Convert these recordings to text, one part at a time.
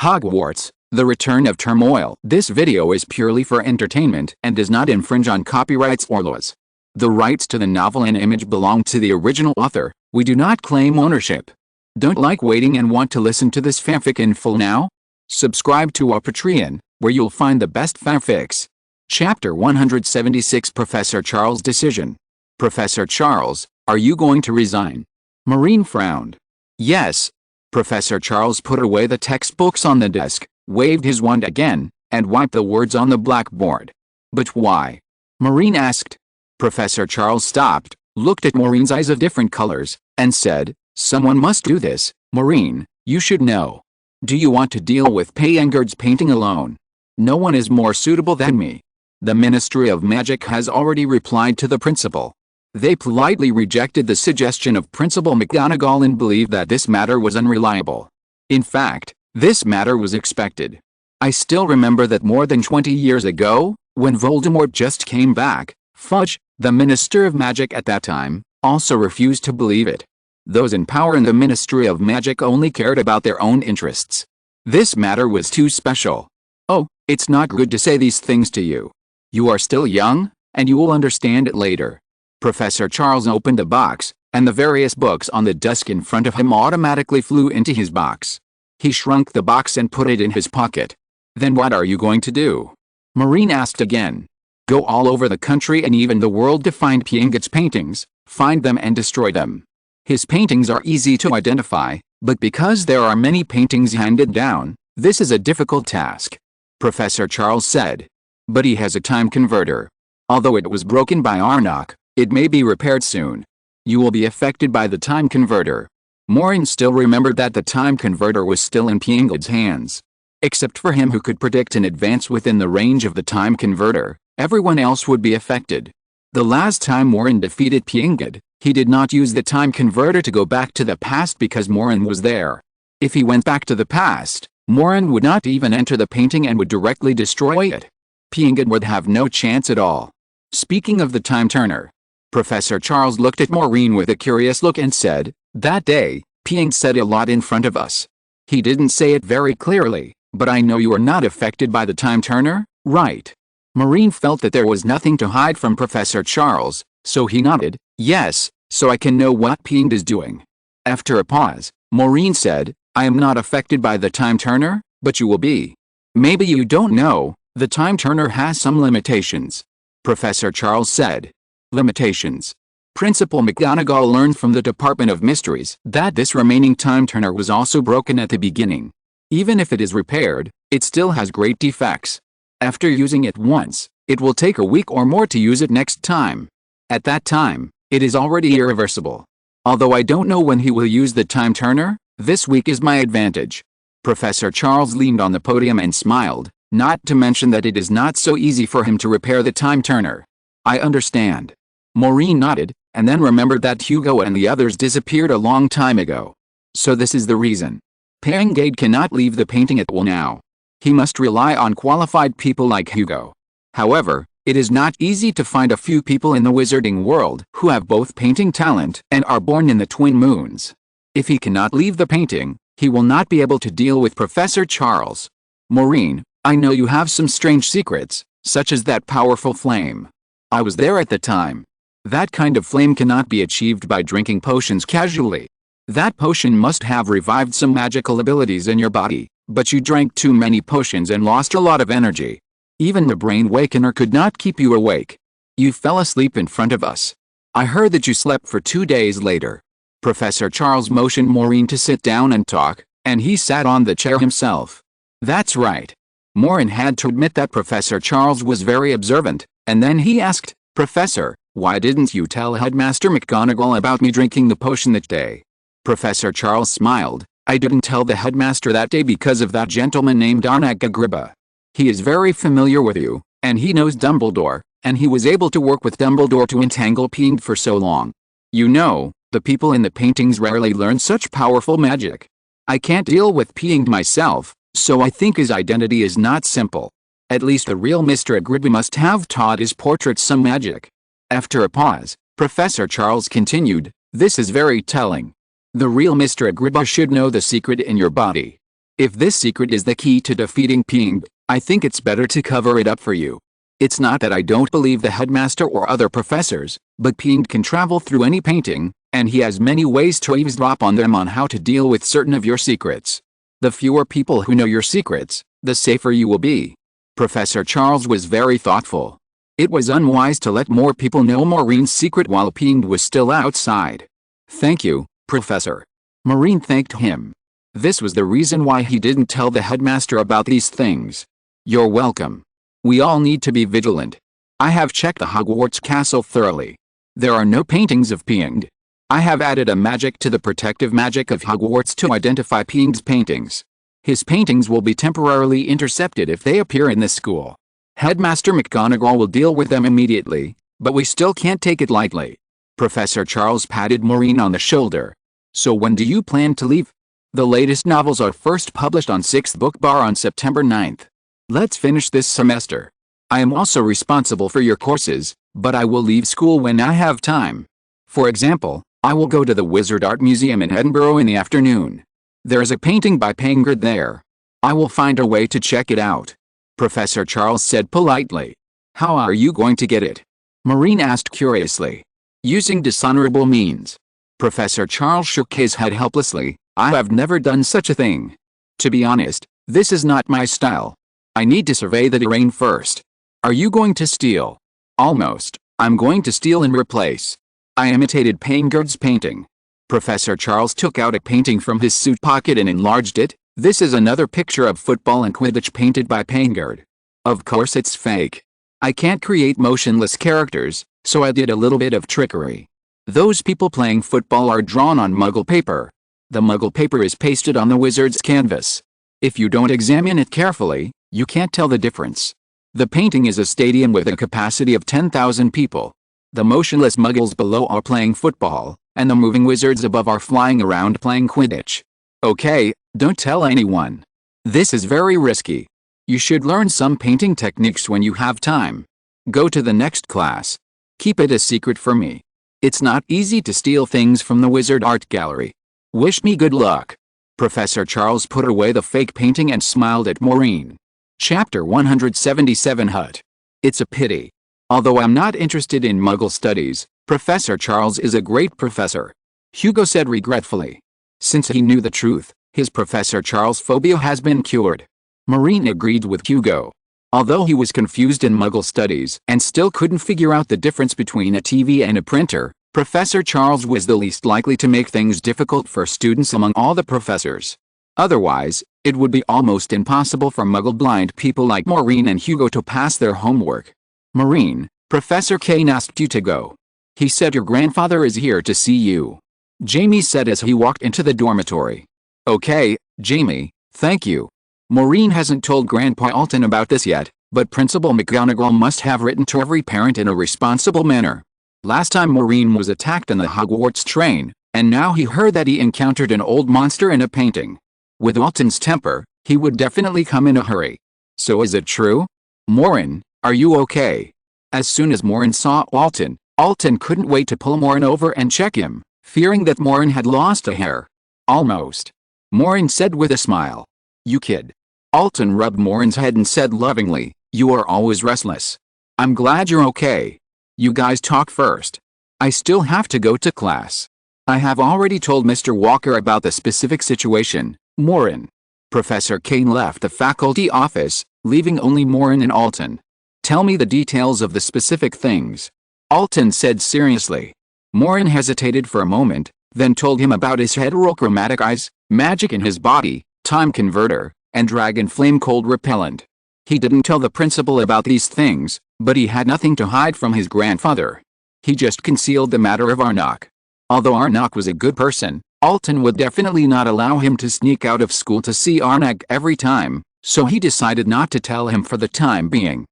Hogwarts, The Return of Turmoil. This video is purely for entertainment and does not infringe on copyrights or laws. The rights to the novel and image belong to the original author. We do not claim ownership. Don't like waiting and want to listen to this fanfic in full now? Subscribe to our Patreon, where you'll find the best fanfics. Chapter 176 Professor Charles' Decision. Professor Charles, are you going to resign? Maureen frowned. Yes. Professor Charles put away the textbooks on the desk, waved his wand again, and wiped the words on the blackboard. But why? Maureen asked. Professor Charles stopped, looked at Maureen's eyes of different colors, and said, "Someone must do this, Maureen, you should know. Do you want to deal with Payengard's painting alone? No one is more suitable than me. The Ministry of Magic has already replied to the principal. They politely rejected the suggestion of Principal McGonagall and believed that this matter was unreliable. In fact, this matter was expected. I still remember that more than 20 years ago, when Voldemort just came back, Fudge, the Minister of Magic at that time, also refused to believe it. Those in power in the Ministry of Magic only cared about their own interests. This matter was too special. Oh, it's not good to say these things to you. You are still young, and you will understand it later." Professor Charles opened the box, and the various books on the desk in front of him automatically flew into his box. He shrunk the box and put it in his pocket. "Then what are you going to do?" Maureen asked again. "Go all over the country and even the world to find Payengard's paintings, find them and destroy them. His paintings are easy to identify, but because there are many paintings handed down, this is a difficult task," Professor Charles said. "But he has a time converter. Although it was broken by Arnok, it may be repaired soon. You will be affected by the time converter." Maureen still remembered that the time converter was still in Payengard's hands. Except for him who could predict in advance within the range of the time converter, everyone else would be affected. The last time Maureen defeated Payengard, he did not use the time converter to go back to the past because Maureen was there. If he went back to the past, Maureen would not even enter the painting and would directly destroy it. Payengard would have no chance at all. Speaking of the time turner, Professor Charles looked at Maureen with a curious look and said, "That day, Payengard said a lot in front of us. He didn't say it very clearly, but I know you are not affected by the time turner, right?" Maureen felt that there was nothing to hide from Professor Charles, so he nodded, "Yes, so I can know what Payengard is doing." After a pause, Maureen said, "I am not affected by the time turner, but you will be. Maybe you don't know, the time turner has some limitations," Professor Charles said. Limitations. Principal McGonagall learned from the Department of Mysteries that this remaining time turner was also broken at the beginning. Even if it is repaired, it still has great defects. After using it once, it will take a week or more to use it next time. At that time, it is already irreversible. Although I don't know when he will use the time turner, this week is my advantage. Professor Charles leaned on the podium and smiled, not to mention that it is not so easy for him to repair the time turner. "I understand." Maureen nodded, and then remembered that Hugo and the others disappeared a long time ago. So this is the reason. Payengard cannot leave the painting at will now. He must rely on qualified people like Hugo. However, it is not easy to find a few people in the wizarding world who have both painting talent and are born in the twin moons. If he cannot leave the painting, he will not be able to deal with Professor Charles. "Maureen, I know you have some strange secrets, such as that powerful flame. I was there at the time. That kind of flame cannot be achieved by drinking potions casually. That potion must have revived some magical abilities in your body, but you drank too many potions and lost a lot of energy. Even the Brain Wakener could not keep you awake. You fell asleep in front of us. I heard that you slept for 2 days later." Professor Charles motioned Maureen to sit down and talk, and he sat on the chair himself. That's right. Maureen had to admit that Professor Charles was very observant, and then he asked, "Professor, why didn't you tell Headmaster McGonagall about me drinking the potion that day?" Professor Charles smiled. "I didn't tell the headmaster that day because of that gentleman named Arnok Agrippa. He is very familiar with you, and he knows Dumbledore, and he was able to work with Dumbledore to entangle Payengard for so long. You know, the people in the paintings rarely learn such powerful magic. I can't deal with Payengard myself, so I think his identity is not simple. At least the real Mr. Agrippa must have taught his portrait some magic." After a pause, Professor Charles continued, "This is very telling. The real Mr. Agrippa should know the secret in your body. If this secret is the key to defeating Ping, I think it's better to cover it up for you. It's not that I don't believe the headmaster or other professors, but Ping can travel through any painting, and he has many ways to eavesdrop on them on how to deal with certain of your secrets. The fewer people who know your secrets, the safer you will be. Professor Charles was very thoughtful. It was unwise to let more people know Maureen's secret while Ping was still outside. Thank you, Professor. Maureen thanked him. This was the reason why he didn't tell the headmaster about these things. You're welcome. We all need to be vigilant. I have checked the Hogwarts castle thoroughly. There are no paintings of Ping. I have added a magic to the protective magic of Hogwarts to identify Ping's paintings. His paintings will be temporarily intercepted if they appear in this school. Headmaster McGonagall will deal with them immediately, but we still can't take it lightly. Professor Charles patted Maureen on the shoulder. So when do you plan to leave? The latest novels are first published on 6th Book Bar on September 9th. Let's finish this semester. I am also responsible for your courses, but I will leave school when I have time. For example, I will go to the Wizard Art Museum in Edinburgh in the afternoon. There is a painting by Pangard there. I will find a way to check it out. Professor Charles said politely. How are you going to get it? Maureen asked curiously. Using dishonorable means. Professor Charles shook his head helplessly. I have never done such a thing. To be honest, this is not my style. I need to survey the terrain first. Are you going to steal? Almost. I'm going to steal and replace. I imitated Pangard's painting. Professor Charles took out a painting from his suit pocket and enlarged it. This is another picture of football and Quidditch painted by Pangard. Of course it's fake. I can't create motionless characters, so I did a little bit of trickery. Those people playing football are drawn on Muggle paper. The Muggle paper is pasted on the wizard's canvas. If you don't examine it carefully, you can't tell the difference. The painting is a stadium with a capacity of 10,000 people. The motionless Muggles below are playing football, and the moving wizards above are flying around playing Quidditch. Okay, don't tell anyone. This is very risky. You should learn some painting techniques when you have time. Go to the next class. Keep it a secret for me. It's not easy to steal things from the Wizard Art Gallery. Wish me good luck. Professor Charles put away the fake painting and smiled at Maureen. Chapter 177 Hut. It's a pity. Although I'm not interested in Muggle studies, Professor Charles is a great professor. Hugo said regretfully. Since he knew the truth, his Professor Charles phobia has been cured. Maureen agreed with Hugo. Although he was confused in Muggle studies and still couldn't figure out the difference between a TV and a printer, Professor Charles was the least likely to make things difficult for students among all the professors. Otherwise, it would be almost impossible for Muggle-blind people like Maureen and Hugo to pass their homework. Maureen, Professor Kane asked you to go. He said your grandfather is here to see you. Jamie said as he walked into the dormitory. Okay, Jamie, thank you. Maureen hasn't told Grandpa Alton about this yet, but Principal McGonagall must have written to every parent in a responsible manner. Last time Maureen was attacked in the Hogwarts train, and now he heard that he encountered an old monster in a painting. With Alton's temper, he would definitely come in a hurry. So is it true? Maureen, are you okay? As soon as Maureen saw Alton, Alton couldn't wait to pull Maureen over and check him, fearing that Maureen had lost a hair. Almost. Maureen said with a smile. You kid. Alton rubbed Maureen's head and said lovingly, you are always restless. I'm glad you're okay. You guys talk first. I still have to go to class. I have already told Mr. Walker about the specific situation, Maureen. Professor Kane left the faculty office, leaving only Maureen and Alton. Tell me the details of the specific things. Alton said seriously. Maureen hesitated for a moment, then told him about his heterochromatic eyes, magic in his body, time converter, and dragon flame cold repellent. He didn't tell the principal about these things, but he had nothing to hide from his grandfather. He just concealed the matter of Arnok. Although Arnok was a good person, Alton would definitely not allow him to sneak out of school to see Arnok every time, so he decided not to tell him for the time being.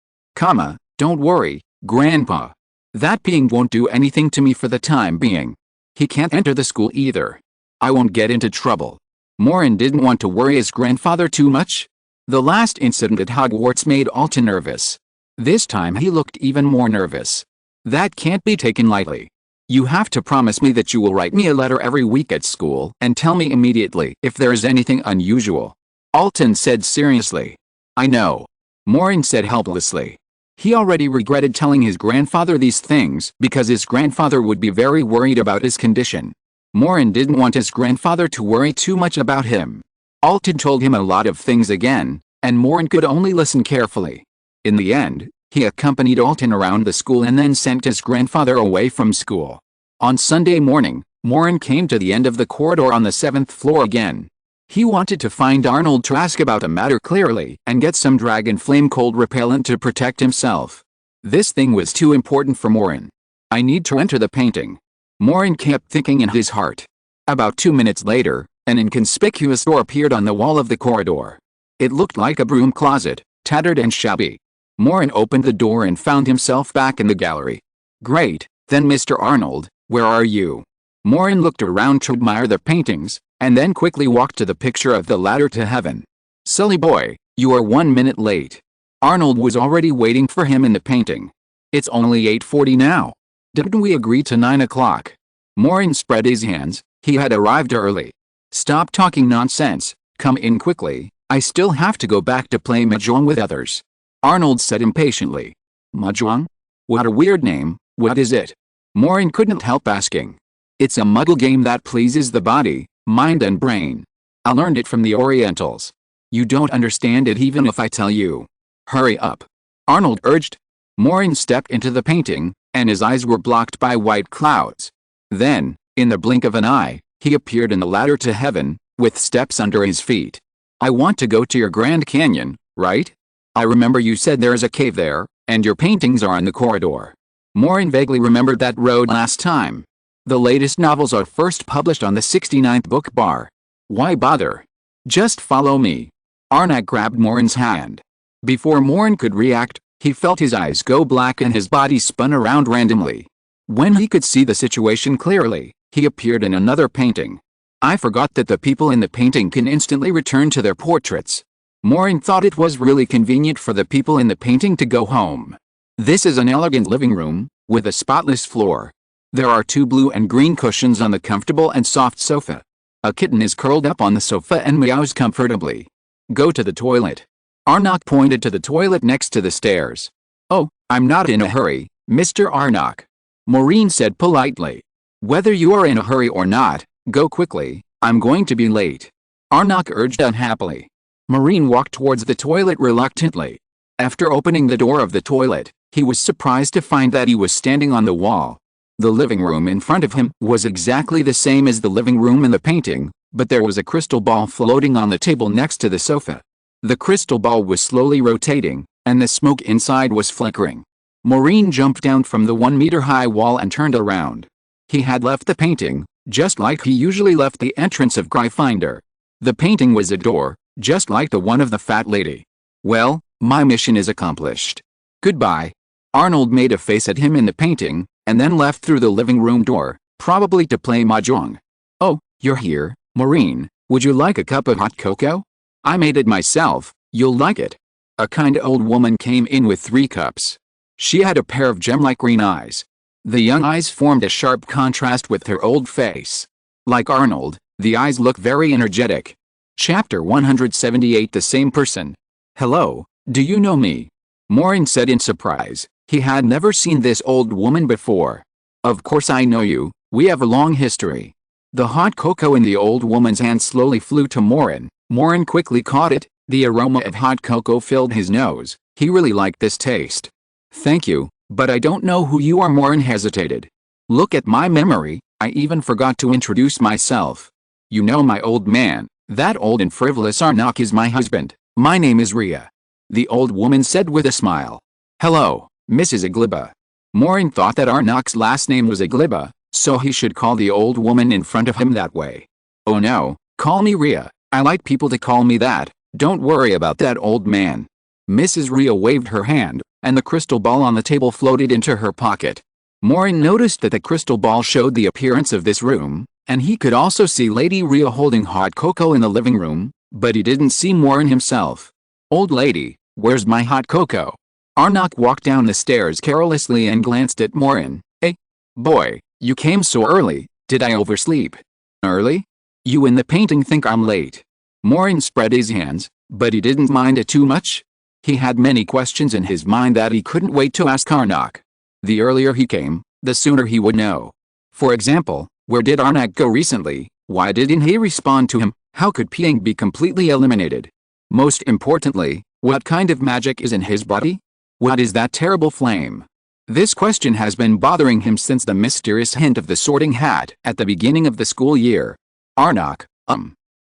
Don't worry, Grandpa. That being won't do anything to me for the time being. He can't enter the school either. I won't get into trouble. Maureen didn't want to worry his grandfather too much. The last incident at Hogwarts made Alton nervous. This time he looked even more nervous. That can't be taken lightly. You have to promise me that you will write me a letter every week at school and tell me immediately if there is anything unusual. Alton said seriously. I know. Maureen said helplessly. He already regretted telling his grandfather these things because his grandfather would be very worried about his condition. Maureen didn't want his grandfather to worry too much about him. Alton told him a lot of things again, and Maureen could only listen carefully. In the end, he accompanied Alton around the school and then sent his grandfather away from school. On Sunday morning, Maureen came to the end of the corridor on the 7th floor again. He wanted to find Arnold to ask about the matter clearly and get some dragon flame cold repellent to protect himself. This thing was too important for Maureen. I need to enter the painting. Maureen kept thinking in his heart. About 2 minutes later, an inconspicuous door appeared on the wall of the corridor. It looked like a broom closet, tattered and shabby. Maureen opened the door and found himself back in the gallery. Great, then Mr. Arnold, where are you? Maureen looked around to admire the paintings, and then quickly walked to the picture of the ladder to heaven. Silly boy, you are 1 minute late. Arnold was already waiting for him in the painting. It's only 8:40 now. Didn't we agree to 9 o'clock? Maureen spread his hands. He had arrived early. Stop talking nonsense, come in quickly, I still have to go back to play mahjong with others. Arnold said impatiently. Mahjong? What a weird name, what is it? Maureen couldn't help asking. It's a Muggle game that pleases the body, mind and brain. I learned it from the Orientals. You don't understand it even if I tell you. Hurry up. Arnold urged. Maureen stepped into the painting, and his eyes were blocked by white clouds. Then, in the blink of an eye, he appeared in the ladder to heaven, with steps under his feet. I want to go to your Grand Canyon, right? I remember you said there's a cave there, and your paintings are in the corridor. Maureen vaguely remembered that road last time. The latest novels are first published on the 69th book bar. Why bother? Just follow me. Arnak grabbed Maureen's hand. Before Maureen could react, he felt his eyes go black and his body spun around randomly. When he could see the situation clearly, he appeared in another painting. I forgot that the people in the painting can instantly return to their portraits. Maureen thought it was really convenient for the people in the painting to go home. This is an elegant living room, with a spotless floor. There are 2 blue and green cushions on the comfortable and soft sofa. A kitten is curled up on the sofa and meows comfortably. Go to the toilet. Arnak pointed to the toilet next to the stairs. Oh, I'm not in a hurry, Mr. Arnak. Maureen said politely. Whether you are in a hurry or not, go quickly, I'm going to be late. Arnak urged unhappily. Maureen walked towards the toilet reluctantly. After opening the door of the toilet, he was surprised to find that he was standing on the wall. The living room in front of him was exactly the same as the living room in the painting, but there was a crystal ball floating on the table next to the sofa. The crystal ball was slowly rotating, and the smoke inside was flickering. Maureen jumped down from the 1-meter-high wall and turned around. He had left the painting, just like he usually left the entrance of Gryffindor. The painting was a door, just like the one of the fat lady. Well, my mission is accomplished. Goodbye. Arnold made a face at him in the painting, and then left through the living room door, probably to play mahjong. Oh, you're here, Maureen, would you like a cup of hot cocoa? I made it myself, you'll like it. A kind old woman came in with 3 cups. She had a pair of gem-like green eyes. The young eyes formed a sharp contrast with her old face. Like Arnold, the eyes look very energetic. Chapter 178 The same person. Hello, do you know me? Maureen said in surprise. He had never seen this old woman before. Of course I know you, we have a long history. The hot cocoa in the old woman's hand slowly flew to Maureen. Maureen quickly caught it. The aroma of hot cocoa filled his nose. He really liked this taste. Thank you, but I don't know who you are. Maureen hesitated. Look at my memory, I even forgot to introduce myself. You know my old man, that old and frivolous Arnak is my husband. My name is Rhea. The old woman said with a smile. Hello, Mrs. Agliba. Maureen thought that Arnak's last name was Agliba, so he should call the old woman in front of him that way. Oh no, call me Rhea, I like people to call me that, don't worry about that old man. Mrs. Rhea waved her hand, and the crystal ball on the table floated into her pocket. Maureen noticed that the crystal ball showed the appearance of this room, and he could also see Lady Rhea holding hot cocoa in the living room, but he didn't see Maureen himself. Old lady, where's my hot cocoa? Arnak walked down the stairs carelessly and glanced at Maureen. Hey, boy, you came so early, did I oversleep? Early? You in the painting think I'm late. Maureen spread his hands, but he didn't mind it too much. He had many questions in his mind that he couldn't wait to ask Arnok. The earlier he came, the sooner he would know. For example, where did Arnok go recently? Why didn't he respond to him? How could Piang be completely eliminated? Most importantly, what kind of magic is in his body? What is that terrible flame? This question has been bothering him since the mysterious hint of the sorting hat at the beginning of the school year. Arnok,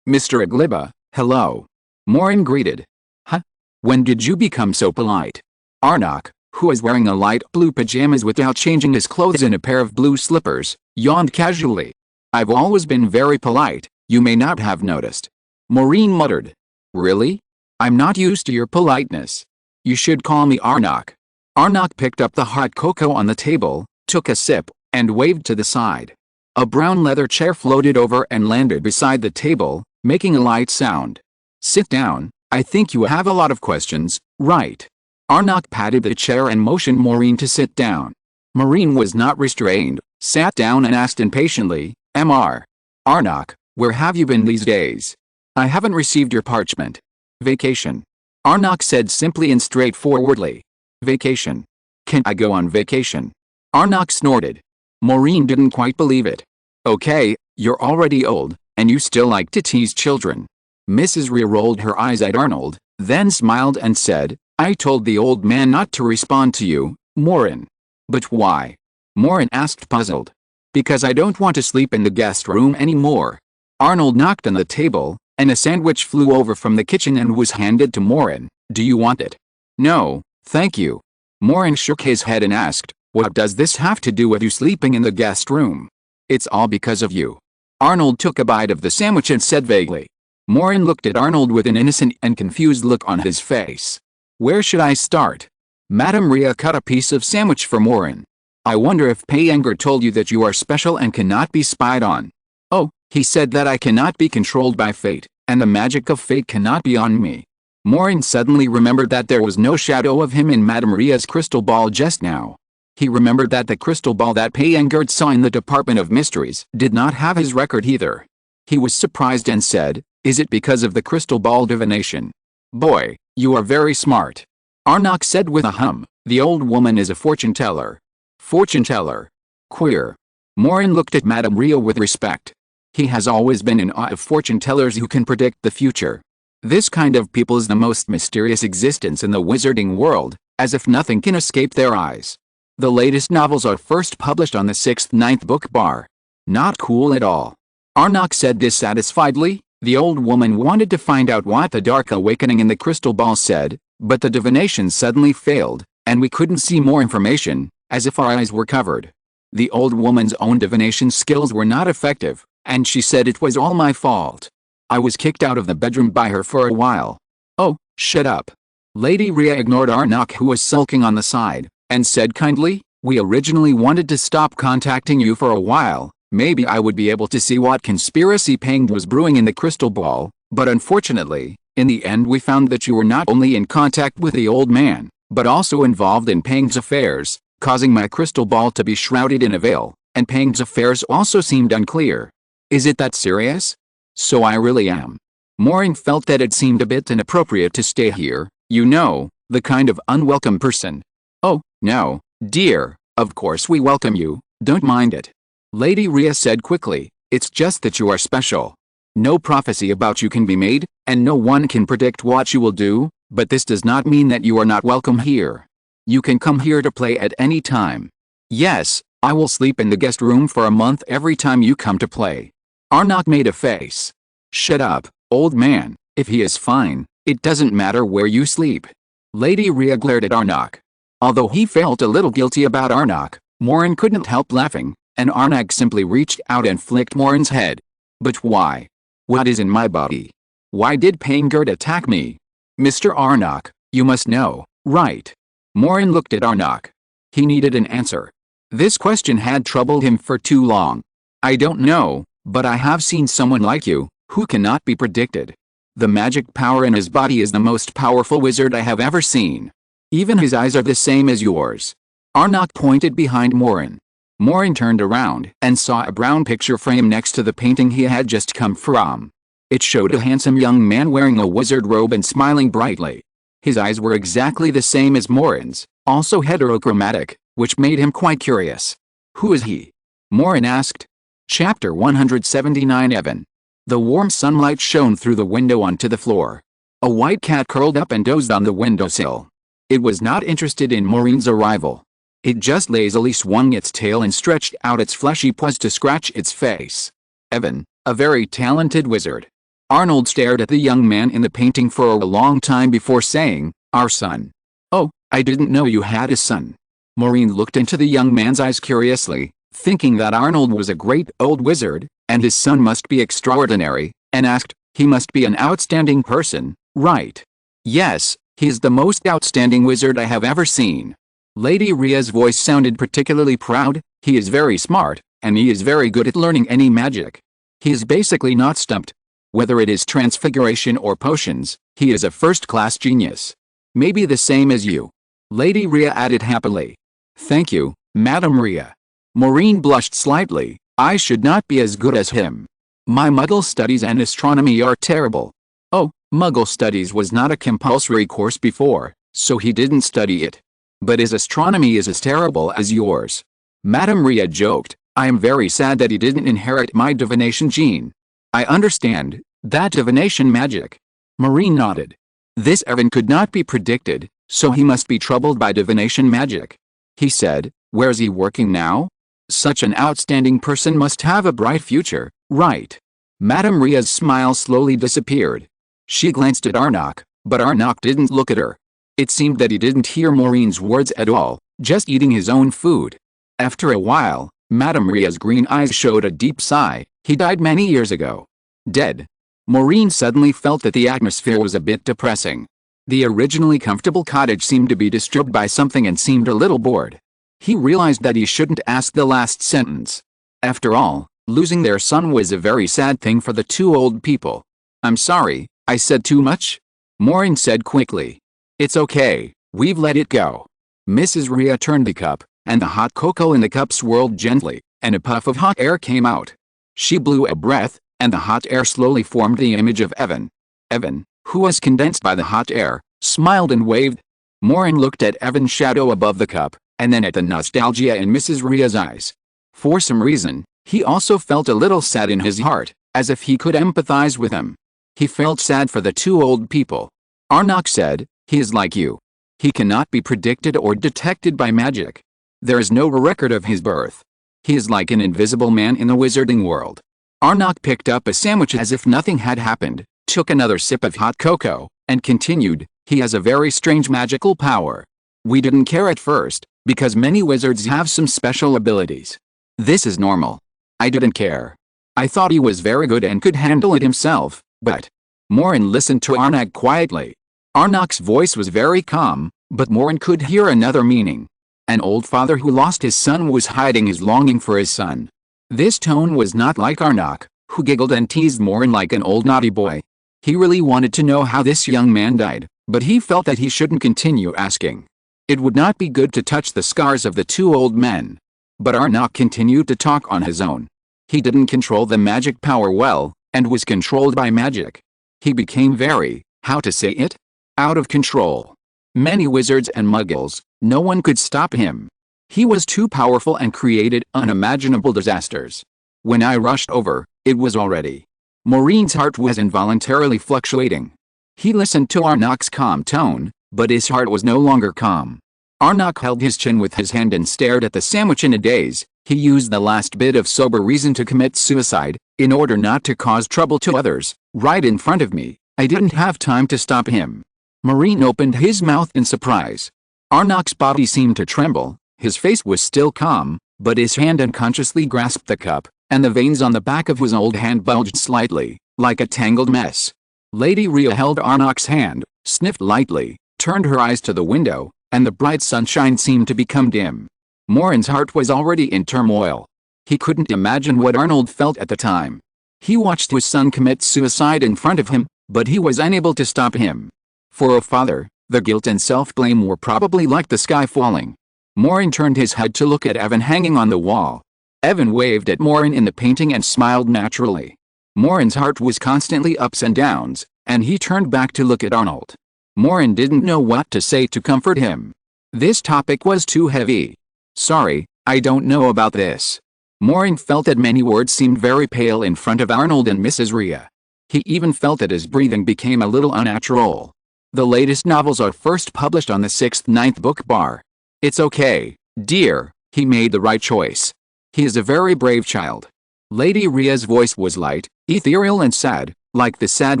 Mr. Agliba, hello. Maureen greeted. Huh? When did you become so polite? Arnok, who was wearing a light blue pajamas without changing his clothes and a pair of blue slippers, yawned casually. I've always been very polite, you may not have noticed. Maureen muttered. Really? I'm not used to your politeness. You should call me Arnok. Arnok picked up the hot cocoa on the table, took a sip, and waved to the side. A brown leather chair floated over and landed beside the table, making a light sound. Sit down, I think you have a lot of questions, right? Arnok patted the chair and motioned Maureen to sit down. Maureen was not restrained, sat down and asked impatiently, Mr. Arnok, where have you been these days? I haven't received your parchment. Vacation. Arnok said simply and straightforwardly. Vacation. Can I go on vacation? Arnok snorted. Maureen didn't quite believe it. Okay, you're already old, and you still like to tease children. Mrs. Rhea rolled her eyes at Arnold, then smiled and said, I told the old man not to respond to you, Maureen. But why? Maureen asked puzzled. Because I don't want to sleep in the guest room anymore. Arnold knocked on the table, and a sandwich flew over from the kitchen and was handed to Maureen. Do you want it? No, thank you. Maureen shook his head and asked, what does this have to do with you sleeping in the guest room? It's all because of you. Arnold took a bite of the sandwich and said vaguely. Maureen looked at Arnold with an innocent and confused look on his face. Where should I start? Madame Rhea cut a piece of sandwich for Maureen. I wonder if Payanger told you that you are special and cannot be spied on. Oh, he said that I cannot be controlled by fate, and the magic of fate cannot be on me. Maureen suddenly remembered that there was no shadow of him in Madame Rhea's crystal ball just now. He remembered that the crystal ball that Payanger saw in the Department of Mysteries did not have his record either. He was surprised and said, is it because of the crystal ball divination? Boy, you are very smart. Arnok said with a hum, the old woman is a fortune teller. Fortune teller. Queer. Maureen looked at Madame Rhea with respect. He has always been in awe of fortune tellers who can predict the future. This kind of people is the most mysterious existence in the wizarding world, as if nothing can escape their eyes. The latest novels are first published on the 6th-9th book bar. Not cool at all. Arnok said dissatisfiedly. The old woman wanted to find out what the Dark Awakening in the crystal ball said, but the divination suddenly failed, and we couldn't see more information, as if our eyes were covered. The old woman's own divination skills were not effective, and she said it was all my fault. I was kicked out of the bedroom by her for a while. Oh, shut up. Lady Rhea ignored Arnok, who was sulking on the side, and said kindly, we originally wanted to stop contacting you for a while. Maybe I would be able to see what conspiracy Pang was brewing in the crystal ball, but unfortunately, in the end we found that you were not only in contact with the old man, but also involved in Pang's affairs, causing my crystal ball to be shrouded in a veil, and Pang's affairs also seemed unclear. Is it that serious? So I really am. Maureen felt that it seemed a bit inappropriate to stay here, you know, the kind of unwelcome person. Oh, no, dear, of course we welcome you, don't mind it. Lady Rhea said quickly, it's just that you are special. No prophecy about you can be made, and no one can predict what you will do, but this does not mean that you are not welcome here. You can come here to play at any time. Yes, I will sleep in the guest room for a month every time you come to play. Arnok made a face. Shut up, old man, if he is fine, it doesn't matter where you sleep. Lady Rhea glared at Arnok. Although he felt a little guilty about Arnok, Maureen couldn't help laughing, and Arnok simply reached out and flicked Maureen's head. But why? What is in my body? Why did Paingard attack me? Mr. Arnok, you must know, right? Maureen looked at Arnok. He needed an answer. This question had troubled him for too long. I don't know, but I have seen someone like you, who cannot be predicted. The magic power in his body is the most powerful wizard I have ever seen. Even his eyes are the same as yours. Arnok pointed behind Maureen. Maureen turned around and saw a brown picture frame next to the painting he had just come from. It showed a handsome young man wearing a wizard robe and smiling brightly. His eyes were exactly the same as Maureen's, also heterochromatic, which made him quite curious. "Who is he?" Maureen asked. Chapter 179 Evan. The warm sunlight shone through the window onto the floor. A white cat curled up and dozed on the windowsill. It was not interested in Maureen's arrival. It just lazily swung its tail and stretched out its fleshy paws to scratch its face. Evan, a very talented wizard. Arnold stared at the young man in the painting for a long time before saying, "Our son." "Oh, I didn't know you had a son." Maureen looked into the young man's eyes curiously, thinking that Arnold was a great old wizard, and his son must be extraordinary, and asked, "He must be an outstanding person, right?" "Yes, he is the most outstanding wizard I have ever seen." Lady Rhea's voice sounded particularly proud. "He is very smart, and he is very good at learning any magic. He is basically not stumped. Whether it is transfiguration or potions, he is a first-class genius. Maybe the same as you." Lady Rhea added happily. "Thank you, Madam Rhea." Maureen blushed slightly. "I should not be as good as him. My Muggle studies and astronomy are terrible." Oh, Muggle studies was not a compulsory course before, so he didn't study it. "But his astronomy is as terrible as yours." Madam Rhea joked. "I am very sad that he didn't inherit my divination gene." "I understand, that divination magic." Maureen nodded. This Evan could not be predicted, so he must be troubled by divination magic. He said, "Where's he working now? Such an outstanding person must have a bright future, right?" Madam Rhea's smile slowly disappeared. She glanced at Arnok, but Arnok didn't look at her. It seemed that he didn't hear Maureen's words at all, just eating his own food. After a while, Madam Rhea's green eyes showed a deep sigh. "He died many years ago." "Dead?" Maureen suddenly felt that the atmosphere was a bit depressing. The originally comfortable cottage seemed to be disturbed by something and seemed a little bored. He realized that he shouldn't ask the last sentence. After all, losing their son was a very sad thing for the two old people. "I'm sorry, I said too much?" Maureen said quickly. "It's okay, we've let it go." Mrs. Rhea turned the cup, and the hot cocoa in the cup swirled gently, and a puff of hot air came out. She blew a breath, and the hot air slowly formed the image of Evan. Evan, who was condensed by the hot air, smiled and waved. Maureen looked at Evan's shadow above the cup, and then at the nostalgia in Mrs. Rhea's eyes. For some reason, he also felt a little sad in his heart, as if he could empathize with them. He felt sad for the two old people. Arnok said, "He is like you. He cannot be predicted or detected by magic. There is no record of his birth. He is like an invisible man in the wizarding world." Arnok picked up a sandwich as if nothing had happened, took another sip of hot cocoa, and continued, "He has a very strange magical power. We didn't care at first, because many wizards have some special abilities. This is normal. I didn't care. I thought he was very good and could handle it himself, but..." Maureen listened to Arnok quietly. Arnok's voice was very calm, but Maureen could hear another meaning. An old father who lost his son was hiding his longing for his son. This tone was not like Arnok, who giggled and teased Maureen like an old naughty boy. He really wanted to know how this young man died, but he felt that he shouldn't continue asking. It would not be good to touch the scars of the two old men. But Arnok continued to talk on his own. He didn't control the magic power well, and was controlled by magic. He became very, how to say it? Out of control. Many wizards and muggles, no one could stop him. He was too powerful and created unimaginable disasters. When I rushed over, it was already. Maureen's heart was involuntarily fluctuating. He listened to Arnok's calm tone, but his heart was no longer calm. Arnok held his chin with his hand and stared at the sandwich in a daze. He used the last bit of sober reason to commit suicide, in order not to cause trouble to others, right in front of me. I didn't have time to stop him. Maureen opened his mouth in surprise. Arnok's body seemed to tremble. His face was still calm, but his hand unconsciously grasped the cup, and the veins on the back of his old hand bulged slightly, like a tangled mess. Lady Rhea held Arnok's hand, sniffed lightly, turned her eyes to the window, and the bright sunshine seemed to become dim. Maureen's heart was already in turmoil. He couldn't imagine what Arnold felt at the time. He watched his son commit suicide in front of him, but he was unable to stop him. For a father, the guilt and self-blame were probably like the sky falling. Maureen turned his head to look at Evan hanging on the wall. Evan waved at Maureen in the painting and smiled naturally. Maureen's heart was constantly ups and downs, and he turned back to look at Arnold. Maureen didn't know what to say to comfort him. This topic was too heavy. Sorry, I don't know about this. Maureen felt that many words seemed very pale in front of Arnold and Mrs. Rhea. He even felt that his breathing became a little unnatural. The latest novels are first published on the 6th-9th book bar. It's okay, dear, he made the right choice. He is a very brave child. Lady Rhea's voice was light, ethereal and sad, like the sad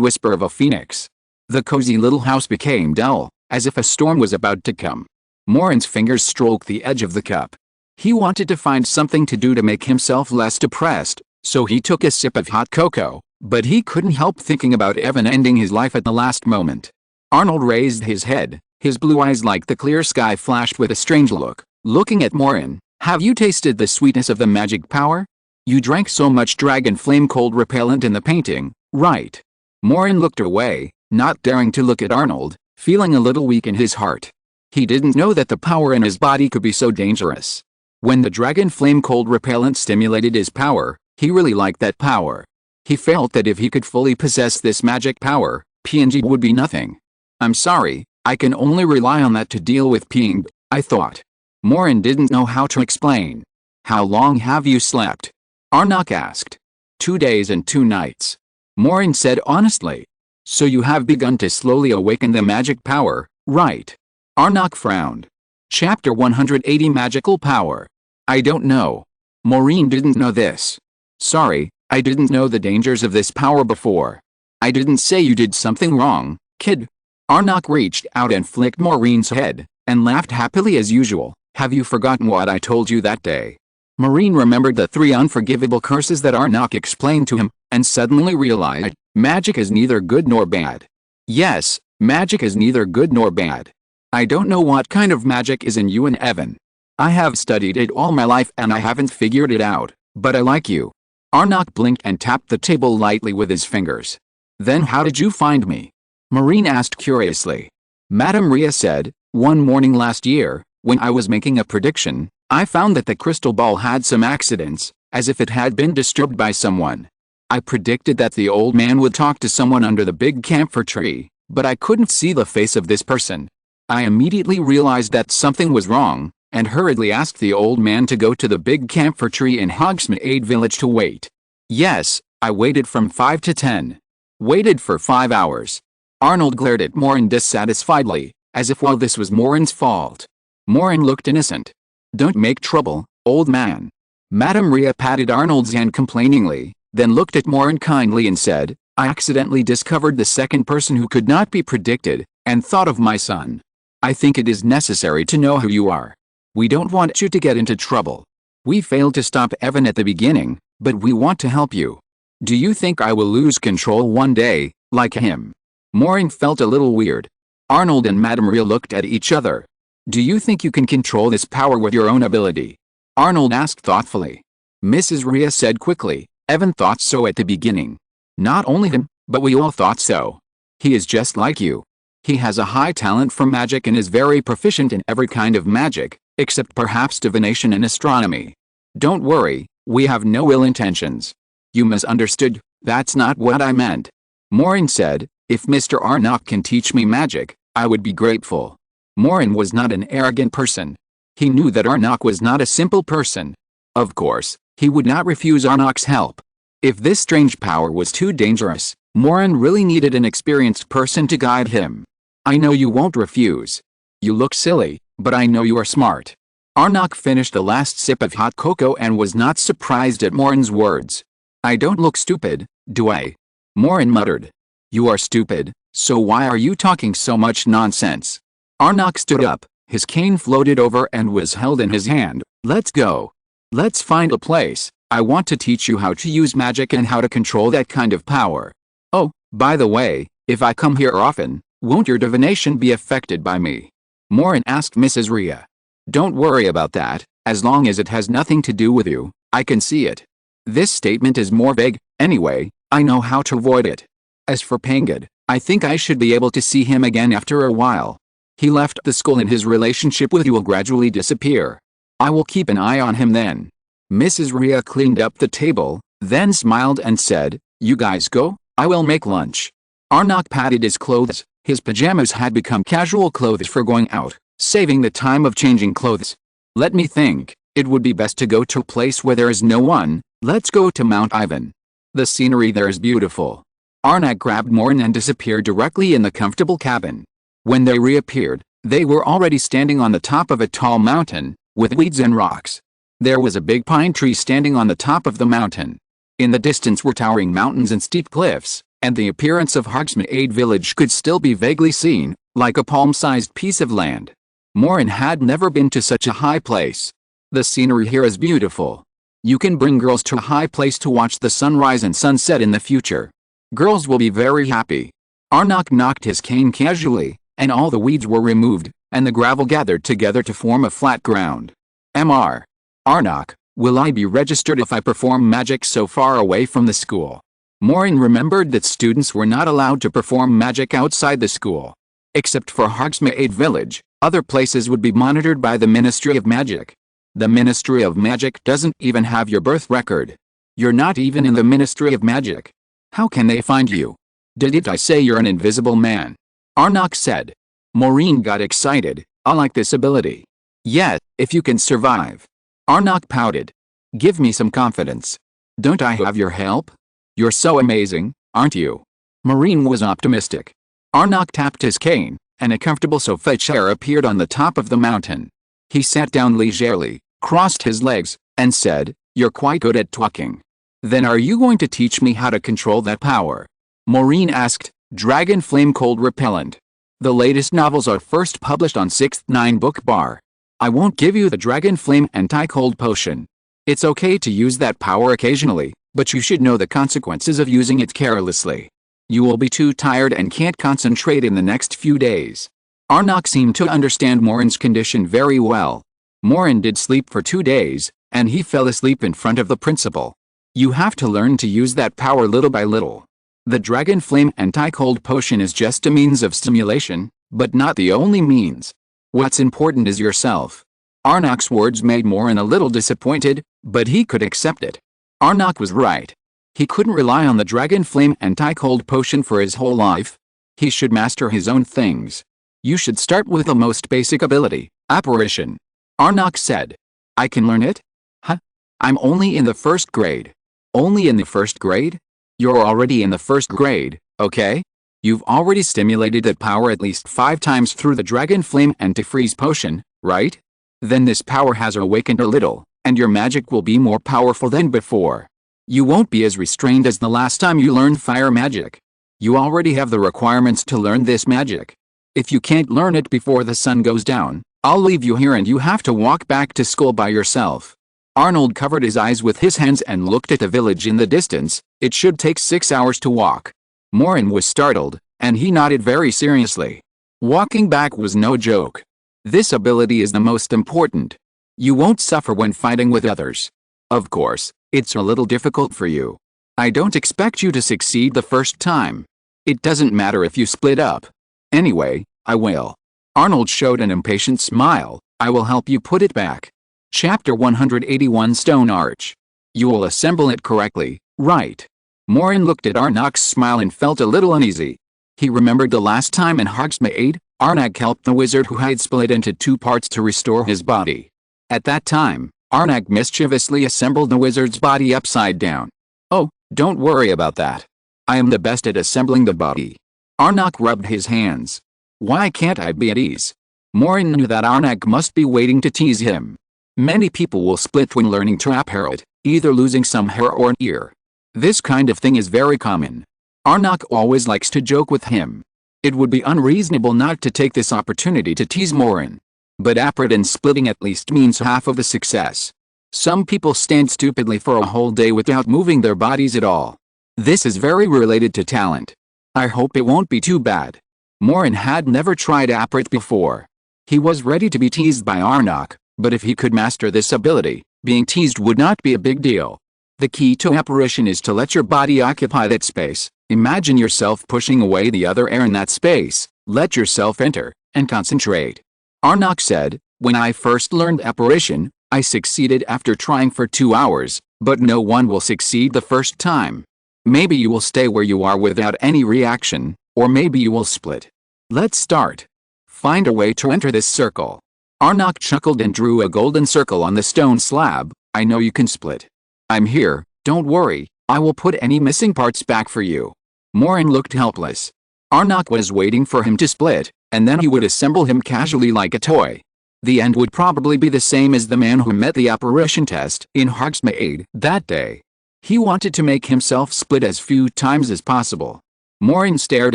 whisper of a phoenix. The cozy little house became dull, as if a storm was about to come. Maureen's fingers stroked the edge of the cup. He wanted to find something to do to make himself less depressed, so he took a sip of hot cocoa, but he couldn't help thinking about Evan ending his life at the last moment. Arnold raised his head, his blue eyes like the clear sky flashed with a strange look, looking at Maureen. Have you tasted the sweetness of the magic power? You drank so much dragon flame cold repellent in the painting, right? Maureen looked away, not daring to look at Arnold, feeling a little weak in his heart. He didn't know that the power in his body could be so dangerous. When the dragon flame cold repellent stimulated his power, he really liked that power. He felt that if he could fully possess this magic power, PNG would be nothing. I'm sorry, I can only rely on that to deal with PNG, I thought. Maureen didn't know how to explain. How long have you slept? Arnok asked. 2 days and 2 nights. Maureen said honestly. So you have begun to slowly awaken the magic power, right? Arnok frowned. Chapter 180 Magical Power. I don't know. Maureen didn't know this. Sorry, I didn't know the dangers of this power before. I didn't say you did something wrong, kid. Arnok reached out and flicked Maureen's head, and laughed happily as usual. Have you forgotten what I told you that day? Maureen remembered the 3 unforgivable curses that Arnok explained to him, and suddenly realized, magic is neither good nor bad. Yes, magic is neither good nor bad. I don't know what kind of magic is in you and Evan. I have studied it all my life and I haven't figured it out, but I like you. Arnok blinked and tapped the table lightly with his fingers. Then how did you find me? Maureen asked curiously. Madame Rhea said, one morning last year, when I was making a prediction, I found that the crystal ball had some accidents, as if it had been disturbed by someone. I predicted that the old man would talk to someone under the big camphor tree, but I couldn't see the face of this person. I immediately realized that something was wrong, and hurriedly asked the old man to go to the big camphor tree in Hogsmeade village to wait. Yes, I waited from 5 to 10. Waited for 5 hours. Arnold glared at Maureen dissatisfiedly, as if all this was Maureen's fault. Maureen looked innocent. Don't make trouble, old man. Madame Rhea patted Arnold's hand complainingly, then looked at Maureen kindly and said, I accidentally discovered the second person who could not be predicted, and thought of my son. I think it is necessary to know who you are. We don't want you to get into trouble. We failed to stop Evan at the beginning, but we want to help you. Do you think I will lose control one day, like him? Maureen felt a little weird. Arnold and Madame Rhea looked at each other. Do you think you can control this power with your own ability? Arnold asked thoughtfully. Mrs. Rhea said quickly, Evan thought so at the beginning. Not only him, but we all thought so. He is just like you. He has a high talent for magic and is very proficient in every kind of magic, except perhaps divination and astronomy. Don't worry, we have no ill intentions. You misunderstood, that's not what I meant. Maureen said, if Mr. Arnok can teach me magic, I would be grateful. Maureen was not an arrogant person. He knew that Arnok was not a simple person. Of course, he would not refuse Arnok's help. If this strange power was too dangerous, Maureen really needed an experienced person to guide him. I know you won't refuse. You look silly, but I know you are smart. Arnok finished the last sip of hot cocoa and was not surprised at Maureen's words. I don't look stupid, do I? Maureen muttered. You are stupid, so why are you talking so much nonsense? Arnok stood up, his cane floated over and was held in his hand. Let's go. Let's find a place. I want to teach you how to use magic and how to control that kind of power. Oh, by the way, if I come here often, won't your divination be affected by me? Maureen asked Mrs. Rhea. Don't worry about that, as long as it has nothing to do with you, I can see it. This statement is more vague, anyway, I know how to avoid it. As for Pangad, I think I should be able to see him again after a while. He left the school and his relationship with you will gradually disappear. I will keep an eye on him then. Mrs. Rhea cleaned up the table, then smiled and said, You guys go, I will make lunch. Arnok patted his clothes. His pajamas had become casual clothes for going out, saving the time of changing clothes. Let me think. It would be best to go to a place where there is no one. Let's go to Mount Ivan. The scenery there is beautiful. Arnok grabbed Maureen and disappeared directly in the comfortable cabin. When they reappeared, they were already standing on the top of a tall mountain, with weeds and rocks. There was a big pine tree standing on the top of the mountain. In the distance were towering mountains and steep cliffs, and the appearance of Hogsmeade village could still be vaguely seen, like a palm-sized piece of land. Maureen had never been to such a high place. The scenery here is beautiful. You can bring girls to a high place to watch the sunrise and sunset in the future. Girls will be very happy. Arnok knocked his cane casually, and all the weeds were removed, and the gravel gathered together to form a flat ground. Mr. Arnok, will I be registered if I perform magic so far away from the school? Maureen remembered that students were not allowed to perform magic outside the school. Except for Hogsmeade Village, other places would be monitored by the Ministry of Magic. The Ministry of Magic doesn't even have your birth record. You're not even in the Ministry of Magic. How can they find you? Didn't I say you're an invisible man? Arnok said. Maureen got excited. I like this ability. Yeah, if you can survive. Arnok pouted. Give me some confidence. Don't I have your help? You're so amazing, aren't you? Maureen was optimistic. Arnok tapped his cane, and a comfortable sofa chair appeared on the top of the mountain. He sat down leisurely, crossed his legs, and said, You're quite good at talking. Then are you going to teach me how to control that power? Maureen asked. Dragon Flame Cold Repellent. The latest novels are first published on 6th 9 Book Bar. I won't give you the Dragon Flame Anti-Cold Potion. It's okay to use that power occasionally, but you should know the consequences of using it carelessly. You will be too tired and can't concentrate in the next few days. Arnok seemed to understand Maureen's condition very well. Maureen did sleep for 2 days, and he fell asleep in front of the principal. You have to learn to use that power little by little. The Dragon Flame Anti-Cold Potion is just a means of stimulation, but not the only means. What's important is yourself. Arnok's words made Maureen a little disappointed, but he could accept it. Arnok was right. He couldn't rely on the Dragon Flame Anti-Cold Potion for his whole life. He should master his own things. You should start with the most basic ability, Apparition. Arnok said. I can learn it? Huh? I'm only in the 1st grade. Only in the 1st grade? You're already in the 1st grade, okay? You've already stimulated that power at least 5 times through the Dragon Flame Anti-Freeze Potion, right? Then this power has awakened a little, and your magic will be more powerful than before. You won't be as restrained as the last time you learned fire magic. You already have the requirements to learn this magic. If you can't learn it before the sun goes down, I'll leave you here and you have to walk back to school by yourself. Arnold covered his eyes with his hands and looked at the village in the distance. It should take 6 hours to walk. Maureen was startled, and he nodded very seriously. Walking back was no joke. This ability is the most important. You won't suffer when fighting with others. Of course, it's a little difficult for you. I don't expect you to succeed the first time. It doesn't matter if you split up. Anyway, I will. Arnold showed an impatient smile. I will help you put it back. Chapter 181 Stone Arch. You will assemble it correctly, right? Maureen looked at Arnok's smile and felt a little uneasy. He remembered the last time in Hogsmeade, Arnok helped the wizard who had split into 2 parts to restore his body. At that time, Arnok mischievously assembled the wizard's body upside down. Oh, don't worry about that. I am the best at assembling the body. Arnok rubbed his hands. Why can't I be at ease? Maureen knew that Arnok must be waiting to tease him. Many people will split when learning to apparate, either losing some hair or an ear. This kind of thing is very common. Arnok always likes to joke with him. It would be unreasonable not to take this opportunity to tease Maureen. But apparate and splitting at least means half of the success. Some people stand stupidly for a whole day without moving their bodies at all. This is very related to talent. I hope it won't be too bad. Maureen had never tried apparate before. He was ready to be teased by Arnok, but if he could master this ability, being teased would not be a big deal. The key to apparition is to let your body occupy that space. Imagine yourself pushing away the other air in that space. Let yourself enter, and concentrate. Arnok said, when I first learned apparition, I succeeded after trying for 2 hours, but no one will succeed the first time. Maybe you will stay where you are without any reaction, or maybe you will split. Let's start. Find a way to enter this circle. Arnok chuckled and drew a golden circle on the stone slab. I know you can split. I'm here, don't worry, I will put any missing parts back for you. Maureen looked helpless. Arnok was waiting for him to split, and then he would assemble him casually like a toy. The end would probably be the same as the man who met the apparition test in Hogsmeade that day. He wanted to make himself split as few times as possible. Maureen stared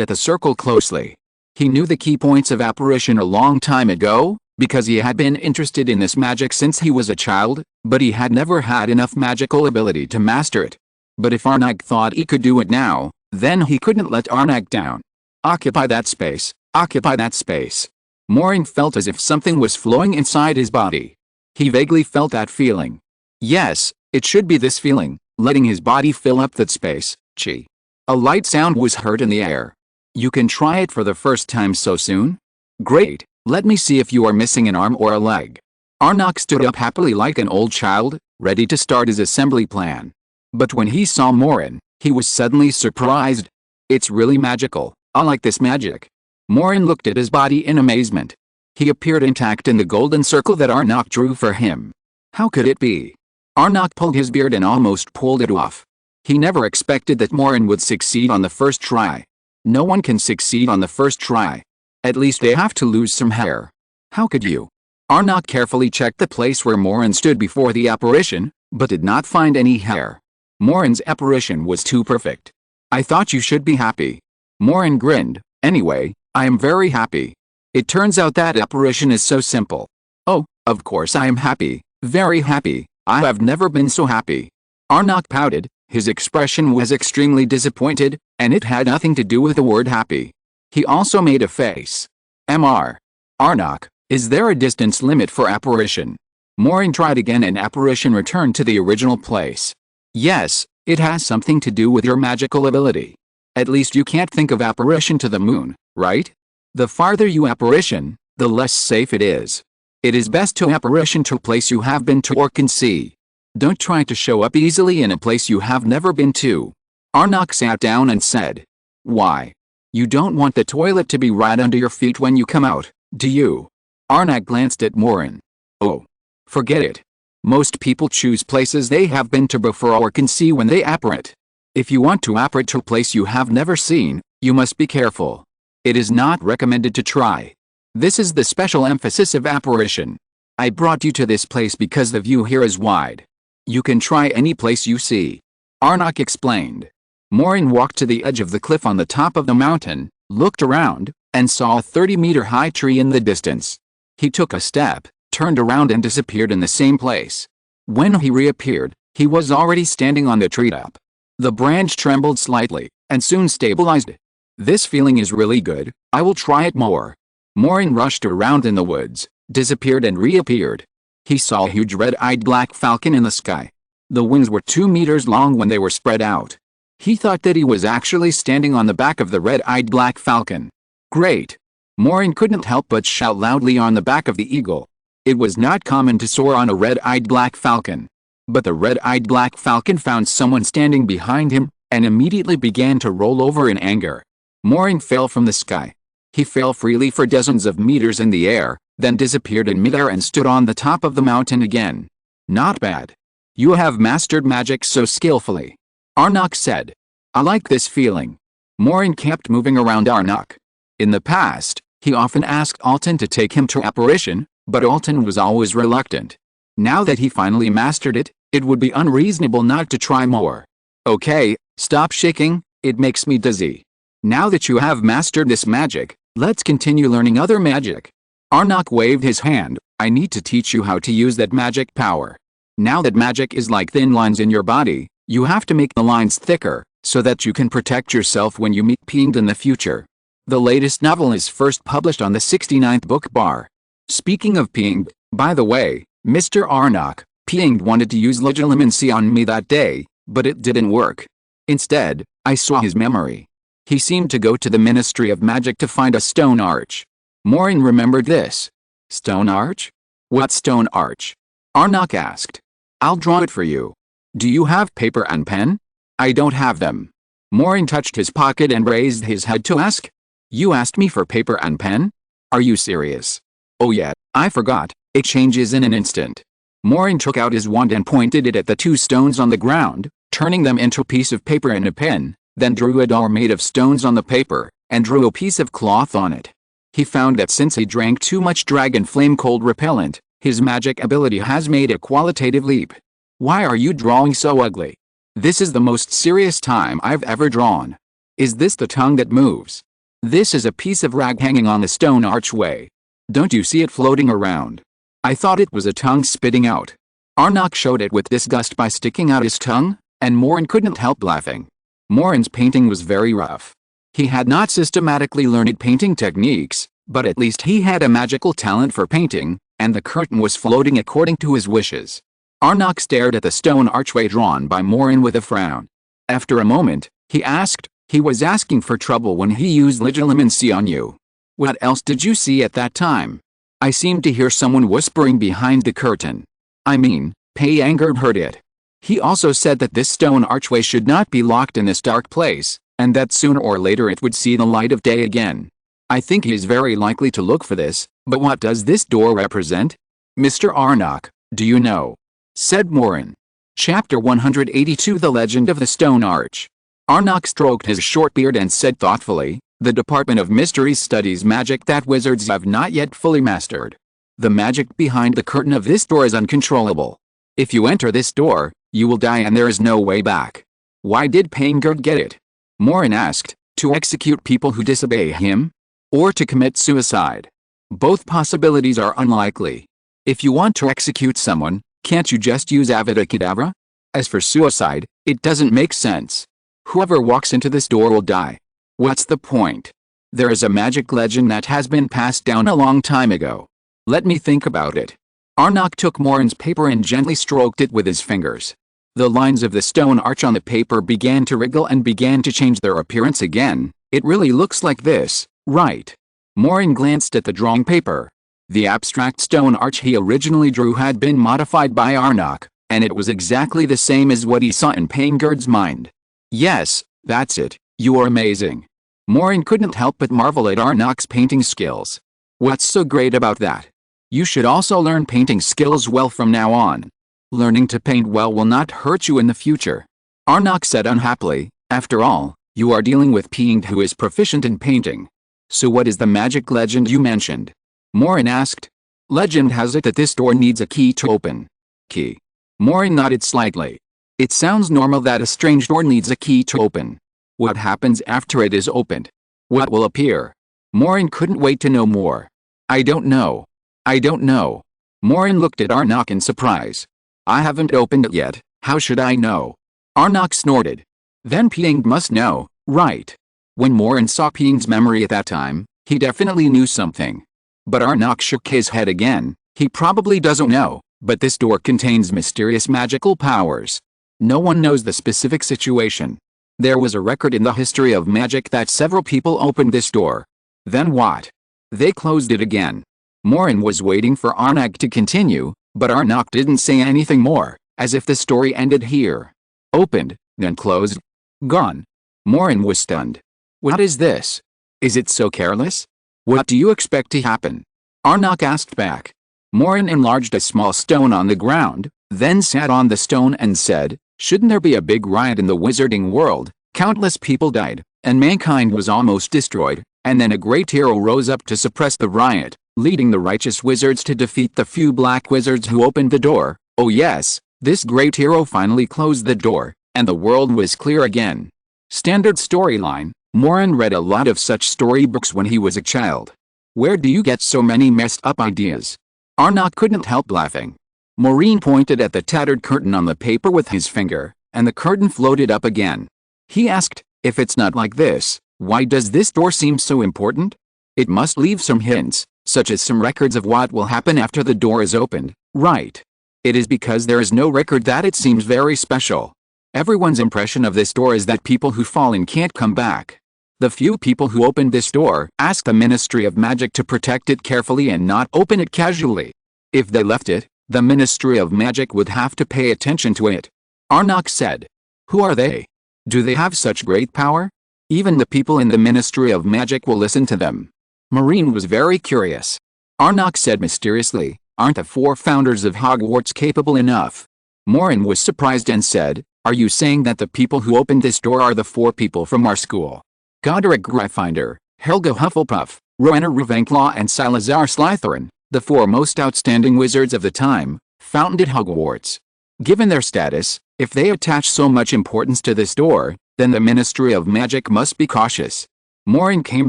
at the circle closely. He knew the key points of apparition a long time ago, because he had been interested in this magic since he was a child, but he had never had enough magical ability to master it. But if Arnok thought he could do it now, then he couldn't let Arnok down. Occupy that space, occupy that space. Maureen felt as if something was flowing inside his body. He vaguely felt that feeling. Yes, it should be this feeling, letting his body fill up that space. Chi. A light sound was heard in the air. You can try it for the first time so soon? Great, let me see if you are missing an arm or a leg. Arnok stood up happily like an old child, ready to start his assembly plan. But when he saw Maureen, he was suddenly surprised. It's really magical, I like this magic. Maureen looked at his body in amazement. He appeared intact in the golden circle that Arnok drew for him. How could it be? Arnok pulled his beard and almost pulled it off. He never expected that Maureen would succeed on the first try. No one can succeed on the first try. At least they have to lose some hair. How could you? Arnok carefully checked the place where Maureen stood before the apparition, but did not find any hair. Maureen's apparition was too perfect. I thought you should be happy. Maureen grinned. Anyway, I am very happy. It turns out that apparition is so simple. Oh, of course I am happy, very happy. I have never been so happy. Arnok pouted. His expression was extremely disappointed, and it had nothing to do with the word happy. He also made a face. Arnok, is there a distance limit for apparition? Maureen tried again and apparition returned to the original place. Yes, it has something to do with your magical ability. At least you can't think of apparition to the moon, right? The farther you apparition, the less safe it is. It is best to apparition to a place you have been to or can see. Don't try to show up easily in a place you have never been to. Arnok sat down and said. Why? You don't want the toilet to be right under your feet when you come out, do you? Arnok glanced at Maureen. Oh. Forget it. Most people choose places they have been to before or can see when they apparate. If you want to apparate to a place you have never seen, you must be careful. It is not recommended to try. This is the special emphasis of apparition. I brought you to this place because the view here is wide. You can try any place you see. Arnok explained. Maureen walked to the edge of the cliff on the top of the mountain, looked around, and saw a 30-meter-high tree in the distance. He took a step, turned around and disappeared in the same place. When he reappeared, he was already standing on the treetop. The branch trembled slightly, and soon stabilized. This feeling is really good, I will try it more. Maureen rushed around in the woods, disappeared and reappeared. He saw a huge red-eyed black falcon in the sky. The wings were 2 meters long when they were spread out. He thought that he was actually standing on the back of the red-eyed black falcon. Great! Maureen couldn't help but shout loudly on the back of the eagle. It was not common to soar on a red-eyed black falcon. But the red-eyed black falcon found someone standing behind him, and immediately began to roll over in anger. Maureen fell from the sky. He fell freely for dozens of meters in the air, then disappeared in midair and stood on the top of the mountain again. Not bad. You have mastered magic so skillfully. Arnok said. I like this feeling. Maureen kept moving around Arnok. In the past, he often asked Alton to take him to apparition, but Alton was always reluctant. Now that he finally mastered it, it would be unreasonable not to try more. Okay, stop shaking, it makes me dizzy. Now that you have mastered this magic, let's continue learning other magic. Arnok waved his hand. I need to teach you how to use that magic power. Now that magic is like thin lines in your body, you have to make the lines thicker, so that you can protect yourself when you meet Pinged in the future. The latest novel is first published on the 69th book bar. Speaking of Pinged, by the way, Mr. Arnok, Pinged wanted to use legilimency on me that day, but it didn't work. Instead, I saw his memory. He seemed to go to the Ministry of Magic to find a stone arch. Maureen remembered this. Stone arch? What stone arch? Arnok asked. I'll draw it for you. Do you have paper and pen? I don't have them. Maureen touched his pocket and raised his head to ask. You asked me for paper and pen? Are you serious? Oh yeah, I forgot, it changes in an instant. Maureen took out his wand and pointed it at the two stones on the ground, turning them into a piece of paper and a pen, then drew a doll made of stones on the paper, and drew a piece of cloth on it. He found that since he drank too much dragon flame cold repellent, his magic ability has made a qualitative leap. Why are you drawing so ugly? This is the most serious time I've ever drawn. Is this the tongue that moves? This is a piece of rag hanging on the stone archway. Don't you see it floating around? I thought it was a tongue spitting out. Arnok showed it with disgust by sticking out his tongue, and Maureen couldn't help laughing. Maureen's painting was very rough. He had not systematically learned painting techniques, but at least he had a magical talent for painting, and the curtain was floating according to his wishes. Arnok stared at the stone archway drawn by Maureen with a frown. After a moment, he asked, he was asking for trouble when he used legilimency on you. What else did you see at that time? I seemed to hear someone whispering behind the curtain. I mean, Payanger heard it. He also said that this stone archway should not be locked in this dark place, and that sooner or later it would see the light of day again. I think he is very likely to look for this, but what does this door represent? Mr. Arnok, do you know? Said Maureen. Chapter 182 The Legend of the Stone Arch. Arnok stroked his short beard and said thoughtfully, the Department of Mysteries studies magic that wizards have not yet fully mastered. The magic behind the curtain of this door is uncontrollable. If you enter this door, you will die and there is no way back. Why did Payanger get it? Maureen asked, to execute people who disobey him? Or to commit suicide? Both possibilities are unlikely. If you want to execute someone, can't you just use Avada Kedavra? As for suicide, it doesn't make sense. Whoever walks into this door will die. What's the point? There is a magic legend that has been passed down a long time ago. Let me think about it. Arnok took Maureen's paper and gently stroked it with his fingers. The lines of the stone arch on the paper began to wriggle and began to change their appearance again. It really looks like this, right? Maureen glanced at the drawing paper. The abstract stone arch he originally drew had been modified by Arnok, and it was exactly the same as what he saw in Payanger's mind. Yes, that's it, you are amazing. Maureen couldn't help but marvel at Arnok's painting skills. What's so great about that? You should also learn painting skills well from now on. Learning to paint well will not hurt you in the future. Arnok said unhappily, after all, you are dealing with Payanger who is proficient in painting. So what is the magic legend you mentioned? Maureen asked. Legend has it that this door needs a key to open. Key. Maureen nodded slightly. It sounds normal that a strange door needs a key to open. What happens after it is opened? What will appear? Maureen couldn't wait to know more. I don't know. I don't know. Maureen looked at Arnok in surprise. I haven't opened it yet, how should I know? Arnok snorted. Then Payanger must know, right? When Maureen saw Payanger's memory at that time, he definitely knew something. But Arnok shook his head again. He probably doesn't know, but this door contains mysterious magical powers. No one knows the specific situation. There was a record in the history of magic that several people opened this door. Then what? They closed it again. Maureen was waiting for Arnok to continue, but Arnok didn't say anything more, as if the story ended here. Opened, then closed. Gone. Maureen was stunned. What is this? Is it so careless? What do you expect to happen? Arnok asked back. Maureen enlarged a small stone on the ground, then sat on the stone and said, shouldn't there be a big riot in the wizarding world? Countless people died, and mankind was almost destroyed, and then a great hero rose up to suppress the riot, leading the righteous wizards to defeat the few black wizards who opened the door. Oh yes, this great hero finally closed the door, and the world was clear again. Standard storyline. Maureen read a lot of such storybooks when he was a child. Where do you get so many messed up ideas? Arnok couldn't help laughing. Maureen pointed at the tattered curtain on the paper with his finger, and the curtain floated up again. He asked, if it's not like this, why does this door seem so important? It must leave some hints, such as some records of what will happen after the door is opened, right? It is because there is no record that it seems very special. Everyone's impression of this door is that people who fall in can't come back. The few people who opened this door asked the Ministry of Magic to protect it carefully and not open it casually. If they left it, the Ministry of Magic would have to pay attention to it. Arnok said. Who are they? Do they have such great power? Even the people in the Ministry of Magic will listen to them. Maureen was very curious. Arnok said mysteriously, "Aren't the 4 founders of Hogwarts capable enough?" Maureen was surprised and said, "Are you saying that the people who opened this door are the 4 people from our school? Godric Gryffindor, Helga Hufflepuff, Rowena Ravenclaw and Salazar Slytherin, the 4 most outstanding wizards of the time, founded Hogwarts. Given their status, if they attach so much importance to this door, then the Ministry of Magic must be cautious." Maureen came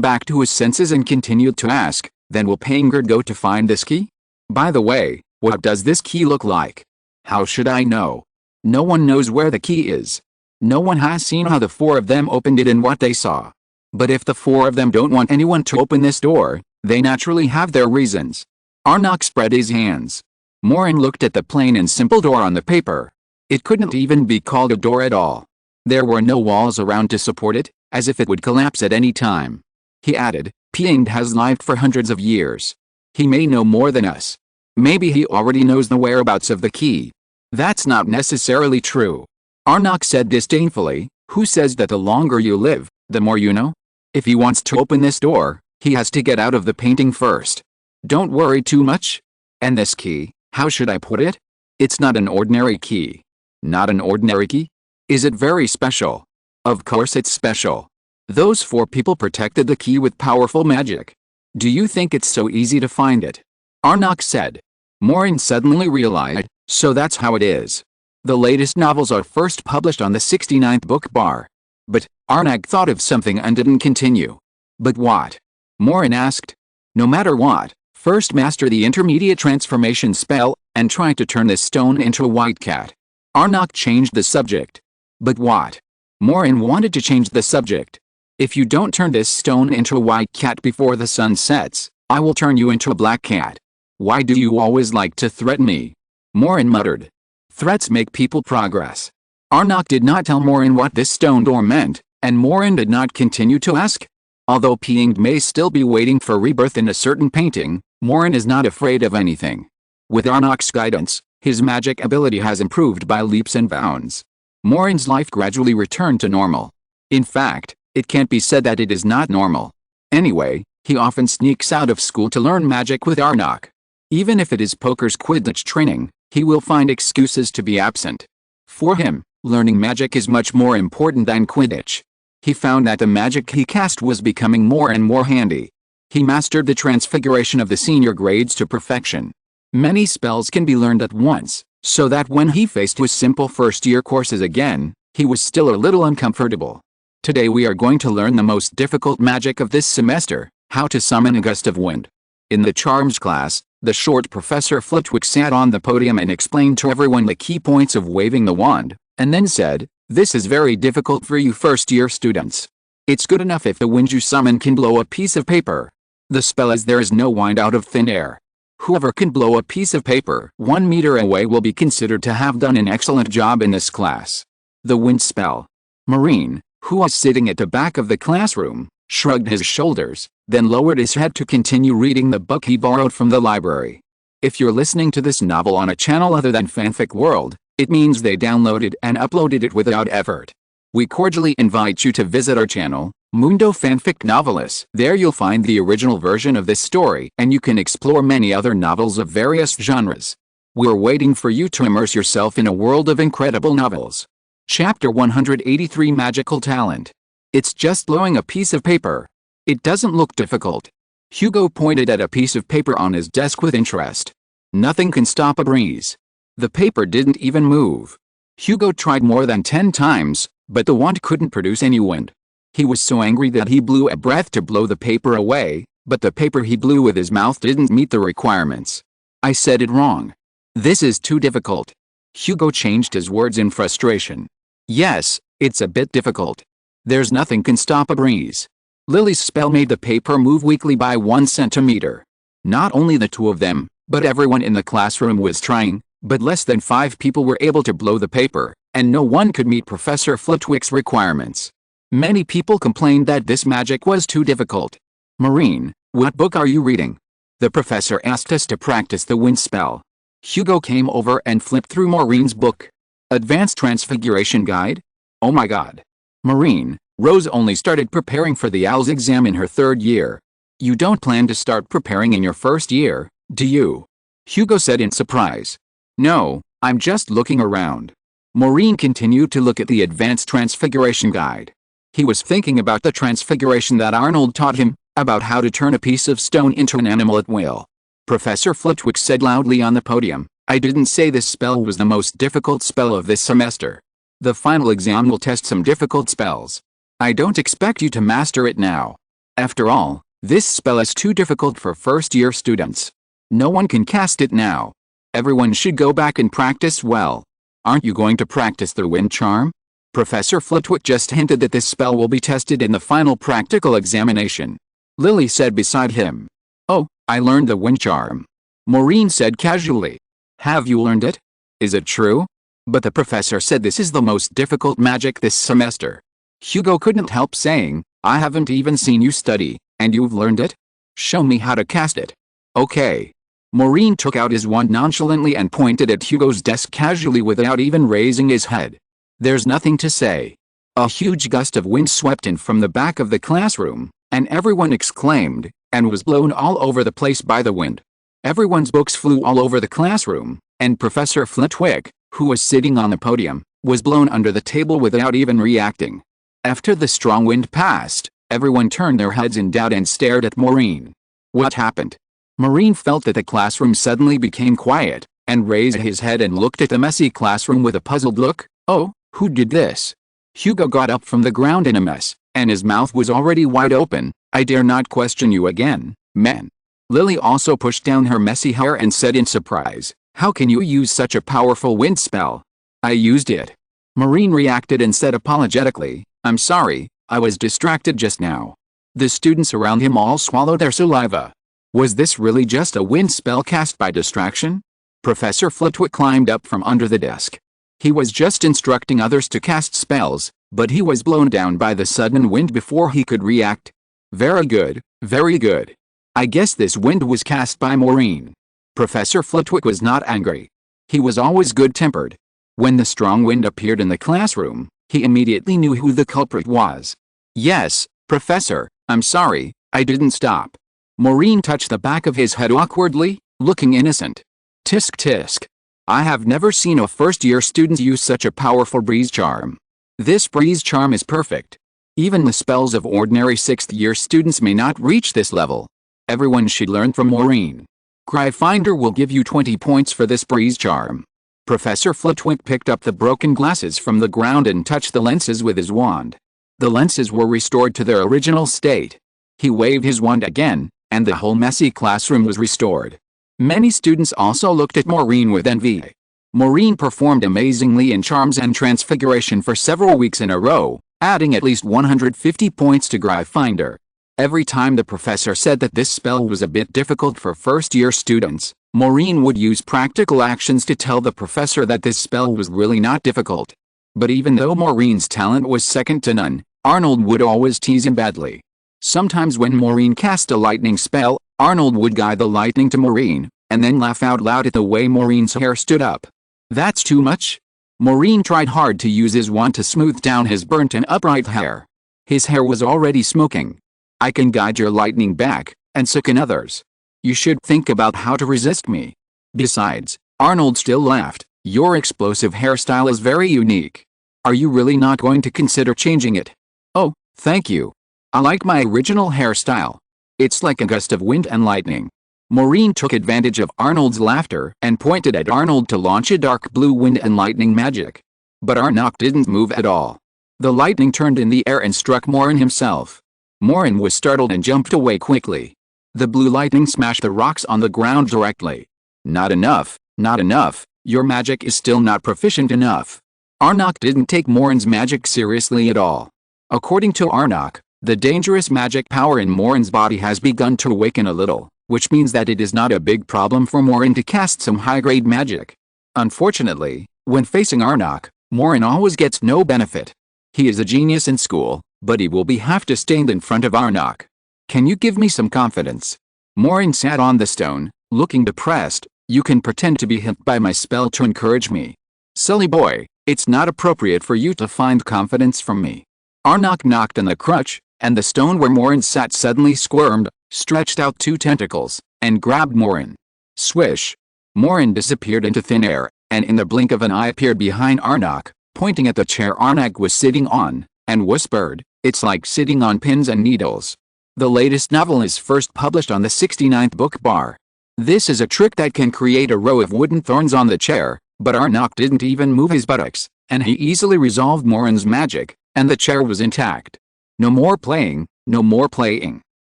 back to his senses and continued to ask, "Then will Paingard go to find this key? By the way, what does this key look like? How should I know? No one knows where the key is. No one has seen how the 4 of them opened it and what they saw. But if the 4 of them don't want anyone to open this door, they naturally have their reasons." Arnok spread his hands. Maureen looked at the plain and simple door on the paper. It couldn't even be called a door at all. There were no walls around to support it, as if it would collapse at any time. He added, "Paingard has lived for hundreds of years. He may know more than us. Maybe he already knows the whereabouts of the key." "That's not necessarily true," Arnok said disdainfully. "Who says that the longer you live, the more you know? If he wants to open this door, he has to get out of the painting first. Don't worry too much. And this key, how should I put it? It's not an ordinary key." "Not an ordinary key? Is it very special?" "Of course it's special. Those 4 people protected the key with powerful magic. Do you think it's so easy to find it?" Arnok said. Maureen suddenly realized, so that's how it is. The latest novels are first published on the 69th book bar. But, Arnok thought of something and didn't continue. "But what?" Maureen asked. "No matter what, first master the intermediate transformation spell, and try to turn this stone into a white cat." Arnok changed the subject. "But what?" Maureen wanted to change the subject. "If you don't turn this stone into a white cat before the sun sets, I will turn you into a black cat. Why do you always like to threaten me?" Maureen muttered. "Threats make people progress." Arnok did not tell Maureen what this stone door meant, and Maureen did not continue to ask. Although Paingard may still be waiting for rebirth in a certain painting, Maureen is not afraid of anything. With Arnok's guidance, his magic ability has improved by leaps and bounds. Maureen's life gradually returned to normal. In fact, it can't be said that it is not normal. Anyway, he often sneaks out of school to learn magic with Arnok. Even if it is poker's Quidditch training, he will find excuses to be absent. For him, learning magic is much more important than Quidditch. He found that the magic he cast was becoming more and more handy. He mastered the transfiguration of the senior grades to perfection. Many spells can be learned at once, so that when he faced his simple first-year courses again, he was still a little uncomfortable. Today we are going to learn the most difficult magic of this semester, how to summon a gust of wind. In the charms class, the short Professor Flitwick sat on the podium and explained to everyone the key points of waving the wand, and then said, "This is very difficult for you first-year students. It's good enough if the wind you summon can blow a piece of paper. The spell is there is no wind out of thin air. Whoever can blow a piece of paper 1 meter away will be considered to have done an excellent job in this class." The wind spell. Maureen, who was sitting at the back of the classroom, shrugged his shoulders, then lowered his head to continue reading the book he borrowed from the library. If you're listening to this novel on a channel other than Fanfic World, it means they downloaded and uploaded it without effort. We cordially invite you to visit our channel, Mundo Fanfic Novelis. There you'll find the original version of this story and you can explore many other novels of various genres. We're waiting for you to immerse yourself in a world of incredible novels. Chapter 183 Magical Talent. It's just blowing a piece of paper. It doesn't look difficult. Hugo pointed at a piece of paper on his desk with interest. Nothing can stop a breeze. The paper didn't even move. Hugo tried more than 10 times, but the wand couldn't produce any wind. He was so angry that he blew a breath to blow the paper away, but the paper he blew with his mouth didn't meet the requirements. "I said it wrong. This is too difficult." Hugo changed his words in frustration. "Yes, it's a bit difficult. There's nothing can stop a breeze." Lily's spell made the paper move weakly by 1 centimeter. Not only the 2 of them, but everyone in the classroom was trying, but less than 5 people were able to blow the paper, and no one could meet Professor Flitwick's requirements. Many people complained that this magic was too difficult. "Maureen, what book are you reading?" The professor asked us to practice the wind spell. Hugo came over and flipped through Maureen's book. "Advanced Transfiguration Guide? Oh my god. Maureen, Rose only started preparing for the OWLS exam in her 3rd year. You don't plan to start preparing in your 1st year, do you? Hugo said in surprise. No, I'm just looking around. Maureen continued to look at the Advanced Transfiguration Guide. He was thinking about the transfiguration that Arnold taught him, about how to turn a piece of stone into an animal at will. Professor Flitwick said loudly on the podium, I didn't say this spell was the most difficult spell of this semester. The final exam will test some difficult spells. I don't expect you to master it now. After all, this spell is too difficult for 1st-year students. No one can cast it now. Everyone should go back and practice well. Aren't you going to practice the wind charm? Professor Flitwick just hinted that this spell will be tested in the final practical examination. Lily said beside him. Oh, I learned the wind charm. Maureen said casually. Have you learned it? Is it true? But the professor said this is the most difficult magic this semester. Hugo couldn't help saying, I haven't even seen you study, and you've learned it? Show me how to cast it. Okay. Maureen took out his wand nonchalantly and pointed at Hugo's desk casually without even raising his head. There's nothing to say. A huge gust of wind swept in from the back of the classroom, and everyone exclaimed, and was blown all over the place by the wind. Everyone's books flew all over the classroom, and Professor Flitwick, who was sitting on the podium, was blown under the table without even reacting. After the strong wind passed, everyone turned their heads in doubt and stared at Maureen. What happened? Maureen felt that the classroom suddenly became quiet, and raised his head and looked at the messy classroom with a puzzled look. Oh, who did this? Hugo got up from the ground in a mess, and his mouth was already wide open. I dare not question you again, man. Lily also pushed down her messy hair and said in surprise, how can you use such a powerful wind spell? I used it. Maureen reacted and said apologetically, I'm sorry, I was distracted just now. The students around him all swallowed their saliva. Was this really just a wind spell cast by distraction? Professor Flitwick climbed up from under the desk. He was just instructing others to cast spells, but he was blown down by the sudden wind before he could react. Very good, very good. I guess this wind was cast by Maureen. Professor Flitwick was not angry. He was always good-tempered. When the strong wind appeared in the classroom, he immediately knew who the culprit was. Yes, Professor, I'm sorry, I didn't stop. Maureen touched the back of his head awkwardly, looking innocent. Tisk tisk. I have never seen a 1st-year student use such a powerful breeze charm. This breeze charm is perfect. Even the spells of ordinary 6th-year students may not reach this level. Everyone should learn from Maureen. Gryffindor will give you 20 points for this breeze charm. Professor Flitwick picked up the broken glasses from the ground and touched the lenses with his wand. The lenses were restored to their original state. He waved his wand again, and the whole messy classroom was restored. Many students also looked at Maureen with envy. Maureen performed amazingly in charms and transfiguration for several weeks in a row, adding at least 150 points to Gryffindor. Every time the professor said that this spell was a bit difficult for 1st-year students, Maureen would use practical actions to tell the professor that this spell was really not difficult. But even though Maureen's talent was second to none, Arnold would always tease him badly. Sometimes when Maureen cast a lightning spell, Arnold would guide the lightning to Maureen, and then laugh out loud at the way Maureen's hair stood up. That's too much? Maureen tried hard to use his wand to smooth down his burnt and upright hair. His hair was already smoking. I can guide your lightning back, and so can others. You should think about how to resist me. Besides, Arnold still laughed, your explosive hairstyle is very unique. Are you really not going to consider changing it? Oh, thank you. I like my original hairstyle. It's like a gust of wind and lightning. Maureen took advantage of Arnold's laughter and pointed at Arnold to launch a dark blue wind and lightning magic. But Arnold didn't move at all. The lightning turned in the air and struck Maureen himself. Maureen was startled and jumped away quickly. The blue lightning smashed the rocks on the ground directly. Not enough, not enough, your magic is still not proficient enough. Arnold didn't take Maureen's magic seriously at all. According to Arnold, the dangerous magic power in Maureen's body has begun to awaken a little, which means that it is not a big problem for Maureen to cast some high-grade magic. Unfortunately, when facing Arnold, Maureen always gets no benefit. He is a genius in school, but he will have to stand in front of Arnold. Can you give me some confidence? Maureen sat on the stone, looking depressed. You can pretend to be hit by my spell to encourage me. Silly boy, it's not appropriate for you to find confidence from me. Arnok knocked on the crutch, and the stone where Maureen sat suddenly squirmed, stretched out 2 tentacles, and grabbed Maureen. Swish! Maureen disappeared into thin air, and in the blink of an eye appeared behind Arnok, pointing at the chair Arnok was sitting on, and whispered, "It's like sitting on pins and needles." The latest novel is first published on the 69th book bar. This is a trick that can create a row of wooden thorns on the chair, but Arnok didn't even move his buttocks, and he easily resolved Maureen's magic, and the chair was intact. No more playing, no more playing.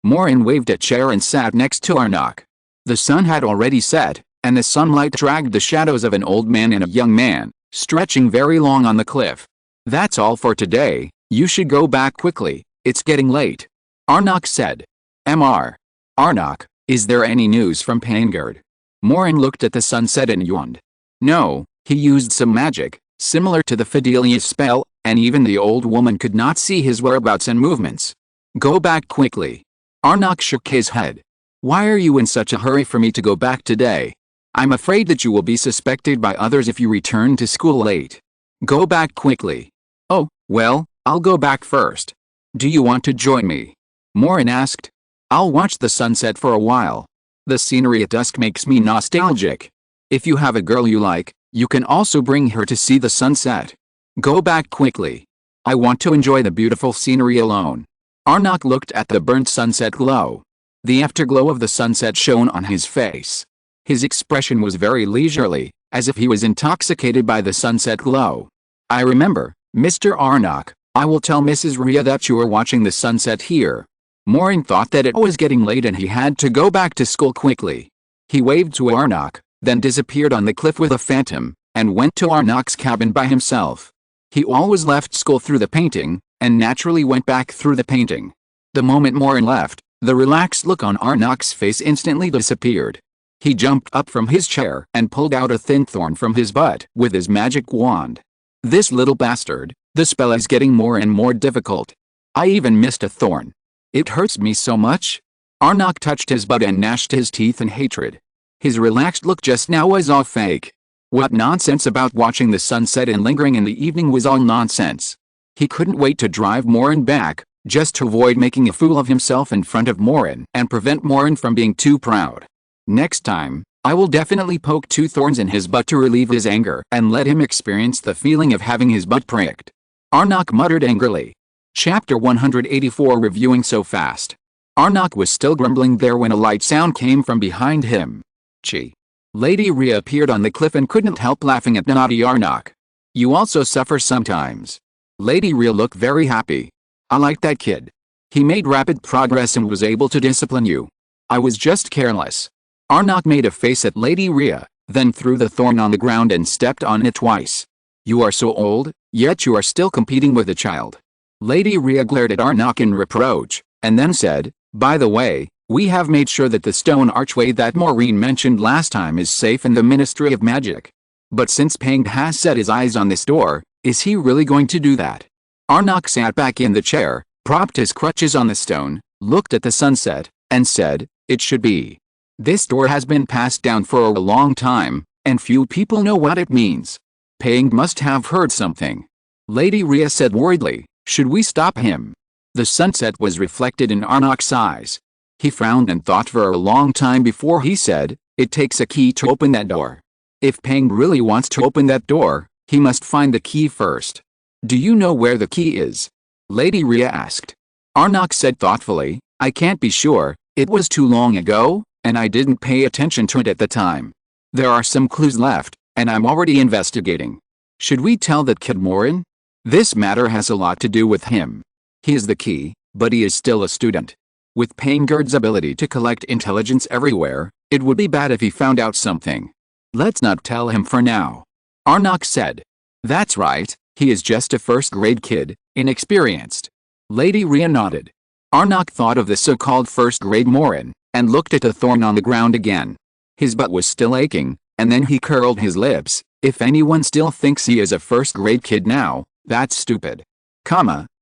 Maureen waved a chair and sat next to Arnok. The sun had already set, and the sunlight dragged the shadows of an old man and a young man, stretching very long on the cliff. "That's all for today, you should go back quickly, it's getting late," Arnok said. Arnok, is there any news from Paingard?" Maureen looked at the sunset and yawned. "No, he used some magic, similar to the Fidelia spell, and even the old woman could not see his whereabouts and movements. Go back quickly." Arnok shook his head. "Why are you in such a hurry for me to go back today? I'm afraid that you will be suspected by others if you return to school late. Go back quickly." "Oh, well, I'll go back first. Do you want to join me?" Maureen asked. "I'll watch the sunset for a while. The scenery at dusk makes me nostalgic. If you have a girl you like, you can also bring her to see the sunset. Go back quickly. I want to enjoy the beautiful scenery alone." Arnok looked at the burnt sunset glow. The afterglow of the sunset shone on his face. His expression was very leisurely, as if he was intoxicated by the sunset glow. "I remember, Mr. Arnok. I will tell Mrs. Rhea that you are watching the sunset here." Maureen thought that it was getting late and he had to go back to school quickly. He waved to Arnok, then disappeared on the cliff with a phantom, and went to Arnok's cabin by himself. He always left school through the painting, and naturally went back through the painting. The moment Maureen left, the relaxed look on Arnok's face instantly disappeared. He jumped up from his chair and pulled out a thin thorn from his butt with his magic wand. "This little bastard, the spell is getting more and more difficult. I even missed a thorn. It hurts me so much." Arnok touched his butt and gnashed his teeth in hatred. His relaxed look just now was all fake. What nonsense about watching the sunset and lingering in the evening was all nonsense. He couldn't wait to drive Maureen back, just to avoid making a fool of himself in front of Maureen and prevent Maureen from being too proud. "Next time, I will definitely poke 2 thorns in his butt to relieve his anger and let him experience the feeling of having his butt pricked," Arnok muttered angrily. Chapter 184 Reviewing so fast. Arnok was still grumbling there when a light sound came from behind him. Chi. Lady Rhea appeared on the cliff and couldn't help laughing at naughty Arnok. "You also suffer sometimes." Lady Rhea looked very happy. "I like that kid. He made rapid progress and was able to discipline you. I was just careless." Arnok made a face at Lady Rhea, then threw the thorn on the ground and stepped on it twice. "You are so old, yet you are still competing with a child." Lady Rhea glared at Arnok in reproach, and then said, "By the way, we have made sure that the stone archway that Maureen mentioned last time is safe in the Ministry of Magic. But since Pang has set his eyes on this door, is he really going to do that?" Arnok sat back in the chair, propped his crutches on the stone, looked at the sunset, and said, "It should be. This door has been passed down for a long time, and few people know what it means. Pang must have heard something." Lady Rhea said worriedly, "Should we stop him?" The sunset was reflected in Arnok's eyes. He frowned and thought for a long time before he said, "It takes a key to open that door. If Pang really wants to open that door, he must find the key first." "Do you know where the key is?" Lady Rhea asked. Arnok said thoughtfully, "I can't be sure, it was too long ago, and I didn't pay attention to it at the time. There are some clues left, and I'm already investigating. Should we tell that kid Maureen? This matter has a lot to do with him. He is the key, but he is still a student. With Paingard's ability to collect intelligence everywhere, it would be bad if he found out something. Let's not tell him for now," Arnok said. "That's right, he is just a first-grade kid, inexperienced." Lady Rhea nodded. Arnok thought of the so-called first-grade Maureen, and looked at the thorn on the ground again. His butt was still aching, and then he curled his lips. If anyone still thinks he is a first-grade kid now, that's stupid.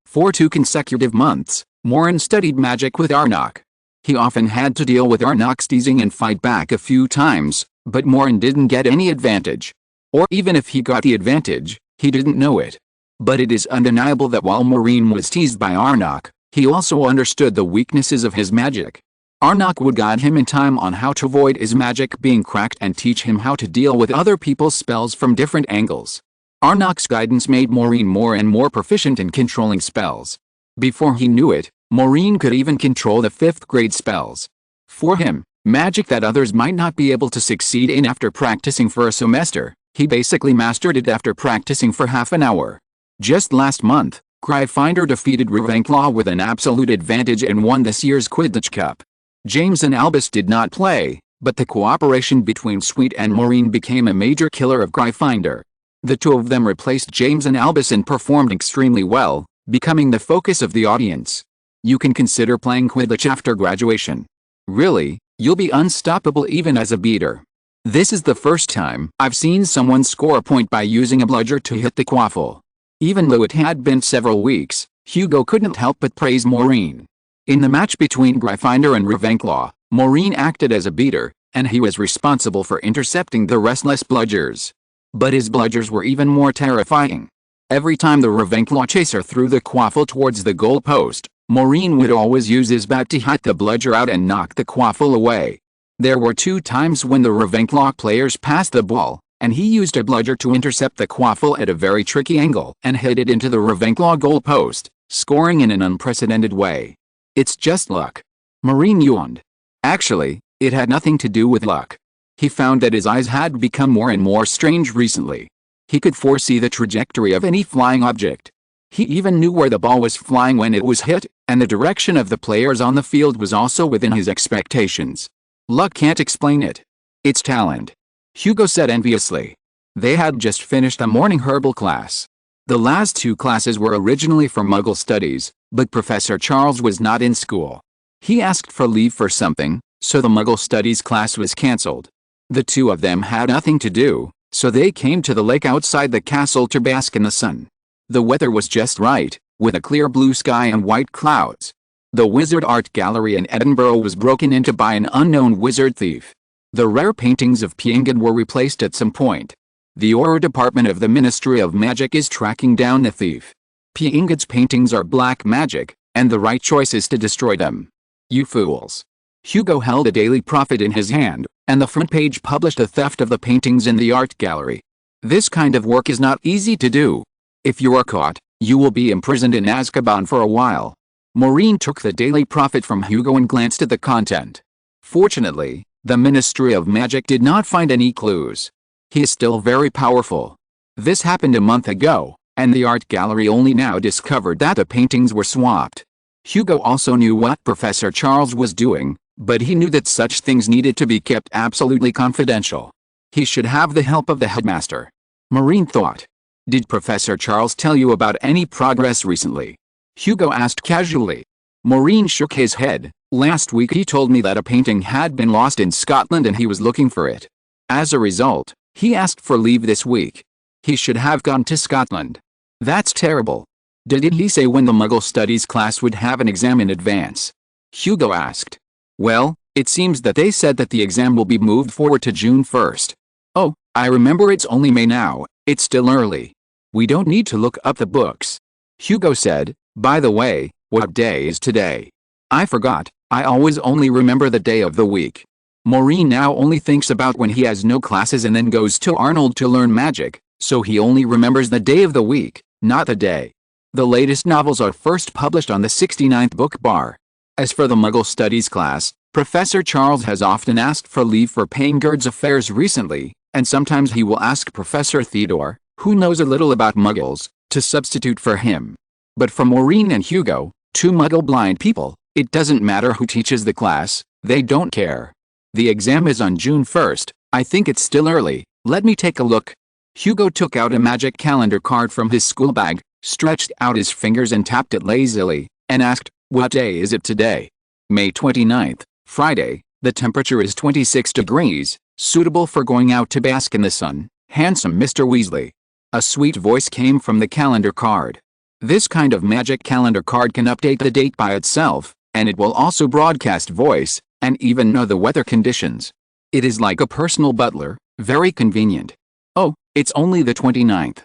For 2 consecutive months, Maureen studied magic with Arnok. He often had to deal with Arnok's teasing and fight back a few times, but Maureen didn't get any advantage. Or even if he got the advantage, he didn't know it. But it is undeniable that while Maureen was teased by Arnok, he also understood the weaknesses of his magic. Arnok would guide him in time on how to avoid his magic being cracked and teach him how to deal with other people's spells from different angles. Arnok's guidance made Maureen more and more proficient in controlling spells. Before he knew it, Maureen could even control the 5th grade spells. For him, magic that others might not be able to succeed in after practicing for a semester, he basically mastered it after practicing for half an hour. Just last month, Gryffindor defeated Ravenclaw with an absolute advantage and won this year's Quidditch Cup. James and Albus did not play, but the cooperation between Sweet and Maureen became a major killer of Gryffindor. The two of them replaced James and Albus and performed extremely well, becoming the focus of the audience. You can consider playing Quidditch after graduation. Really, you'll be unstoppable even as a beater. This is the first time I've seen someone score a point by using a bludger to hit the quaffle. Even though it had been several weeks, Hugo couldn't help but praise Maureen. In the match between Gryffindor and Ravenclaw, Maureen acted as a beater, and he was responsible for intercepting the restless bludgers. But his bludgers were even more terrifying. Every time the Ravenclaw chaser threw the quaffle towards the goal post, Maureen would always use his bat to hit the bludger out and knock the quaffle away. There were 2 times when the Ravenclaw players passed the ball, and he used a bludger to intercept the quaffle at a very tricky angle and hit it into the Ravenclaw goal post, scoring in an unprecedented way. It's just luck. Maureen yawned. Actually, it had nothing to do with luck. He found that his eyes had become more and more strange recently. He could foresee the trajectory of any flying object. He even knew where the ball was flying when it was hit, and the direction of the players on the field was also within his expectations. Luck can't explain it. It's talent. Hugo said enviously. They had just finished a morning herbal class. The last 2 classes were originally for Muggle studies, but Professor Charles was not in school. He asked for leave for something, so the Muggle studies class was cancelled. The 2 of them had nothing to do, so they came to the lake outside the castle to bask in the sun. The weather was just right, with a clear blue sky and white clouds. The Wizard Art Gallery in Edinburgh was broken into by an unknown wizard thief. The rare paintings of Piengid were replaced at some point. The Auror Department of the Ministry of Magic is tracking down the thief. Piengid's paintings are black magic, and the right choice is to destroy them. You fools. Hugo held a Daily Prophet in his hand, and the front page published the theft of the paintings in the art gallery. This kind of work is not easy to do. If you are caught, you will be imprisoned in Azkaban for a while. Maureen took the Daily Prophet from Hugo and glanced at the content. Fortunately, the Ministry of Magic did not find any clues. He is still very powerful. This happened a month ago, and the art gallery only now discovered that the paintings were swapped. Hugo also knew what Professor Charles was doing, but he knew that such things needed to be kept absolutely confidential. He should have the help of the headmaster. Maureen thought. Did Professor Charles tell you about any progress recently? Hugo asked casually. Maureen shook his head. Last week he told me that a painting had been lost in Scotland and he was looking for it. As a result, he asked for leave this week. He should have gone to Scotland. That's terrible. Did he say when the Muggle Studies class would have an exam in advance? Hugo asked. Well, it seems that they said that the exam will be moved forward to June 1st. Oh, I remember it's only May now, it's still early. We don't need to look up the books. Hugo said, by the way, what day is today? I forgot, I always only remember the day of the week. Maureen now only thinks about when he has no classes and then goes to Arnold to learn magic, so he only remembers the day of the week, not the day. The latest novels are first published on the 69th book bar. As for the Muggle Studies class, Professor Charles has often asked for leave for Piengid's affairs recently, and sometimes he will ask Professor Theodore, who knows a little about Muggles, to substitute for him. But for Maureen and Hugo, 2 Muggle-blind people, it doesn't matter who teaches the class, they don't care. The exam is on June 1st, I think it's still early, let me take a look. Hugo took out a magic calendar card from his school bag, stretched out his fingers and tapped it lazily, and asked, what day is it today? May 29th, Friday, the temperature is 26 degrees, suitable for going out to bask in the sun, handsome Mr. Weasley. A sweet voice came from the calendar card. This kind of magic calendar card can update the date by itself, and it will also broadcast voice, and even know the weather conditions. It is like a personal butler, very convenient. Oh, it's only the 29th.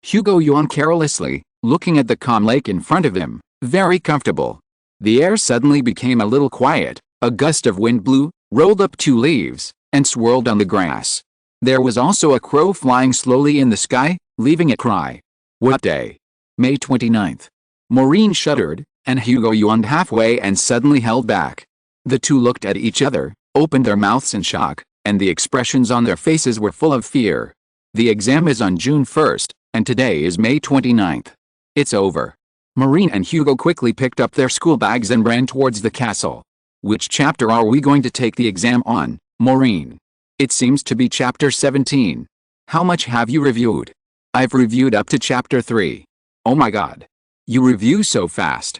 Hugo yawned carelessly, looking at the calm lake in front of him, very comfortable. The air suddenly became a little quiet, a gust of wind blew, rolled up 2 leaves, and swirled on the grass. There was also a crow flying slowly in the sky, leaving it cry. What day? May 29th. Maureen shuddered, and Hugo yawned halfway and suddenly held back. The two looked at each other, opened their mouths in shock, and the expressions on their faces were full of fear. The exam is on June 1st, and today is May 29th. It's over. Maureen and Hugo quickly picked up their school bags and ran towards the castle. Which chapter are we going to take the exam on, Maureen? It seems to be chapter 17. How much have you reviewed? I've reviewed up to chapter 3. Oh my god. You review so fast.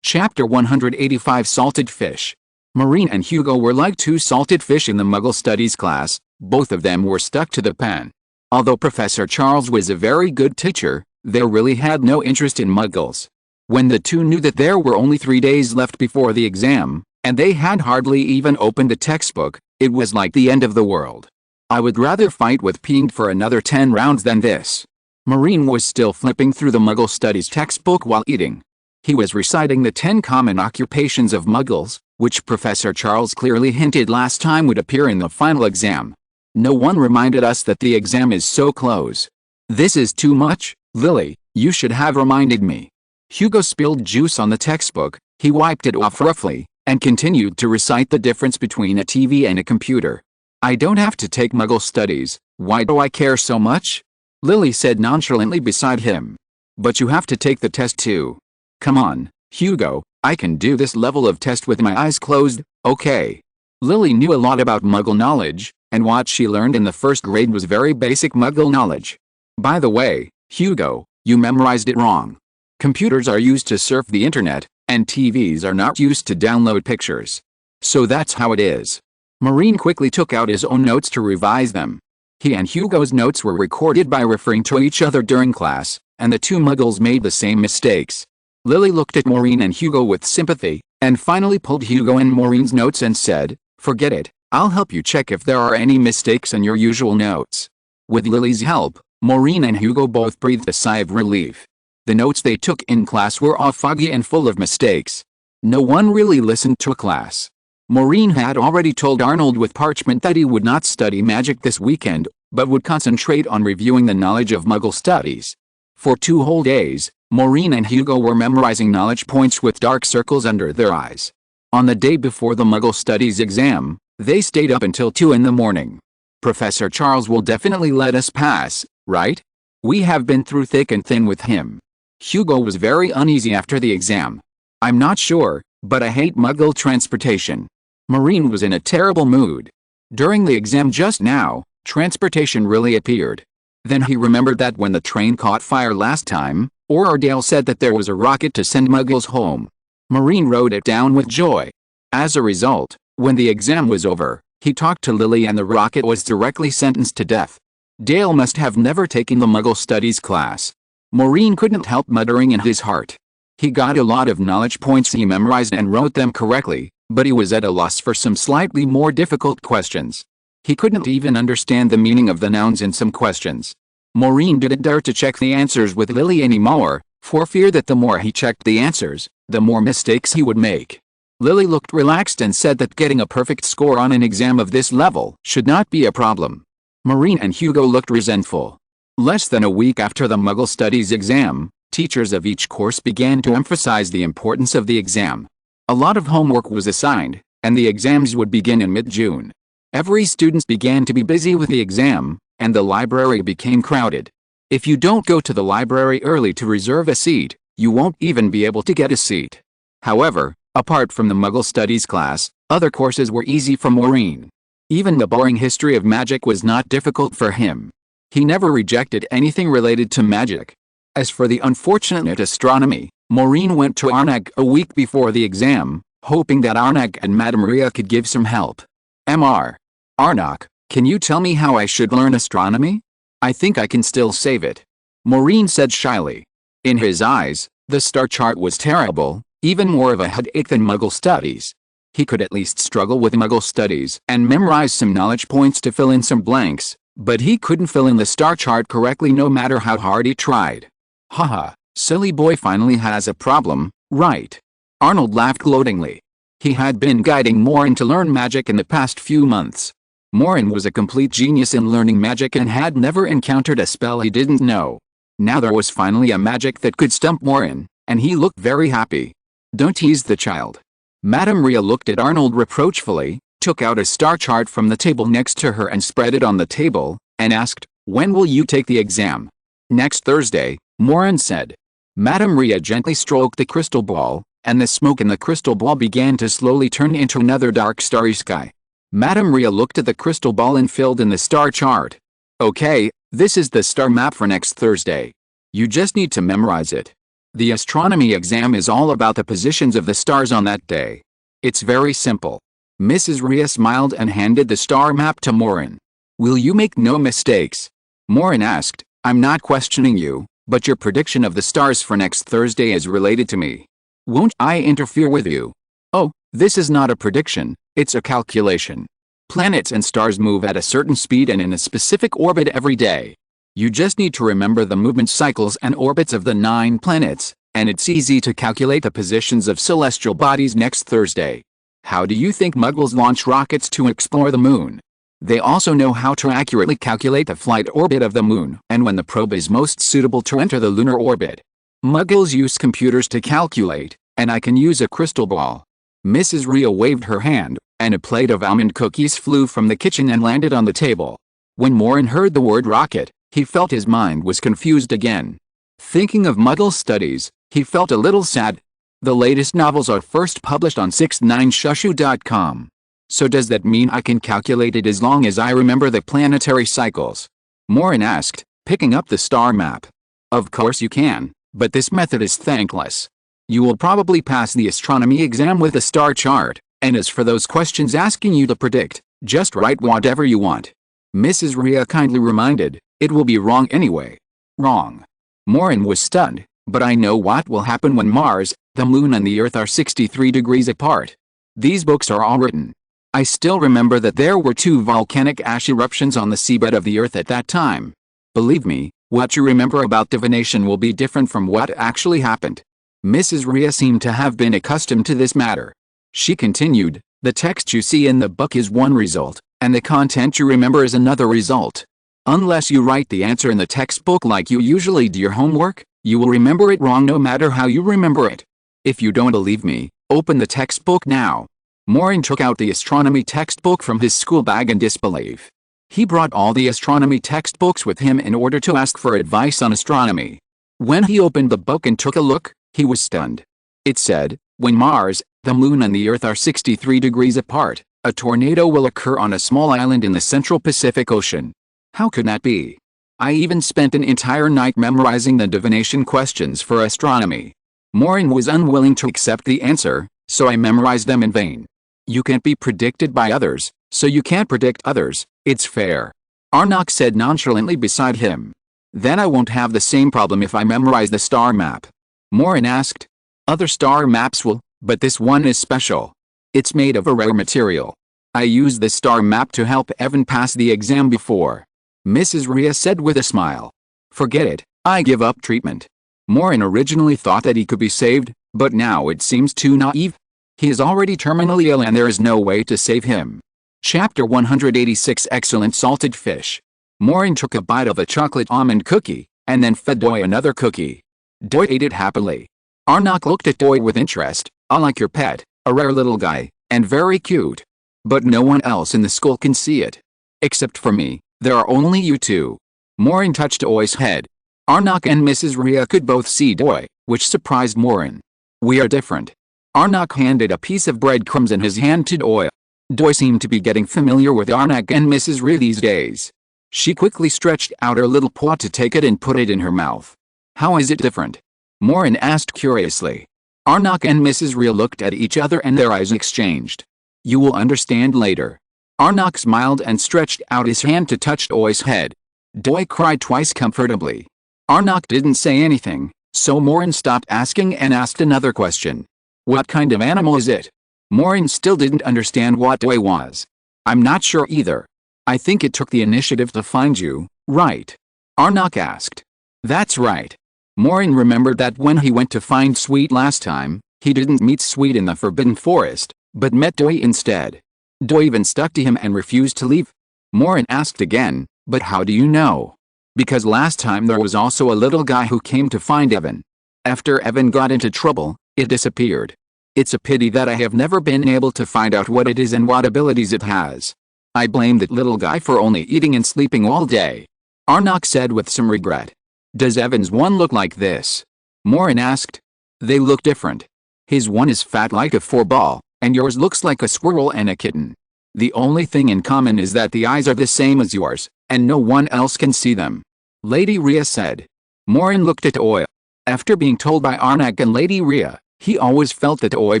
Chapter 185 Salted Fish. Maureen and Hugo were like 2 salted fish in the Muggle Studies class, both of them were stuck to the pen. Although Professor Charles was a very good teacher, they really had no interest in Muggles. When the two knew that there were only 3 days left before the exam, and they had hardly even opened the textbook, it was like the end of the world. I would rather fight with Ping for another 10 rounds than this. Maureen was still flipping through the Muggle Studies textbook while eating. He was reciting the 10 common occupations of Muggles, which Professor Charles clearly hinted last time would appear in the final exam. No one reminded us that the exam is so close. This is too much, Lily, you should have reminded me. Hugo spilled juice on the textbook, he wiped it off roughly, and continued to recite the difference between a TV and a computer. I don't have to take Muggle Studies, why do I care so much? Lily said nonchalantly beside him. But you have to take the test too. Come on, Hugo, I can do this level of test with my eyes closed, okay. Lily knew a lot about Muggle knowledge, and what she learned in the 1st grade was very basic Muggle knowledge. By the way, Hugo, you memorized it wrong. Computers are used to surf the internet, and TVs are not used to download pictures. So that's how it is. Maureen quickly took out his own notes to revise them. He and Hugo's notes were recorded by referring to each other during class, and the 2 Muggles made the same mistakes. Lily looked at Maureen and Hugo with sympathy, and finally pulled Hugo and Maureen's notes and said, forget it, I'll help you check if there are any mistakes in your usual notes. With Lily's help, Maureen and Hugo both breathed a sigh of relief. The notes they took in class were all foggy and full of mistakes. No one really listened to class. Maureen had already told Arnold with parchment that he would not study magic this weekend, but would concentrate on reviewing the knowledge of Muggle studies. For 2 whole days, Maureen and Hugo were memorizing knowledge points with dark circles under their eyes. On the day before the Muggle Studies exam, they stayed up until 2 in the morning. Professor Charles will definitely let us pass, right? We have been through thick and thin with him. Hugo was very uneasy after the exam. I'm not sure, but I hate Muggle transportation. Maureen was in a terrible mood. During the exam just now, transportation really appeared. Then he remembered that when the train caught fire last time, Oradale said that there was a rocket to send Muggles home. Maureen wrote it down with joy. As a result, when the exam was over, he talked to Lily and the rocket was directly sentenced to death. Dale must have never taken the Muggle Studies class. Maureen couldn't help muttering in his heart. He got a lot of knowledge points, he memorized and wrote them correctly, but he was at a loss for some slightly more difficult questions. He couldn't even understand the meaning of the nouns in some questions. Maureen didn't dare to check the answers with Lily anymore, for fear that the more he checked the answers, the more mistakes he would make. Lily looked relaxed and said that getting a perfect score on an exam of this level should not be a problem. Maureen and Hugo looked resentful. Less than a week after the Muggle Studies exam, teachers of each course began to emphasize the importance of the exam. A lot of homework was assigned, and the exams would begin in mid-June. Every student began to be busy with the exam, and the library became crowded. If you don't go to the library early to reserve a seat, you won't even be able to get a seat. However, apart from the Muggle Studies class, other courses were easy for Maureen. Even the boring history of magic was not difficult for him. He never rejected anything related to magic. As for the unfortunate astronomy, Maureen went to Arnag a week before the exam, hoping that Arnag and Madame Ria could give some help. Mr. Arnag, can you tell me how I should learn astronomy? I think I can still save it. Maureen said shyly. In his eyes, the star chart was terrible, even more of a headache than Muggle Studies. He could at least struggle with Muggle Studies and memorize some knowledge points to fill in some blanks, But he couldn't fill in the star chart correctly no matter how hard he tried. Haha, silly boy finally has a problem, right? Arnold laughed gloatingly. He had been guiding Maureen to learn magic in the past few months. Maureen was a complete genius in learning magic and had never encountered a spell he didn't know. Now there was finally a magic that could stump Maureen, and he looked very happy. Don't tease the child. Madame Rhea looked at Arnold reproachfully, took out a star chart from the table next to her and spread it on the table, and asked, "When will you take the exam?" "Next Thursday," Maureen said. Madame Rhea gently stroked the crystal ball, and the smoke in the crystal ball began to slowly turn into another dark starry sky. Madame Rhea looked at the crystal ball and filled in the star chart. "Okay, this is the star map for next Thursday. You just need to memorize it. The astronomy exam is all about the positions of the stars on that day. It's very simple." Mrs. Rhea smiled and handed the star map to Maureen. "Will you make no mistakes?" Maureen asked. "I'm not questioning you, but your prediction of the stars for next Thursday is related to me. Won't I interfere with you?" "Oh, this is not a prediction, it's a calculation. Planets and stars move at a certain speed and in a specific orbit every day. You just need to remember the movement cycles and orbits of the 9 planets, and it's easy to calculate the positions of celestial bodies next Thursday. How do you think Muggles launch rockets to explore the moon? They also know how to accurately calculate the flight orbit of the moon and when the probe is most suitable to enter the lunar orbit. Muggles use computers to calculate, and I can use a crystal ball." Mrs. Rhea waved her hand, and a plate of almond cookies flew from the kitchen and landed on the table. When Maureen heard the word rocket, he felt his mind was confused again. Thinking of Muggle studies, he felt a little sad. The latest novels are first published on 69shushu.com. So does that mean I can calculate it as long as I remember the planetary cycles? Maureen asked, picking up the star map. "Of course you can, but this method is thankless. You will probably pass the astronomy exam with a star chart, and as for those questions asking you to predict, just write whatever you want." Mrs. Rhea kindly reminded, "It will be wrong anyway." "Wrong?" Maureen was stunned. "But I know what will happen when Mars, the Moon and the Earth are 63 degrees apart. These books are all written. I still remember that there were 2 volcanic ash eruptions on the seabed of the Earth at that time. Believe me, what you remember about divination will be different from what actually happened." Mrs. Rhea seemed to have been accustomed to this matter. She continued, "The text you see in the book is one result, and the content you remember is another result. Unless you write the answer in the textbook like you usually do your homework, you will remember it wrong no matter how you remember it. If you don't believe me, open the textbook now." Maureen took out the astronomy textbook from his school bag in disbelief. He brought all the astronomy textbooks with him in order to ask for advice on astronomy. When he opened the book and took a look, he was stunned. It said, "When Mars, the Moon and the Earth are 63 degrees apart, a tornado will occur on a small island in the central Pacific Ocean." How could that be? I even spent an entire night memorizing the divination questions for astronomy. Maureen was unwilling to accept the answer, so I memorized them in vain. You can't be predicted by others, so you can't predict others, it's fair. Arnok said nonchalantly beside him. Then I won't have the same problem if I memorize the star map. Maureen asked. Other star maps will, but this one is special. It's made of a rare material. I used this star map to help Evan pass the exam before. Mrs. Rhea said with a smile. Forget it, I give up treatment. Maureen originally thought that he could be saved, but now it seems too naive. He is already terminally ill and there is no way to save him. Chapter 186 Excellent Salted Fish. Maureen took a bite of a chocolate almond cookie, and then fed Doy another cookie. Doy ate it happily. Arnok looked at Doy with interest. I like your pet, a rare little guy, and very cute. But no one else in the school can see it. Except for me, there are only you two. Maureen touched Doy's head. Arnok and Mrs. Rhea could both see Doy, which surprised Maureen. We are different. Arnok handed a piece of breadcrumbs in his hand to Doy. Doy seemed to be getting familiar with Arnok and Mrs. Rhea these days. She quickly stretched out her little paw to take it and put it in her mouth. How is it different? Maureen asked curiously. Arnok and Mrs. Rhea looked at each other and their eyes exchanged. You will understand later. Arnok smiled and stretched out his hand to touch Doy's head. Doy cried twice comfortably. Arnok didn't say anything, so Maureen stopped asking and asked another question. What kind of animal is it? Maureen still didn't understand what Doy was. I'm not sure either. I think it took the initiative to find you, right? Arnok asked. That's right. Maureen remembered that when he went to find Sweet last time, he didn't meet Sweet in the Forbidden Forest, but met Doi instead. Doi even stuck to him and refused to leave. Maureen asked again, but how do you know? Because last time there was also a little guy who came to find Evan. After Evan got into trouble, it disappeared. It's a pity that I have never been able to find out what it is and what abilities it has. I blame that little guy for only eating and sleeping all day. Arnok said with some regret. Does Evan's one look like this? Maureen asked. They look different. His one is fat like a 4-ball, and yours looks like a squirrel and a kitten. The only thing in common is that the eyes are the same as yours, and no one else can see them. Lady Rhea said. Maureen looked at Oi. After being told by Arnok and Lady Rhea, he always felt that Oi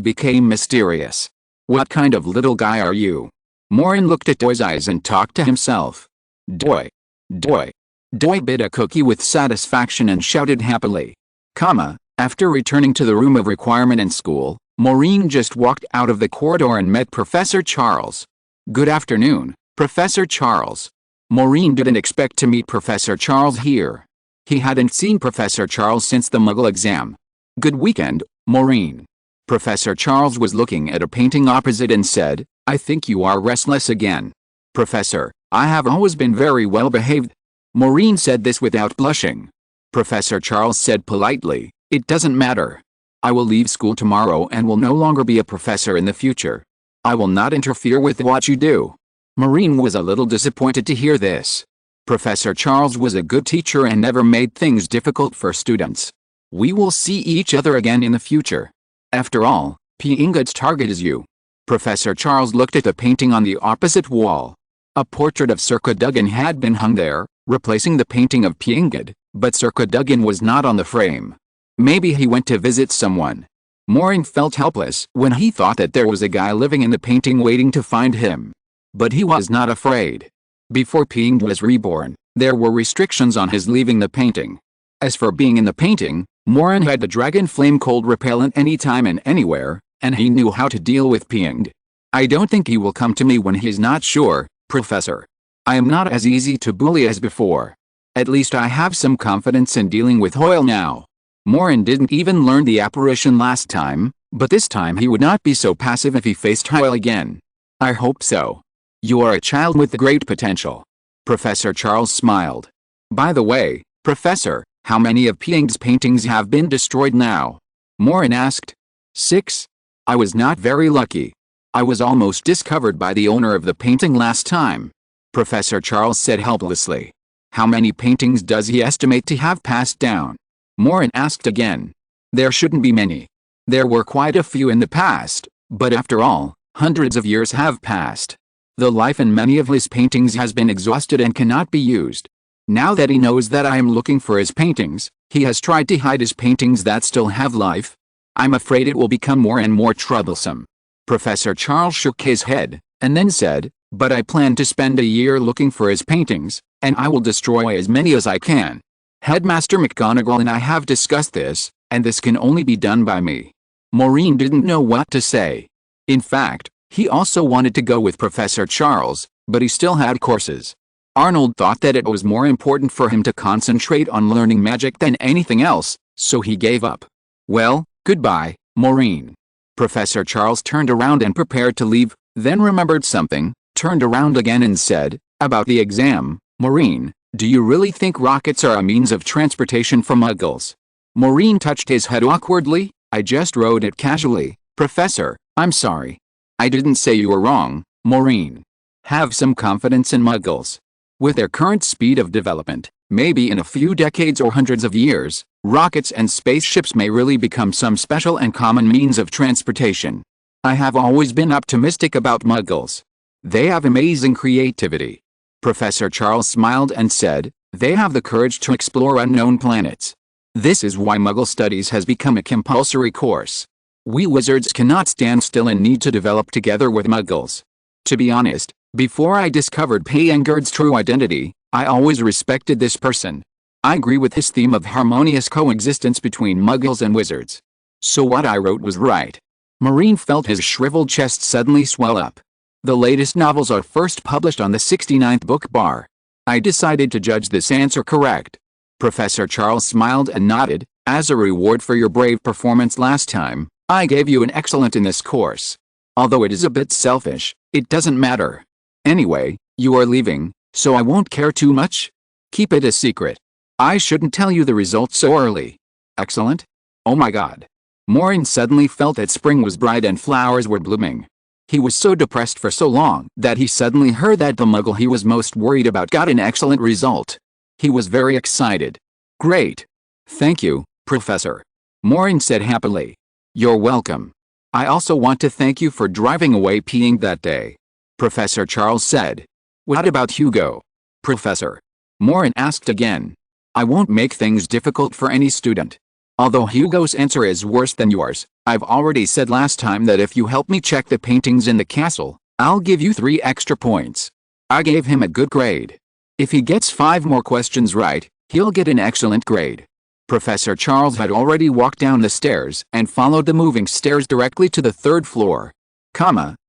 became mysterious. What kind of little guy are you? Maureen looked at Doi's eyes and talked to himself. Doi. Doi. Doi bit a cookie with satisfaction and shouted happily. After returning to the room of requirement in school, Maureen just walked out of the corridor and met Professor Charles. Good afternoon, Professor Charles. Maureen didn't expect to meet Professor Charles here. He hadn't seen Professor Charles since the Muggle exam. Good weekend, Maureen. Professor Charles was looking at a painting opposite and said, I think you are restless again. Professor, I have always been very well behaved. Maureen said this without blushing. Professor Charles said politely, it doesn't matter. I will leave school tomorrow and will no longer be a professor in the future. I will not interfere with what you do. Maureen was a little disappointed to hear this. Professor Charles was a good teacher and never made things difficult for students. We will see each other again in the future. After all, P-Ingud's target is you. Professor Charles looked at the painting on the opposite wall. A portrait of Sir Cadogan had been hung there, replacing the painting of P-Ingud, but Sir Cadogan was not on the frame. Maybe he went to visit someone. Maureen felt helpless when he thought that there was a guy living in the painting waiting to find him. But he was not afraid. Before P-Ingud was reborn, there were restrictions on his leaving the painting. As for being in the painting, Maureen had the dragon flame cold repellent anytime and anywhere, and he knew how to deal with P-Ingud. I don't think he will come to me when he's not sure, Professor. I am not as easy to bully as before. At least I have some confidence in dealing with Hoyle now. Maureen didn't even learn the apparition last time, but this time he would not be so passive if he faced Hoyle again. I hope so. You are a child with great potential. Professor Charles smiled. By the way, Professor, how many of P-Ingud's paintings have been destroyed now? Maureen asked. 6. I was not very lucky. I was almost discovered by the owner of the painting last time. Professor Charles said helplessly. How many paintings does he estimate to have passed down? Maureen asked again. There shouldn't be many. There were quite a few in the past, but after all, hundreds of years have passed. The life in many of his paintings has been exhausted and cannot be used. Now that he knows that I am looking for his paintings, he has tried to hide his paintings that still have life. I'm afraid it will become more and more troublesome. Professor Charles shook his head, and then said, but I plan to spend a year looking for his paintings, and I will destroy as many as I can. Headmaster McGonagall and I have discussed this, and this can only be done by me. Maureen didn't know what to say. In fact, he also wanted to go with Professor Charles, but he still had courses. Arnold thought that it was more important for him to concentrate on learning magic than anything else, so he gave up. Well, goodbye, Maureen. Professor Charles turned around and prepared to leave, then remembered something, turned around again and said, about the exam, Maureen, do you really think rockets are a means of transportation for Muggles? Maureen touched his head awkwardly. I just rode it casually, Professor, I'm sorry. I didn't say you were wrong, Maureen. Have some confidence in Muggles. With their current speed of development, maybe in a few decades or hundreds of years, rockets and spaceships may really become some special and common means of transportation. I have always been optimistic about Muggles. They have amazing creativity. Professor Charles smiled and said, they have the courage to explore unknown planets. This is why Muggle studies has become a compulsory course. We wizards cannot stand still and need to develop together with Muggles. To be honest, before I discovered P-Ingud's true identity, I always respected this person. I agree with his theme of harmonious coexistence between Muggles and wizards. So what I wrote was right. Maureen felt his shriveled chest suddenly swell up. The latest novels are first published on the 69th book bar. I decided to judge this answer correct. Professor Charles smiled and nodded. As a reward for your brave performance last time, I gave you an excellent in this course. Although it is a bit selfish, it doesn't matter. Anyway, you are leaving, so I won't care too much. Keep it a secret. I shouldn't tell you the results so early. Excellent? Oh my God. Maureen suddenly felt that spring was bright and flowers were blooming. He was so depressed for so long that he suddenly heard that the Muggle he was most worried about got an excellent result. He was very excited. Great. Thank you, Professor. Maureen said happily. You're welcome. I also want to thank you for driving away peeing that day. Professor Charles said. What about Hugo? Professor. Maureen asked again. I won't make things difficult for any student. Although Hugo's answer is worse than yours, I've already said last time that if you help me check the paintings in the castle, I'll give you 3 extra points. I gave him a good grade. If he gets 5 more questions right, he'll get an excellent grade. Professor Charles had already walked down the stairs and followed the moving stairs directly to the 3rd floor.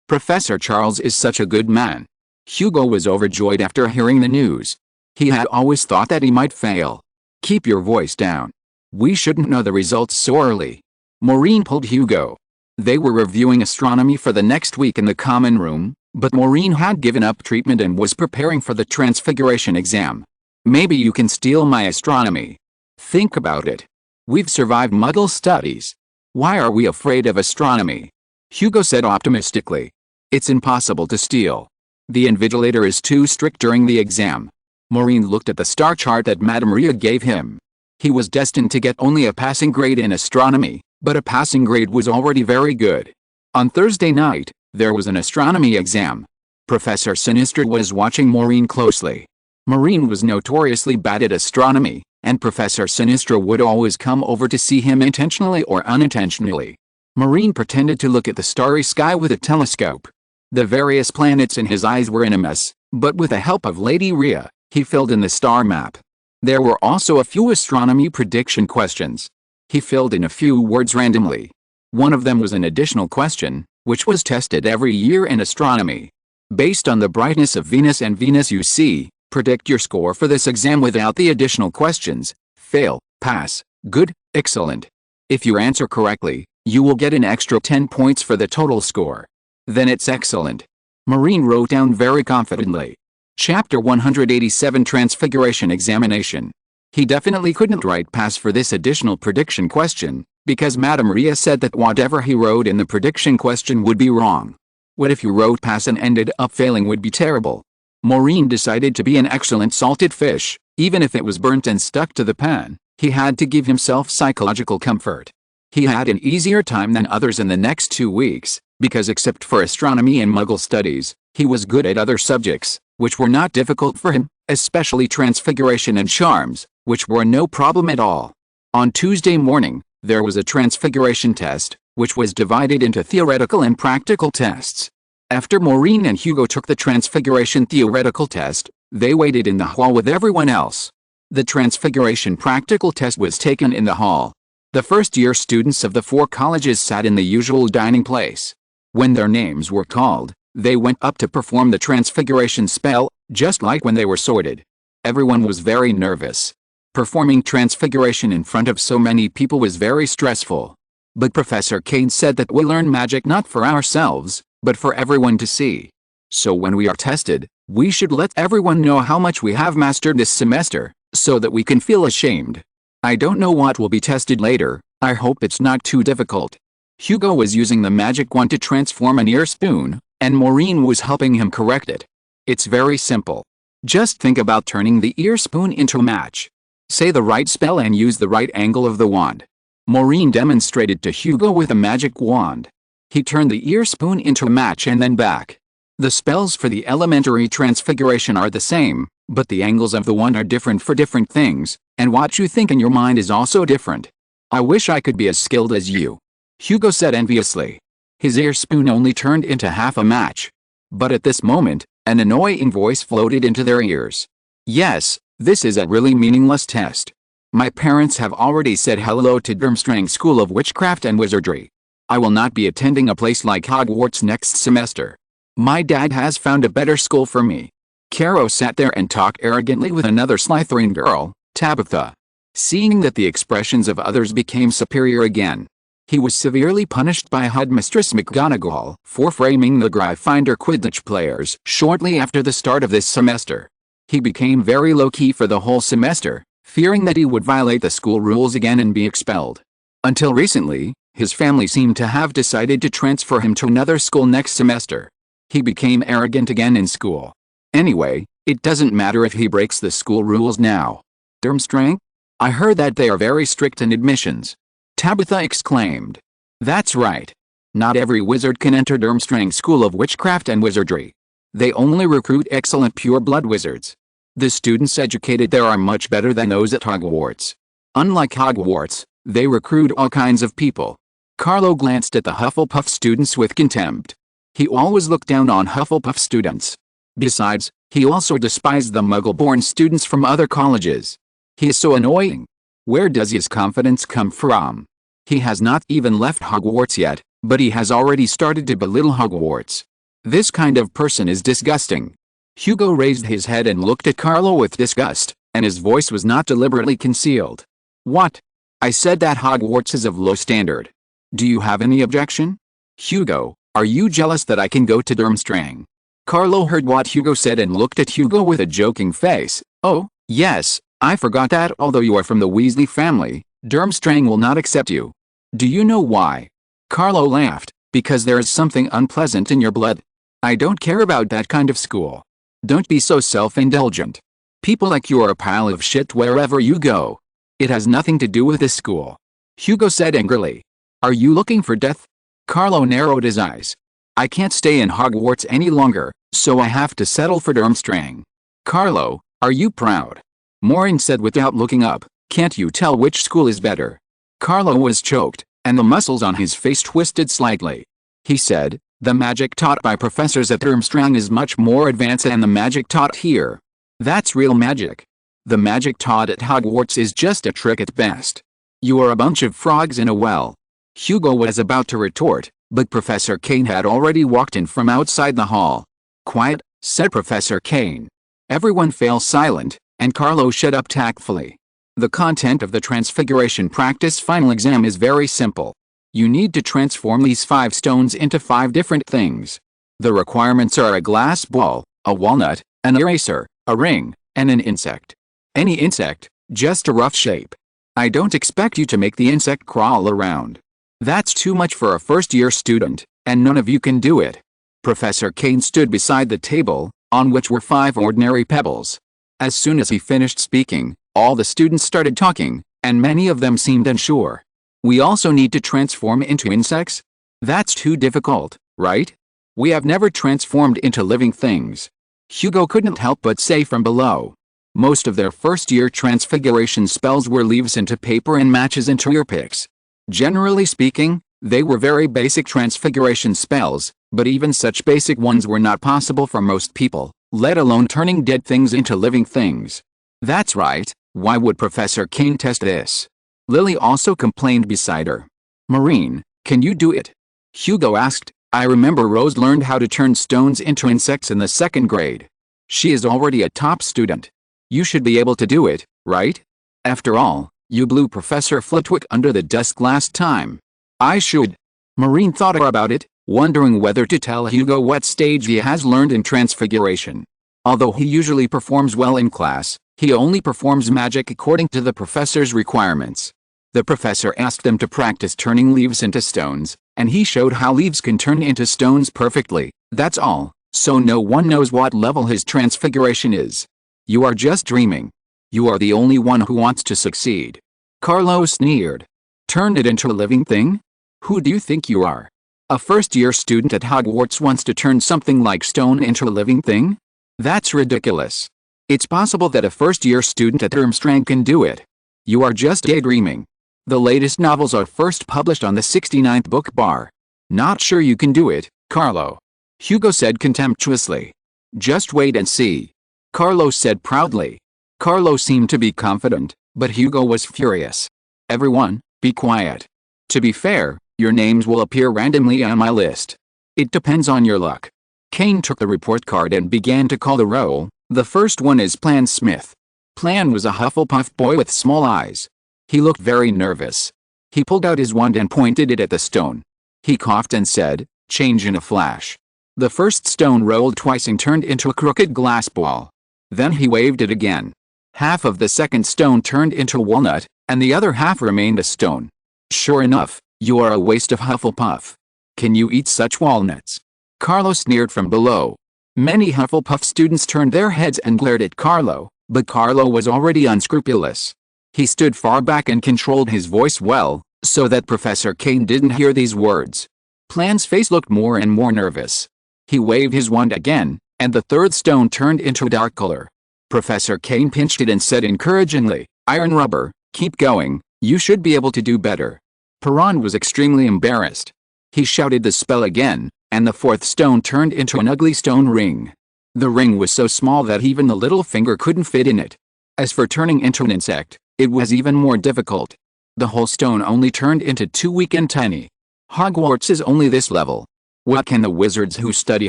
Professor Charles is such a good man. Hugo was overjoyed after hearing the news. He had always thought that he might fail. Keep your voice down. We shouldn't know the results so early. Maureen pulled Hugo. They were reviewing astronomy for the next week in the common room, but Maureen had given up treatment and was preparing for the transfiguration exam. Maybe you can steal my astronomy. Think about it. We've survived Muggle studies. Why are we afraid of astronomy? Hugo said optimistically. It's impossible to steal. The invigilator is too strict during the exam. Maureen looked at the star chart that Madame Ria gave him. He was destined to get only a passing grade in astronomy, but a passing grade was already very good. On Thursday night, there was an astronomy exam. Professor Sinistra was watching Maureen closely. Maureen was notoriously bad at astronomy, and Professor Sinistra would always come over to see him intentionally or unintentionally. Maureen pretended to look at the starry sky with a telescope. The various planets in his eyes were in a mess, but with the help of Lady Ria, he filled in the star map. There were also a few astronomy prediction questions. He filled in a few words randomly. One of them was an additional question, which was tested every year in astronomy. Based on the brightness of Venus and Venus you see, predict your score for this exam without the additional questions. Fail, pass, good, excellent. If you answer correctly, you will get an extra 10 points for the total score. Then it's excellent. Maureen wrote down very confidently. Chapter 187 Transfiguration Examination. He definitely couldn't write pass for this additional prediction question, because Madame Ria said that whatever he wrote in the prediction question would be wrong. What if you wrote pass and ended up failing would be terrible. Maureen decided to be an excellent salted fish, even if it was burnt and stuck to the pan. He had to give himself psychological comfort. He had an easier time than others in the next 2 weeks, because except for astronomy and Muggle studies, he was good at other subjects, which were not difficult for him, especially transfiguration and charms, which were no problem at all. On Tuesday morning, there was a transfiguration test, which was divided into theoretical and practical tests. After Maureen and Hugo took the transfiguration theoretical test, they waited in the hall with everyone else. The transfiguration practical test was taken in the hall. The first-year students of the 4 colleges sat in the usual dining place. When their names were called, they went up to perform the transfiguration spell, just like when they were sorted. Everyone was very nervous. Performing transfiguration in front of so many people was very stressful. But Professor Kane said that we learn magic not for ourselves, but for everyone to see. So when we are tested, we should let everyone know how much we have mastered this semester, so that we can feel ashamed. I don't know what will be tested later. I hope it's not too difficult. Hugo was using the magic wand to transform an ear spoon, and Maureen was helping him correct it. It's very simple. Just think about turning the ear spoon into a match. Say the right spell and use the right angle of the wand. Maureen demonstrated to Hugo with a magic wand. He turned the ear spoon into a match and then back. The spells for the elementary transfiguration are the same, but the angles of the wand are different for different things, and what you think in your mind is also different. I wish I could be as skilled as you. Hugo said enviously. His ear spoon only turned into half a match. But at this moment, an annoying voice floated into their ears. Yes, this is a really meaningless test. My parents have already said hello to Durmstrang School of Witchcraft and Wizardry. I will not be attending a place like Hogwarts next semester. My dad has found a better school for me. Caro sat there and talked arrogantly with another Slytherin girl, Tabitha. Seeing that the expressions of others became superior again, he was severely punished by Headmistress McGonagall for framing the Gryffindor Quidditch players shortly after the start of this semester. He became very low-key for the whole semester, fearing that he would violate the school rules again and be expelled. Until recently, his family seemed to have decided to transfer him to another school next semester. He became arrogant again in school. Anyway, it doesn't matter if he breaks the school rules now. Durmstrang? I heard that they are very strict in admissions. Tabitha exclaimed. That's right. Not every wizard can enter Durmstrang School of Witchcraft and Wizardry. They only recruit excellent pure-blood wizards. The students educated there are much better than those at Hogwarts. Unlike Hogwarts, they recruit all kinds of people. Carlo glanced at the Hufflepuff students with contempt. He always looked down on Hufflepuff students. Besides, he also despised the Muggle-born students from other colleges. He is so annoying. Where does his confidence come from? He has not even left Hogwarts yet, but he has already started to belittle Hogwarts. This kind of person is disgusting. Hugo raised his head and looked at Carlo with disgust, and his voice was not deliberately concealed. What? I said that Hogwarts is of low standard. Do you have any objection? Hugo, are you jealous that I can go to Durmstrang? Carlo heard what Hugo said and looked at Hugo with a joking face. Oh, yes, I forgot that although you are from the Weasley family, Durmstrang will not accept you. Do you know why? Carlo laughed. Because there is something unpleasant in your blood. I don't care about that kind of school. Don't be so self-indulgent. People like you are a pile of shit wherever you go. It has nothing to do with this school. Hugo said angrily. Are you looking for death? Carlo narrowed his eyes. I can't stay in Hogwarts any longer, so I have to settle for Durmstrang. Carlo, are you proud? Maureen said without looking up. Can't you tell which school is better? Carlo was choked, and the muscles on his face twisted slightly. He said, the magic taught by professors at Durmstrang is much more advanced than the magic taught here. That's real magic. The magic taught at Hogwarts is just a trick at best. You are a bunch of frogs in a well. Hugo was about to retort, but Professor Kane had already walked in from outside the hall. Quiet, said Professor Kane. Everyone fell silent, and Carlo shut up tactfully. The content of the Transfiguration Practice final exam is very simple. You need to transform these 5 stones into 5 different things. The requirements are a glass ball, a walnut, an eraser, a ring, and an insect. Any insect, just a rough shape. I don't expect you to make the insect crawl around. That's too much for a first-year student, and none of you can do it. Professor Kane stood beside the table, on which were 5 ordinary pebbles. As soon as he finished speaking, all the students started talking, and many of them seemed unsure. We also need to transform into insects? That's too difficult, right? We have never transformed into living things. Hugo couldn't help but say from below. Most of their first-year transfiguration spells were leaves into paper and matches into earpicks. Generally speaking, they were very basic transfiguration spells, but even such basic ones were not possible for most people, let alone turning dead things into living things. That's right, why would Professor Kane test this? Lily also complained beside her. Maureen, can you do it? Hugo asked. I remember Rose learned how to turn stones into insects in the 2nd grade. She is already a top student. You should be able to do it, right? After all, you blew Professor Flitwick under the desk last time. I should. Maureen thought about it, wondering whether to tell Hugo what stage he has learned in Transfiguration. Although he usually performs well in class, he only performs magic according to the professor's requirements. The professor asked them to practice turning leaves into stones, and he showed how leaves can turn into stones perfectly, that's all, so no one knows what level his transfiguration is. You are just dreaming. You are the only one who wants to succeed. Carlo sneered. Turn it into a living thing? Who do you think you are? A first-year student at Hogwarts wants to turn something like stone into a living thing? That's ridiculous. It's possible that a first-year student at Durmstrang can do it. You are just daydreaming. The latest novels are first published on the 69th book bar. Not sure you can do it, Carlo. Hugo said contemptuously. Just wait and see. Carlo said proudly. Carlo seemed to be confident, but Hugo was furious. Everyone, be quiet. To be fair, your names will appear randomly on my list. It depends on your luck. Kane took the report card and began to call the roll. The first one is Plan Smith. Plan was a Hufflepuff boy with small eyes. He looked very nervous. He pulled out his wand and pointed it at the stone. He coughed and said, "Change in a flash." The first stone rolled twice and turned into a crooked glass ball. Then he waved it again. Half of the second stone turned into a walnut, and the other half remained a stone. "Sure enough, you are a waste of Hufflepuff. Can you eat such walnuts?" Carlo sneered from below. Many Hufflepuff students turned their heads and glared at Carlo, but Carlo was already unscrupulous. He stood far back and controlled his voice well, so that Professor Kane didn't hear these words. Plan's face looked more and more nervous. He waved his wand again, and the third stone turned into a dark color. Professor Kane pinched it and said encouragingly, "Iron rubber, keep going, you should be able to do better." Perron was extremely embarrassed. He shouted the spell again, and the fourth stone turned into an ugly stone ring. The ring was so small that even the little finger couldn't fit in it. As for turning into an insect, it was even more difficult. The whole stone only turned into too weak and tiny. Hogwarts is only this level. What can the wizards who study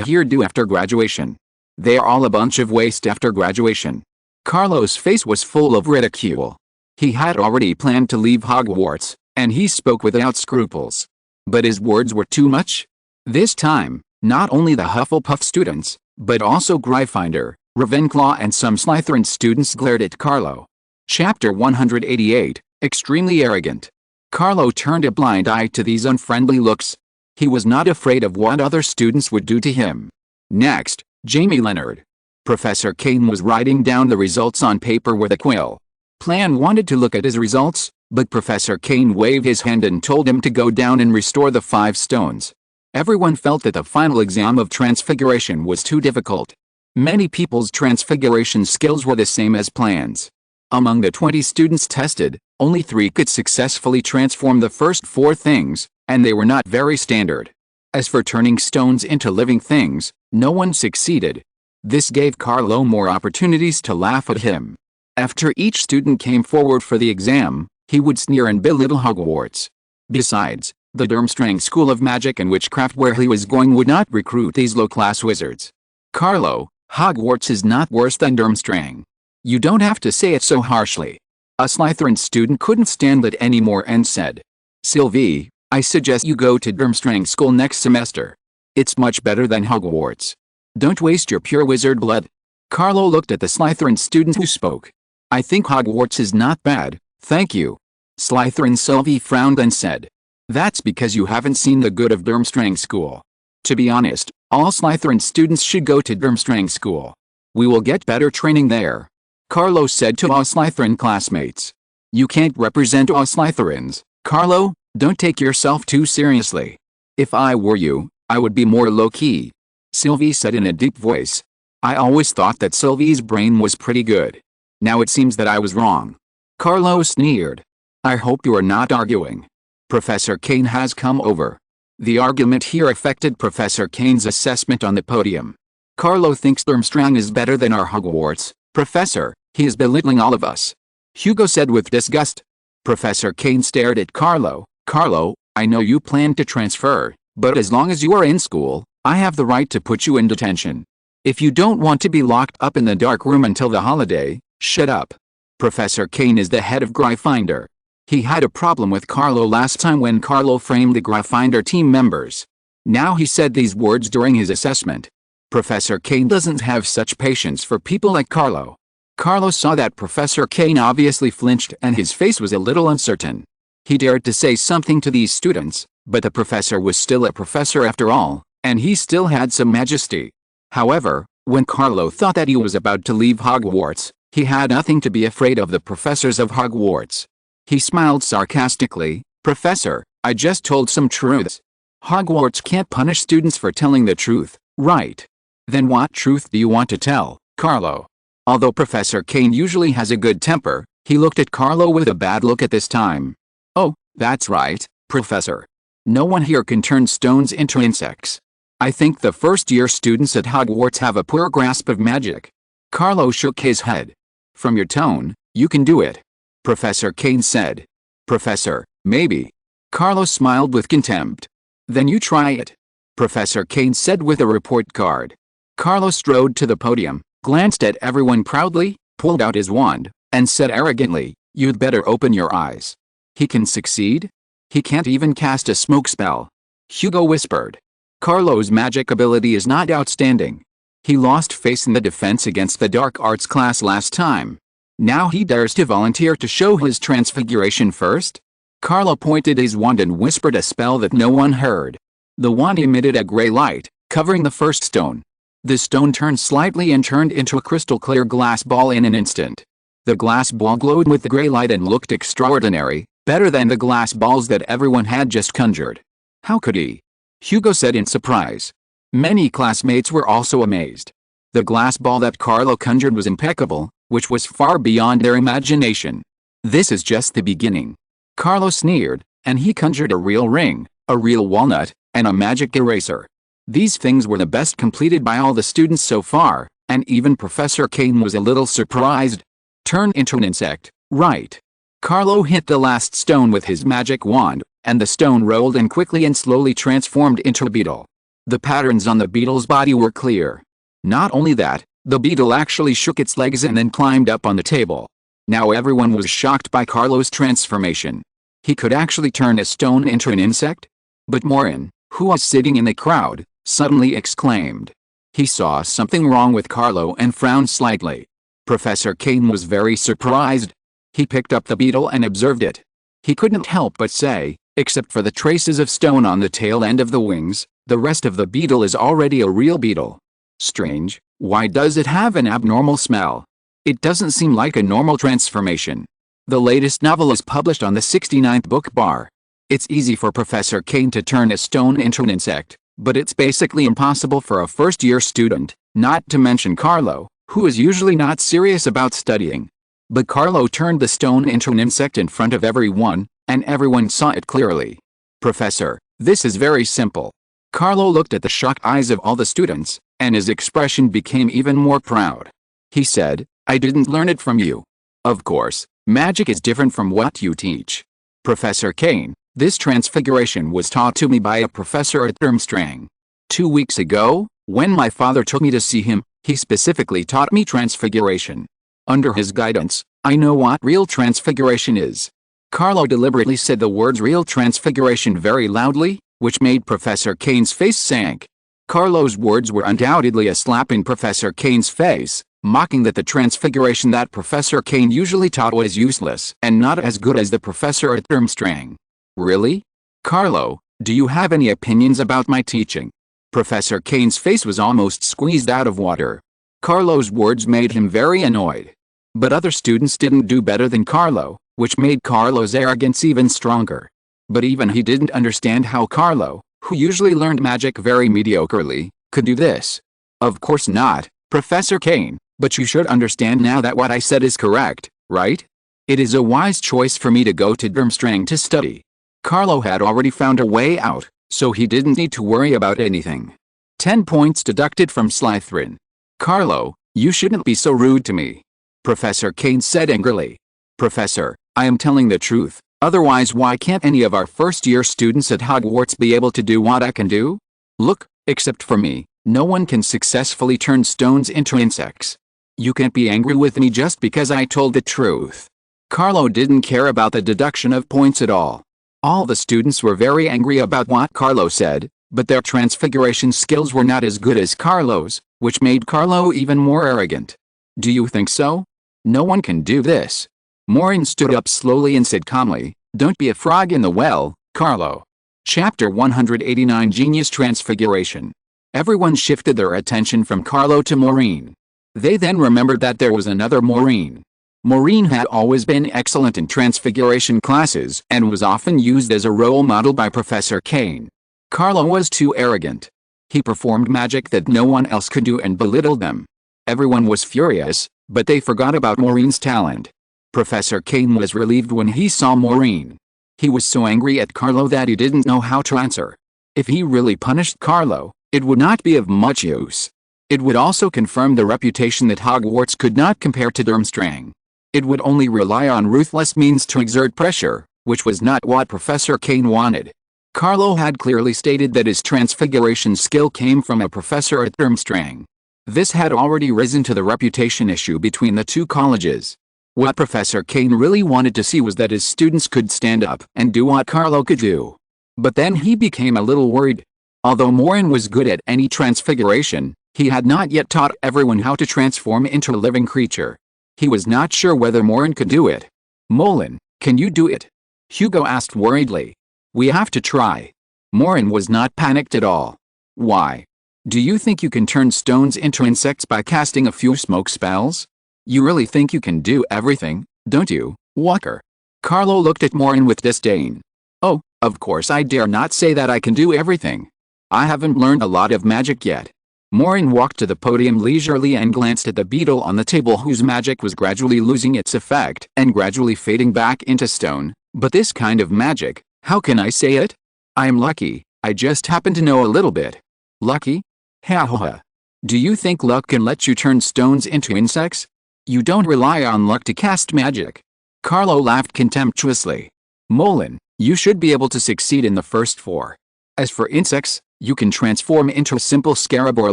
here do after graduation? They are all a bunch of waste after graduation. Carlo's face was full of ridicule. He had already planned to leave Hogwarts, and he spoke without scruples. But his words were too much. This time, not only the Hufflepuff students, but also Gryffindor, Ravenclaw and some Slytherin students glared at Carlo. Chapter 188, Extremely Arrogant. Carlo turned a blind eye to these unfriendly looks. He was not afraid of what other students would do to him. Next, Jamie Leonard. Professor Kane was writing down the results on paper with a quill. Plan wanted to look at his results, but Professor Kane waved his hand and told him to go down and restore the 5 stones. Everyone felt that the final exam of Transfiguration was too difficult. Many people's Transfiguration skills were the same as Plan's. Among the 20 students tested, only 3 could successfully transform the first 4 things, and they were not very standard. As for turning stones into living things, no one succeeded. This gave Carlo more opportunities to laugh at him. After each student came forward for the exam, he would sneer and belittle Hogwarts. Besides, the Durmstrang School of Magic and Witchcraft where he was going would not recruit these low-class wizards. "Carlo, Hogwarts is not worse than Durmstrang. You don't have to say it so harshly." A Slytherin student couldn't stand it anymore and said, "Sylvie, I suggest you go to Durmstrang School next semester. It's much better than Hogwarts. Don't waste your pure wizard blood." Carlo looked at the Slytherin student who spoke. "I think Hogwarts is not bad, thank you." Slytherin Sylvie frowned and said, "That's because you haven't seen the good of Durmstrang School. To be honest, all Slytherin students should go to Durmstrang School. We will get better training there." Carlo said to all Slytherin classmates. "You can't represent all Slytherins, Carlo, don't take yourself too seriously." "If I were you, I would be more low-key," Sylvie said in a deep voice. "I always thought that Sylvie's brain was pretty good. Now it seems that I was wrong." Carlo sneered. "I hope you are not arguing. Professor Kane has come over." The argument here affected Professor Kane's assessment on the podium. "Carlo thinks Durmstrang is better than our Hogwarts, Professor. He is belittling all of us," Hugo said with disgust. Professor Kane stared at Carlo. "Carlo, I know you plan to transfer, but as long as you are in school, I have the right to put you in detention. If you don't want to be locked up in the dark room until the holiday, shut up." Professor Kane is the head of Gryffindor. He had a problem with Carlo last time when Carlo framed the Gryffindor team members. Now he said these words during his assessment. Professor Kane doesn't have such patience for people like Carlo. Carlo saw that Professor Kane obviously flinched and his face was a little uncertain. He dared to say something to these students, but the professor was still a professor after all, and he still had some majesty. However, when Carlo thought that he was about to leave Hogwarts, he had nothing to be afraid of the professors of Hogwarts. He smiled sarcastically. "Professor, I just told some truths. Hogwarts can't punish students for telling the truth, right? Then what truth do you want to tell, Carlo?" Although Professor Kane usually has a good temper, he looked at Carlo with a bad look at this time. "Oh, that's right, Professor. No one here can turn stones into insects. I think the first-year students at Hogwarts have a poor grasp of magic." Carlo shook his head. "From your tone, you can do it," Professor Kane said. "Professor, maybe." Carlo smiled with contempt. "Then you try it." Professor Kane said with a report card. Carlo strode to the podium, glanced at everyone proudly, pulled out his wand, and said arrogantly, "You'd better open your eyes. He can succeed? He can't even cast a smoke spell." Hugo whispered. Carlo's magic ability is not outstanding. He lost face in the defense against the dark arts class last time. Now he dares to volunteer to show his transfiguration first? Carlo pointed his wand and whispered a spell that no one heard. The wand emitted a gray light, covering the first stone. The stone turned slightly and turned into a crystal-clear glass ball in an instant. The glass ball glowed with the gray light and looked extraordinary, better than the glass balls that everyone had just conjured. "How could he?" Hugo said in surprise. Many classmates were also amazed. The glass ball that Carlo conjured was impeccable, which was far beyond their imagination. "This is just the beginning." Carlo sneered, and he conjured a real ring, a real walnut, and a magic eraser. These things were the best completed by all the students so far, and even Professor Kane was a little surprised. "Turn into an insect, right?" Carlo hit the last stone with his magic wand, and the stone rolled and quickly and slowly transformed into a beetle. The patterns on the beetle's body were clear. Not only that, the beetle actually shook its legs and then climbed up on the table. Now everyone was shocked by Carlo's transformation. He could actually turn a stone into an insect? But Maureen, who was sitting in the crowd, suddenly exclaimed. He saw something wrong with Carlo and frowned slightly. Professor Kane was very surprised. He picked up the beetle and observed it. He couldn't help but say, except for the traces of stone on the tail end of the wings, the rest of the beetle is already a real beetle. Strange, why does it have an abnormal smell? It doesn't seem like a normal transformation. The latest novel is published on the 69th book bar. It's easy for Professor Kane to turn a stone into an insect, but it's basically impossible for a first-year student, not to mention Carlo, who is usually not serious about studying. But Carlo turned the stone into an insect in front of everyone, and everyone saw it clearly. "Professor, this is very simple." Carlo looked at the shocked eyes of all the students, and his expression became even more proud. He said, "I didn't learn it from you. Of course, magic is different from what you teach. Professor Kane, this transfiguration was taught to me by a professor at Durmstrang. 2 weeks ago, when my father took me to see him, he specifically taught me transfiguration. Under his guidance, I know what real transfiguration is." Carlo deliberately said the words real transfiguration very loudly, which made Professor Kane's face sink. Carlo's words were undoubtedly a slap in Professor Kane's face, mocking that the transfiguration that Professor Kane usually taught was useless and not as good as the professor at Durmstrang. "Really? Carlo, do you have any opinions about my teaching?" Professor Kane's face was almost squeezed out of water. Carlo's words made him very annoyed. But other students didn't do better than Carlo, which made Carlo's arrogance even stronger. But even he didn't understand how Carlo, who usually learned magic very mediocrely, could do this. "Of course not, Professor Kane, but you should understand now that what I said is correct, right? It is a wise choice for me to go to Durmstrang to study." Carlo had already found a way out, so he didn't need to worry about anything. 10 points deducted from Slytherin. "Carlo, you shouldn't be so rude to me," Professor Kane said angrily. "Professor, I am telling the truth, otherwise why can't any of our first-year students at Hogwarts be able to do what I can do? Look, except for me, no one can successfully turn stones into insects. You can't be angry with me just because I told the truth." Carlo didn't care about the deduction of points at all. All the students were very angry about what Carlo said, but their transfiguration skills were not as good as Carlo's, which made Carlo even more arrogant. "Do you think so? No one can do this." Maureen stood up slowly and said calmly, "Don't be a frog in the well, Carlo." Chapter 189 Genius Transfiguration. Everyone shifted their attention from Carlo to Maureen. They then remembered that there was another Maureen. Maureen had always been excellent in transfiguration classes and was often used as a role model by Professor Kane. Carlo was too arrogant. He performed magic that no one else could do and belittled them. Everyone was furious, but they forgot about Maureen's talent. Professor Kane was relieved when he saw Maureen. He was so angry at Carlo that he didn't know how to answer. If he really punished Carlo, it would not be of much use. It would also confirm the reputation that Hogwarts could not compare to Durmstrang. It would only rely on ruthless means to exert pressure, which was not what Professor Kane wanted. Carlo had clearly stated that his transfiguration skill came from a professor at Durmstrang. This had already risen to the reputation issue between the two colleges. What Professor Kane really wanted to see was that his students could stand up and do what Carlo could do. But then he became a little worried. Although Maureen was good at any transfiguration, he had not yet taught everyone how to transform into a living creature. He was not sure whether Maureen could do it. "Moulin, can you do it?" Hugo asked worriedly. "We have to try." Maureen was not panicked at all. "Why? Do you think you can turn stones into insects by casting a few smoke spells? You really think you can do everything, don't you, Walker?" Carlo looked at Maureen with disdain. "Oh, of course I dare not say that I can do everything. I haven't learned a lot of magic yet." Maureen walked to the podium leisurely and glanced at the beetle on the table, whose magic was gradually losing its effect and gradually fading back into stone. "But this kind of magic, how can I say it? I'm lucky, I just happen to know a little bit." "Lucky? Ha ha ha. Do you think luck can let you turn stones into insects? You don't rely on luck to cast magic." Carlo laughed contemptuously. "Moulin, you should be able to succeed in the first four. As for insects, you can transform into a simple scarab or a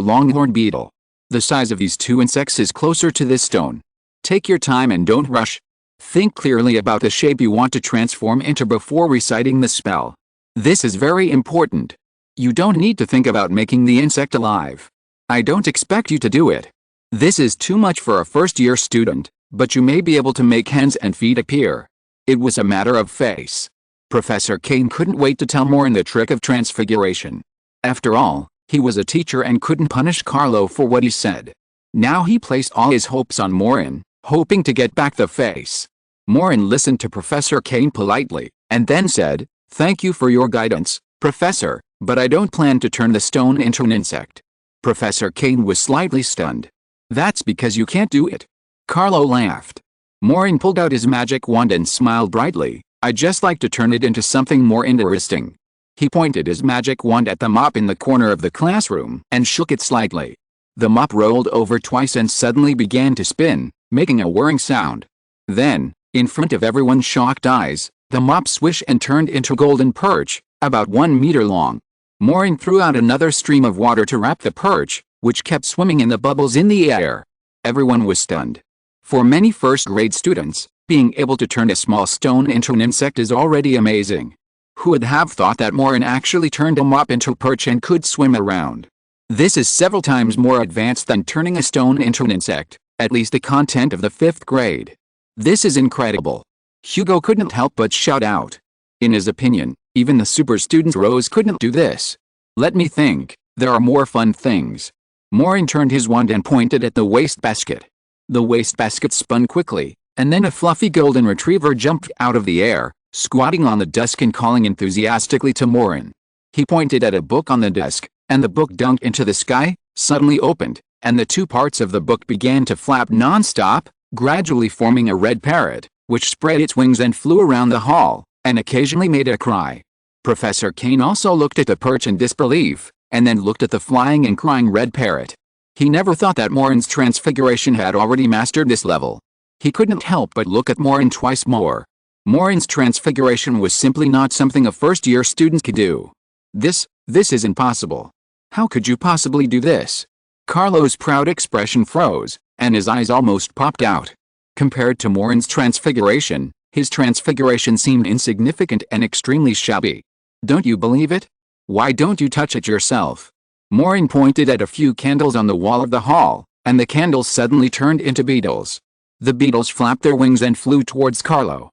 longhorn beetle. The size of these two insects is closer to this stone. Take your time and don't rush. Think clearly about the shape you want to transform into before reciting the spell. This is very important. You don't need to think about making the insect alive. I don't expect you to do it. This is too much for a first-year student, but you may be able to make hands and feet appear." It was a matter of face. Professor Kane couldn't wait to tell Maureen the trick of transfiguration. After all, he was a teacher and couldn't punish Carlo for what he said. Now he placed all his hopes on Maureen, hoping to get back the face. Maureen listened to Professor Kane politely, and then said, "Thank you for your guidance, Professor, but I don't plan to turn the stone into an insect." Professor Kane was slightly stunned. "That's because you can't do it." Carlo laughed. Maureen pulled out his magic wand and smiled brightly. "I'd just like to turn it into something more interesting." He pointed his magic wand at the mop in the corner of the classroom and shook it slightly. The mop rolled over twice and suddenly began to spin, making a whirring sound. Then, in front of everyone's shocked eyes, the mop swished and turned into a golden perch, about 1 meter long. Maureen threw out another stream of water to wrap the perch, which kept swimming in the bubbles in the air. Everyone was stunned. For many first-grade students, being able to turn a small stone into an insect is already amazing. Who would have thought that Maureen actually turned a mop into a perch and could swim around? This is several times more advanced than turning a stone into an insect, at least the content of the 5th grade. This is incredible. Hugo couldn't help but shout out. In his opinion, even the super students Rose couldn't do this. "Let me think, there are more fun things." Maureen turned his wand and pointed at the wastebasket. The wastebasket spun quickly, and then a fluffy golden retriever jumped out of the air, squatting on the desk and calling enthusiastically to Maureen. He pointed at a book on the desk, and the book dunked into the sky, suddenly opened, and the two parts of the book began to flap non-stop, gradually forming a red parrot, which spread its wings and flew around the hall, and occasionally made a cry. Professor Kane also looked at the perch in disbelief, and then looked at the flying and crying red parrot. He never thought that Maureen's transfiguration had already mastered this level. He couldn't help but look at Maureen twice more. Maureen's transfiguration was simply not something a first-year student could do. This is impossible. How could you possibly do this?" Carlo's proud expression froze, and his eyes almost popped out. Compared to Maureen's transfiguration, his transfiguration seemed insignificant and extremely shabby. "Don't you believe it? Why don't you touch it yourself?" Maureen pointed at a few candles on the wall of the hall, and the candles suddenly turned into beetles. The beetles flapped their wings and flew towards Carlo.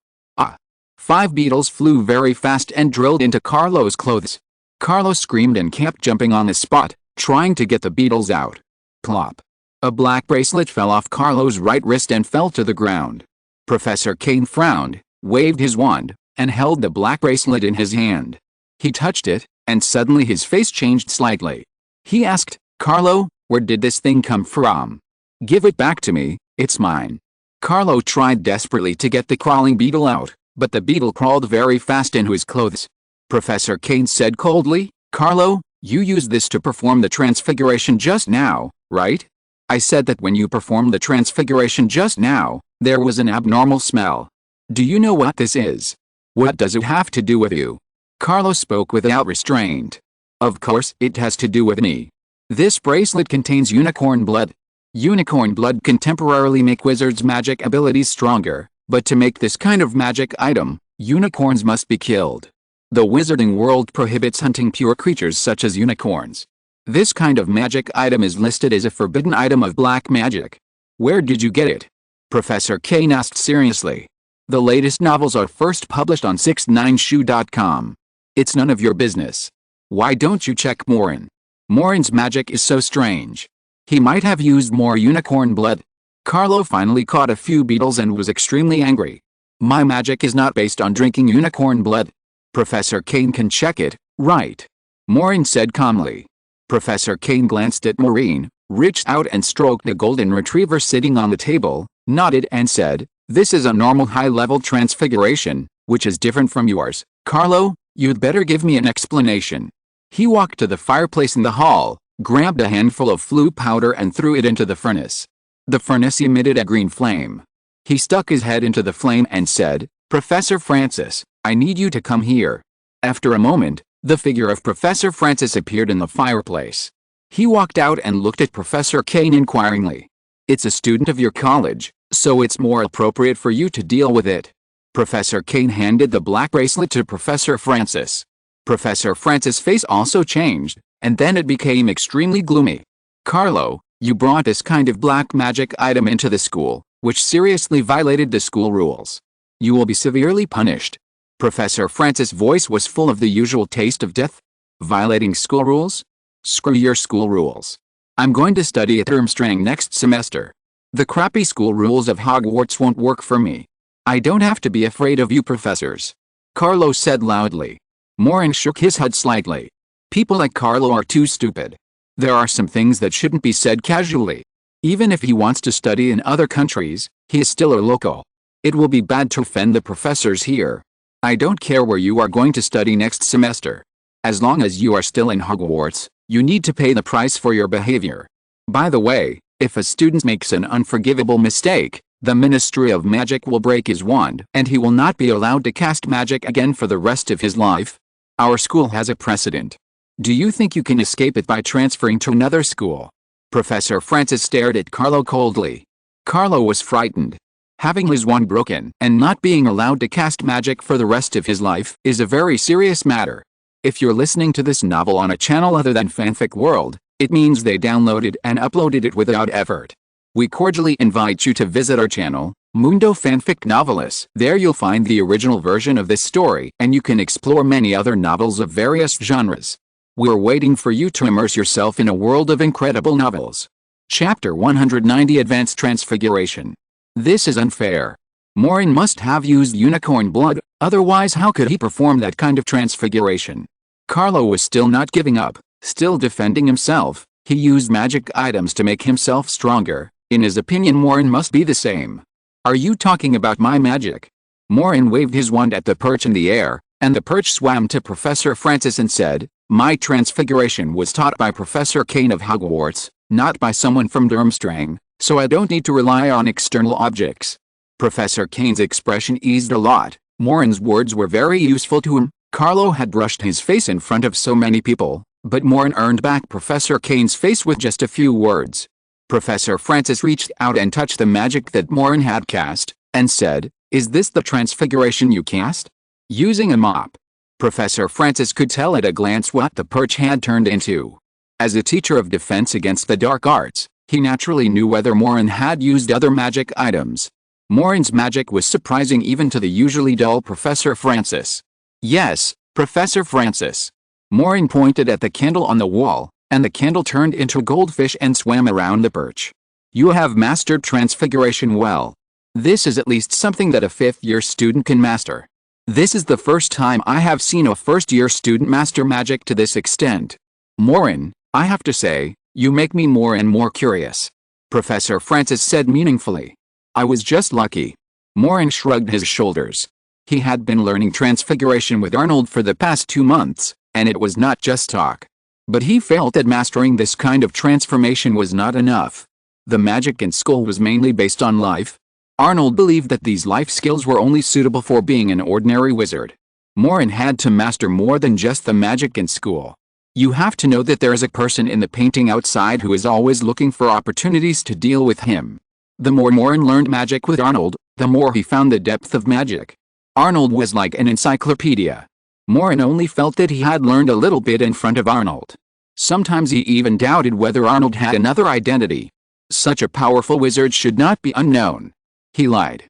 5 beetles flew very fast and drilled into Carlo's clothes. Carlo screamed and kept jumping on the spot, trying to get the beetles out. Plop! A black bracelet fell off Carlo's right wrist and fell to the ground. Professor Kane frowned, waved his wand, and held the black bracelet in his hand. He touched it, and suddenly his face changed slightly. He asked, "Carlo, where did this thing come from? Give it back to me, it's mine." Carlo tried desperately to get the crawling beetle out, but the beetle crawled very fast into his clothes. Professor Kane said coldly, "Carlo, you used this to perform the transfiguration just now, right? I said that when you performed the transfiguration just now, there was an abnormal smell. Do you know what this is? What does it have to do with you?" Carlos spoke without restraint. Of course, it has to do with me. This bracelet contains unicorn blood. Unicorn blood can temporarily make wizards' magic abilities stronger, but to make this kind of magic item, unicorns must be killed. The wizarding world prohibits hunting pure creatures such as unicorns. This kind of magic item is listed as a forbidden item of black magic. Where did you get it? Professor Kane asked seriously. The latest novels are first published on 69shoe.com. It's none of your business. Why don't you check Maureen? Maureen's magic is so strange. He might have used more unicorn blood. Carlo finally caught a few beetles and was extremely angry. My magic is not based on drinking unicorn blood. Professor Kane can check it, right? Maureen said calmly. Professor Kane glanced at Maureen, reached out and stroked the golden retriever sitting on the table, nodded and said, "This is a normal high-level transfiguration, which is different from yours. Carlo, you'd better give me an explanation." He walked to the fireplace in the hall, grabbed a handful of flue powder and threw it into the furnace. The furnace emitted a green flame. He stuck his head into the flame and said, "Professor Francis, I need you to come here." After a moment, the figure of Professor Francis appeared in the fireplace. He walked out and looked at Professor Kane inquiringly. "It's a student of your college, so it's more appropriate for you to deal with it." Professor Kane handed the black bracelet to Professor Francis. Professor Francis' face also changed, and then it became extremely gloomy. "Carlo, you brought this kind of black magic item into the school, which seriously violated the school rules. You will be severely punished." Professor Francis' voice was full of the usual taste of death. "Violating school rules? Screw your school rules. I'm going to study at Durmstrang next semester. The crappy school rules of Hogwarts won't work for me. I don't have to be afraid of you professors," Carlo said loudly. Maureen shook his head slightly. People like Carlo are too stupid. There are some things that shouldn't be said casually. Even if he wants to study in other countries, he is still a local. It will be bad to offend the professors here. I don't care where you are going to study next semester. As long as you are still in Hogwarts, you need to pay the price for your behavior. By the way, if a student makes an unforgivable mistake, the Ministry of Magic will break his wand and he will not be allowed to cast magic again for the rest of his life. Our school has a precedent. Do you think you can escape it by transferring to another school? Professor Francis stared at Carlo coldly. Carlo was frightened. Having his wand broken and not being allowed to cast magic for the rest of his life is a very serious matter. If you're listening to this novel on a channel other than Fanfic World, it means they downloaded and uploaded it without effort. We cordially invite you to visit our channel, Mundo Fanfic Novelis. There you'll find the original version of this story and you can explore many other novels of various genres. We're waiting for you to immerse yourself in a world of incredible novels. Chapter 190 Advanced Transfiguration. This is unfair. Maureen must have used unicorn blood, otherwise how could he perform that kind of transfiguration? Carlo was still not giving up, still defending himself. He used magic items to make himself stronger. In his opinion, Maureen must be the same. Are you talking about my magic? Maureen waved his wand at the perch in the air, and the perch swam to Professor Francis and said, "My transfiguration was taught by Professor Kane of Hogwarts, not by someone from Durmstrang, so I don't need to rely on external objects." Professor Kane's expression eased a lot. Maureen's words were very useful to him. Carlo had brushed his face in front of so many people, but Maureen earned back Professor Kane's face with just a few words. Professor Francis reached out and touched the magic that Maureen had cast, and said, "Is this the transfiguration you cast?" Using a mop. Professor Francis could tell at a glance what the perch had turned into. As a teacher of defense against the dark arts, he naturally knew whether Maureen had used other magic items. Maureen's magic was surprising even to the usually dull Professor Francis. "Yes, Professor Francis." Maureen pointed at the candle on the wall, and the candle turned into a goldfish and swam around the perch. "You have mastered transfiguration well. This is at least something that a fifth-year student can master. This is the first time I have seen a first-year student master magic to this extent. Maureen, I have to say, you make me more and more curious," Professor Francis said meaningfully. "I was just lucky." Maureen shrugged his shoulders. He had been learning transfiguration with Arnold for the past 2 months, and it was not just talk. But he felt that mastering this kind of transformation was not enough. The magic in school was mainly based on life. Arnold believed that these life skills were only suitable for being an ordinary wizard. Maureen had to master more than just the magic in school. You have to know that there is a person in the painting outside who is always looking for opportunities to deal with him. The more Maureen learned magic with Arnold, the more he found the depth of magic. Arnold was like an encyclopedia. Maureen only felt that he had learned a little bit in front of Arnold. Sometimes he even doubted whether Arnold had another identity. Such a powerful wizard should not be unknown. He lied.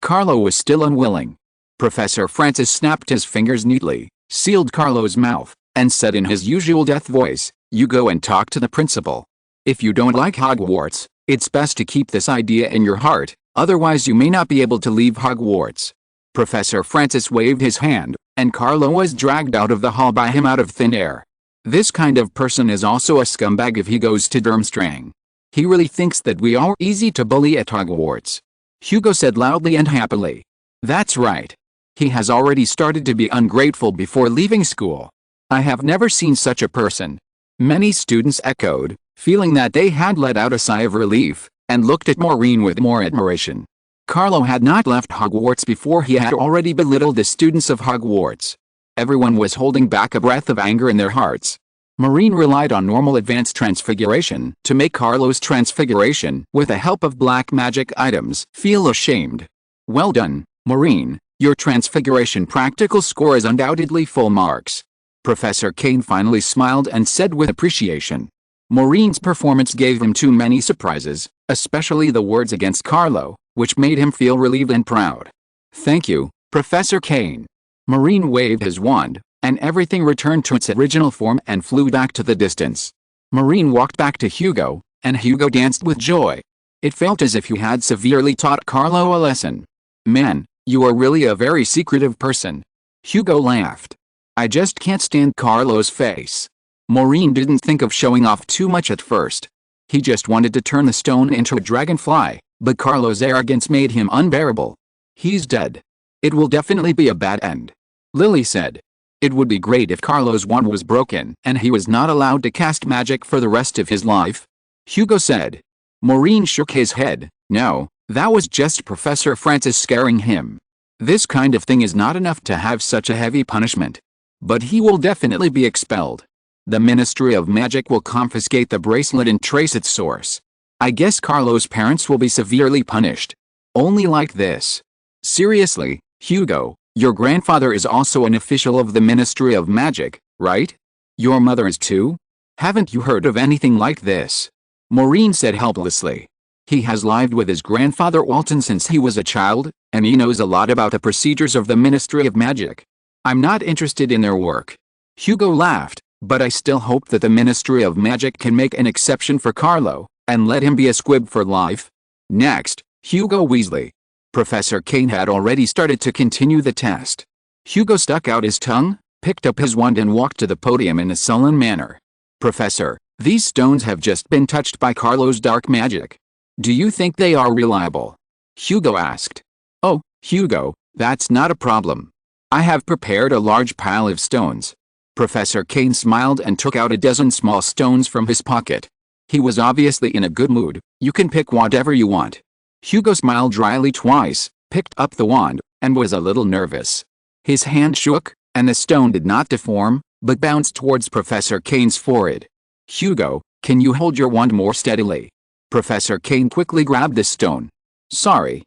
Carlo was still unwilling. Professor Francis snapped his fingers neatly, sealed Carlo's mouth, and said in his usual death voice, "You go and talk to the principal. If you don't like Hogwarts, it's best to keep this idea in your heart, otherwise you may not be able to leave Hogwarts." Professor Francis waved his hand, and Carlo was dragged out of the hall by him out of thin air. This kind of person is also a scumbag if he goes to Durmstrang. He really thinks that we are easy to bully at Hogwarts. Hugo said loudly and happily. That's right. He has already started to be ungrateful before leaving school. I have never seen such a person. Many students echoed, feeling that they had let out a sigh of relief, and looked at Maureen with more admiration. Carlo had not left Hogwarts before he had already belittled the students of Hogwarts. Everyone was holding back a breath of anger in their hearts. Maureen relied on normal advanced transfiguration to make Carlo's transfiguration, with the help of black magic items, feel ashamed. Well done, Maureen. Your transfiguration practical score is undoubtedly full marks. Professor Kane finally smiled and said with appreciation. Maureen's performance gave him too many surprises, especially the words against Carlo, which made him feel relieved and proud. Thank you, Professor Kane. Maureen waved his wand, and everything returned to its original form and flew back to the distance. Maureen walked back to Hugo, and Hugo danced with joy. It felt as if he had severely taught Carlo a lesson. Man, you are really a very secretive person. Hugo laughed. I just can't stand Carlo's face. Maureen didn't think of showing off too much at first. He just wanted to turn the stone into a dragonfly, but Carlo's arrogance made him unbearable. He's dead. It will definitely be a bad end. Lily said. It would be great if Carlo's wand was broken and he was not allowed to cast magic for the rest of his life. Hugo said. Maureen shook his head. No, that was just Professor Francis scaring him. This kind of thing is not enough to have such a heavy punishment. But he will definitely be expelled. The Ministry of Magic will confiscate the bracelet and trace its source. I guess Carlo's parents will be severely punished. Only like this. Seriously, Hugo, your grandfather is also an official of the Ministry of Magic, right? Your mother is too? Haven't you heard of anything like this? Maureen said helplessly. He has lived with his grandfather Alton since he was a child, and he knows a lot about the procedures of the Ministry of Magic. I'm not interested in their work. Hugo laughed, but I still hope that the Ministry of Magic can make an exception for Carlo, and let him be a squib for life. Next, Hugo Weasley. Professor Kane had already started to continue the test. Hugo stuck out his tongue, picked up his wand and walked to the podium in a sullen manner. Professor, these stones have just been touched by Carlo's dark magic. Do you think they are reliable? Hugo asked. Oh, Hugo, that's not a problem. I have prepared a large pile of stones. Professor Kane smiled and took out a dozen small stones from his pocket. He was obviously in a good mood. You can pick whatever you want. Hugo smiled dryly twice, picked up the wand, and was a little nervous. His hand shook, and the stone did not deform, but bounced towards Professor Kane's forehead. Hugo, can you hold your wand more steadily? Professor Kane quickly grabbed the stone. Sorry.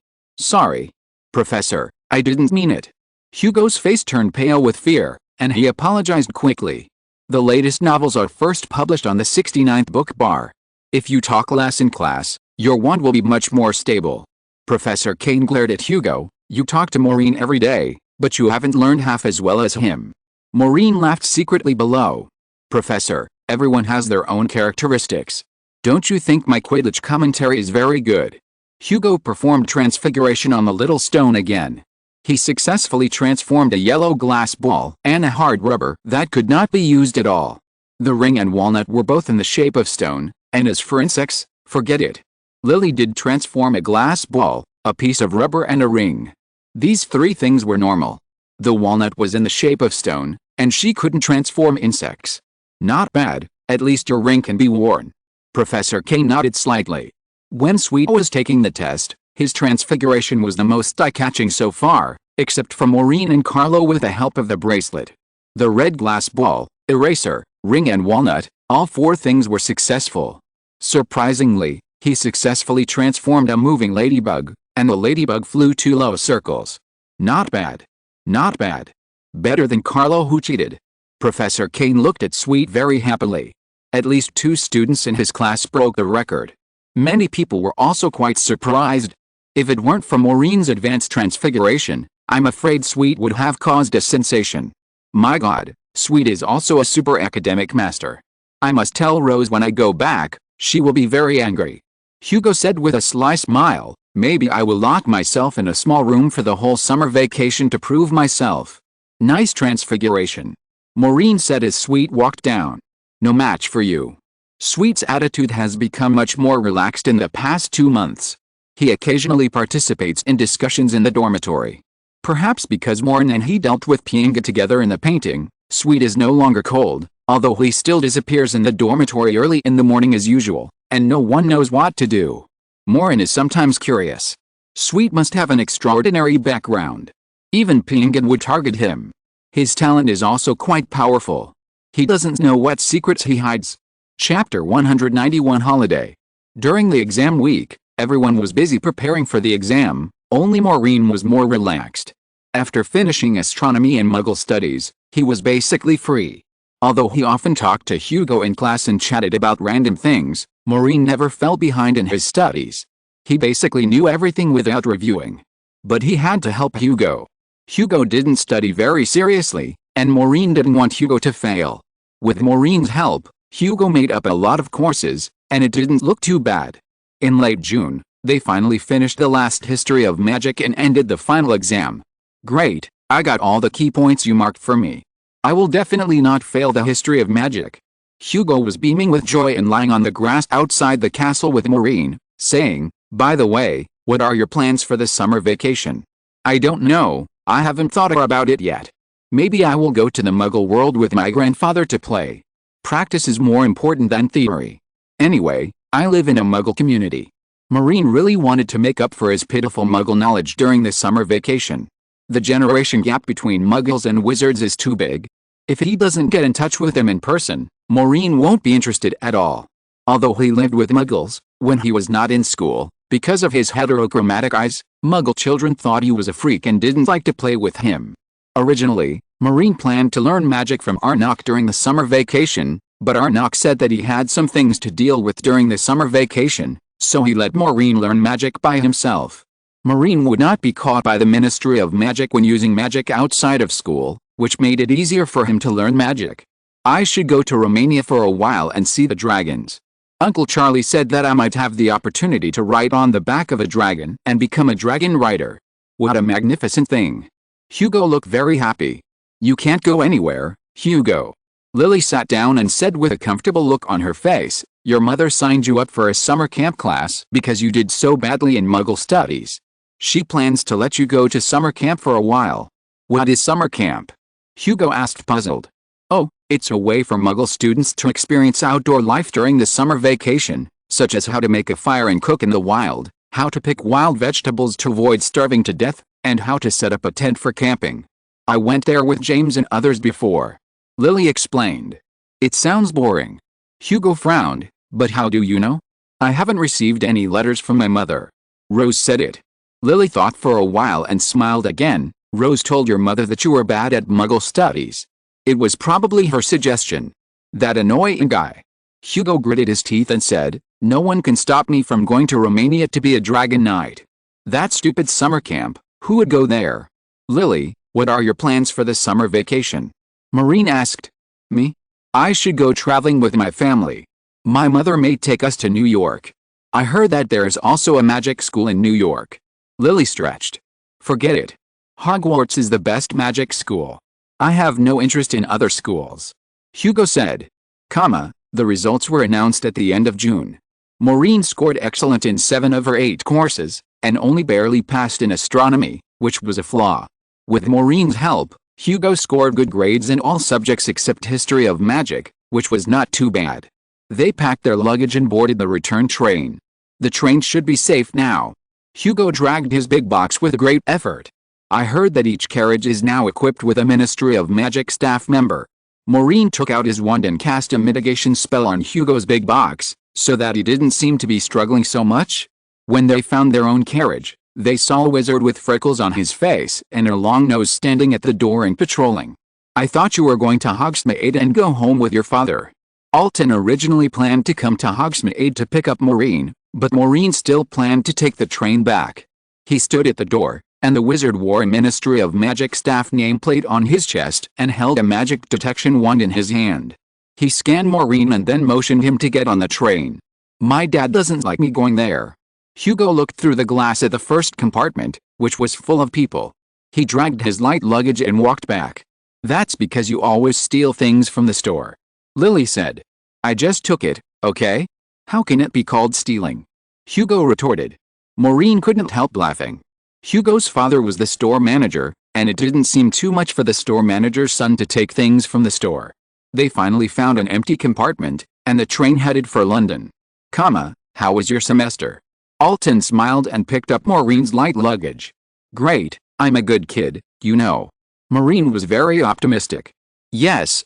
Professor, I didn't mean it. Hugo's face turned pale with fear, and he apologized quickly. The latest novels are first published on the 69th book bar. If you talk less in class, your wand will be much more stable. Professor Kane glared at Hugo. You talk to Maureen every day, but you haven't learned half as well as him. Maureen laughed secretly below. Professor, everyone has their own characteristics. Don't you think my Quidditch commentary is very good? Hugo performed transfiguration on the little stone again. He successfully transformed a yellow glass ball and a hard rubber that could not be used at all. The ring and walnut were both in the shape of stone, and as for insects, forget it. Lily did transform a glass ball, a piece of rubber and a ring. These three things were normal. The walnut was in the shape of stone, and she couldn't transform insects. Not bad, at least your ring can be worn. Professor Kane nodded slightly. When Sweet was taking the test, his transfiguration was the most eye-catching so far, except for Maureen and Carlo with the help of the bracelet. The red glass ball, eraser, ring and walnut, all 4 things were successful. Surprisingly, he successfully transformed a moving ladybug, and the ladybug flew 2 low circles. Not bad. Not bad. Better than Carlo, who cheated. Professor Kane looked at Sweet very happily. At least 2 students in his class broke the record. Many people were also quite surprised. If it weren't for Maureen's advanced transfiguration, I'm afraid Sweet would have caused a sensation. My God, Sweet is also a super academic master. I must tell Rose when I go back, she will be very angry. Hugo said with a sly smile, maybe I will lock myself in a small room for the whole summer vacation to prove myself. Nice transfiguration. Maureen said as Sweet walked down. No match for you. Sweet's attitude has become much more relaxed in the past 2 months. He occasionally participates in discussions in the dormitory. Perhaps because Maureen and he dealt with Pienga together in the painting, Sweet is no longer cold, although he still disappears in the dormitory early in the morning as usual, and no one knows what to do. Maureen is sometimes curious. Sweet must have an extraordinary background. Even Pienga would target him. His talent is also quite powerful. He doesn't know what secrets he hides. Chapter 191 Holiday. During the exam week, everyone was busy preparing for the exam, only Maureen was more relaxed. After finishing astronomy and Muggle studies, he was basically free. Although he often talked to Hugo in class and chatted about random things, Maureen never fell behind in his studies. He basically knew everything without reviewing. But he had to help Hugo. Hugo didn't study very seriously, and Maureen didn't want Hugo to fail. With Maureen's help, Hugo made up a lot of courses, and it didn't look too bad. In late June, they finally finished the last history of magic and ended the final exam. Great, I got all the key points you marked for me. I will definitely not fail the history of magic. Hugo was beaming with joy and lying on the grass outside the castle with Maureen, saying, by the way, what are your plans for the summer vacation? I don't know, I haven't thought about it yet. Maybe I will go to the Muggle world with my grandfather to play. Practice is more important than theory. Anyway, I live in a Muggle community. Maureen really wanted to make up for his pitiful Muggle knowledge during the summer vacation. The generation gap between Muggles and wizards is too big. If he doesn't get in touch with them in person, Maureen won't be interested at all. Although he lived with Muggles, when he was not in school, because of his heterochromatic eyes, Muggle children thought he was a freak and didn't like to play with him. Originally, Maureen planned to learn magic from Arnok during the summer vacation, but Arnok said that he had some things to deal with during the summer vacation, so he let Maureen learn magic by himself. Maureen would not be caught by the Ministry of Magic when using magic outside of school, which made it easier for him to learn magic. I should go to Romania for a while and see the dragons. Uncle Charlie said that I might have the opportunity to ride on the back of a dragon and become a dragon rider. What a magnificent thing. Hugo looked very happy. You can't go anywhere, Hugo. Lily sat down and said with a comfortable look on her face, your mother signed you up for a summer camp class because you did so badly in Muggle studies. She plans to let you go to summer camp for a while. What is summer camp? Hugo asked, puzzled. Oh, it's a way for Muggle students to experience outdoor life during the summer vacation, such as how to make a fire and cook in the wild, how to pick wild vegetables to avoid starving to death, and how to set up a tent for camping. I went there with James and others before. Lily explained. It sounds boring. Hugo frowned, but how do you know? I haven't received any letters from my mother. Rose said it. Lily thought for a while and smiled again. Rose told your mother that you were bad at Muggle studies. It was probably her suggestion. That annoying guy. Hugo gritted his teeth and said, no one can stop me from going to Romania to be a dragon knight. That stupid summer camp, who would go there? Lily, what are your plans for the summer vacation? Maureen asked. Me? I should go traveling with my family. My mother may take us to New York. I heard that there is also a magic school in New York. Lily stretched. Forget it. Hogwarts is the best magic school. I have no interest in other schools. Hugo said. The results were announced at the end of June. Maureen scored excellent in 7 of her 8 courses, and only barely passed in astronomy, which was a flaw. With Maureen's help, Hugo scored good grades in all subjects except history of magic, which was not too bad. They packed their luggage and boarded the return train. The train should be safe now. Hugo dragged his big box with great effort. I heard that each carriage is now equipped with a Ministry of Magic staff member. Maureen took out his wand and cast a mitigation spell on Hugo's big box, so that he didn't seem to be struggling so much. When they found their own carriage, they saw a wizard with freckles on his face and a long nose standing at the door and patrolling. I thought you were going to Hogsmeade and go home with your father. Alton originally planned to come to Hogsmeade to pick up Maureen, but Maureen still planned to take the train back. He stood at the door, and the wizard wore a Ministry of Magic staff nameplate on his chest and held a magic detection wand in his hand. He scanned Maureen and then motioned him to get on the train. My dad doesn't like me going there. Hugo looked through the glass at the first compartment, which was full of people. He dragged his light luggage and walked back. That's because you always steal things from the store. Lily said. I just took it, okay? How can it be called stealing? Hugo retorted. Maureen couldn't help laughing. Hugo's father was the store manager, and it didn't seem too much for the store manager's son to take things from the store. They finally found an empty compartment, and the train headed for London. How was your semester? Alton smiled and picked up Maureen's light luggage. Great, I'm a good kid, you know. Maureen was very optimistic. Yes,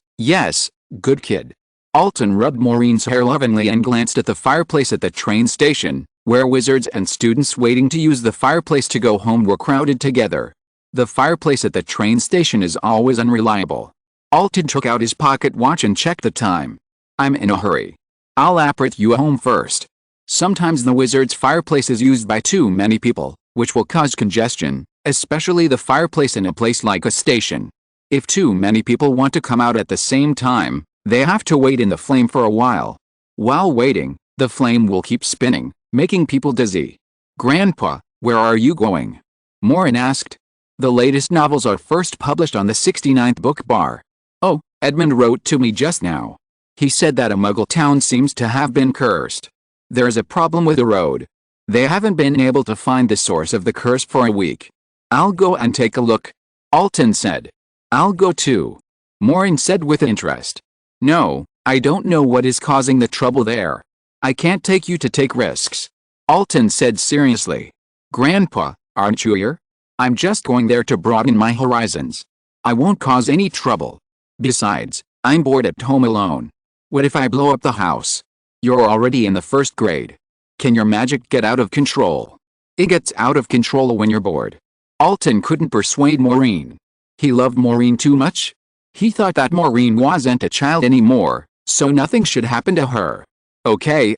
good kid. Alton rubbed Maureen's hair lovingly and glanced at the fireplace at the train station, where wizards and students waiting to use the fireplace to go home were crowded together. The fireplace at the train station is always unreliable. Alton took out his pocket watch and checked the time. I'm in a hurry. I'll apprehend you home first. Sometimes the wizard's fireplace is used by too many people, which will cause congestion, especially the fireplace in a place like a station. If too many people want to come out at the same time, they have to wait in the flame for a while. While waiting, the flame will keep spinning, making people dizzy. Grandpa, where are you going? Maureen asked. The latest novels are first published on the 69th book bar. Oh, Edmund wrote to me just now. He said that a Muggle town seems to have been cursed. There's a problem with the road. They haven't been able to find the source of the curse for a week. I'll go and take a look. Alton said. I'll go too. Maureen said with interest. No, I don't know what is causing the trouble there. I can't take you to take risks. Alton said seriously. Grandpa, aren't you here? I'm just going there to broaden my horizons. I won't cause any trouble. Besides, I'm bored at home alone. What if I blow up the house? You're already in the first grade. Can your magic get out of control? It gets out of control when you're bored. Alton couldn't persuade Maureen. He loved Maureen too much. He thought that Maureen wasn't a child anymore, so nothing should happen to her. Okay,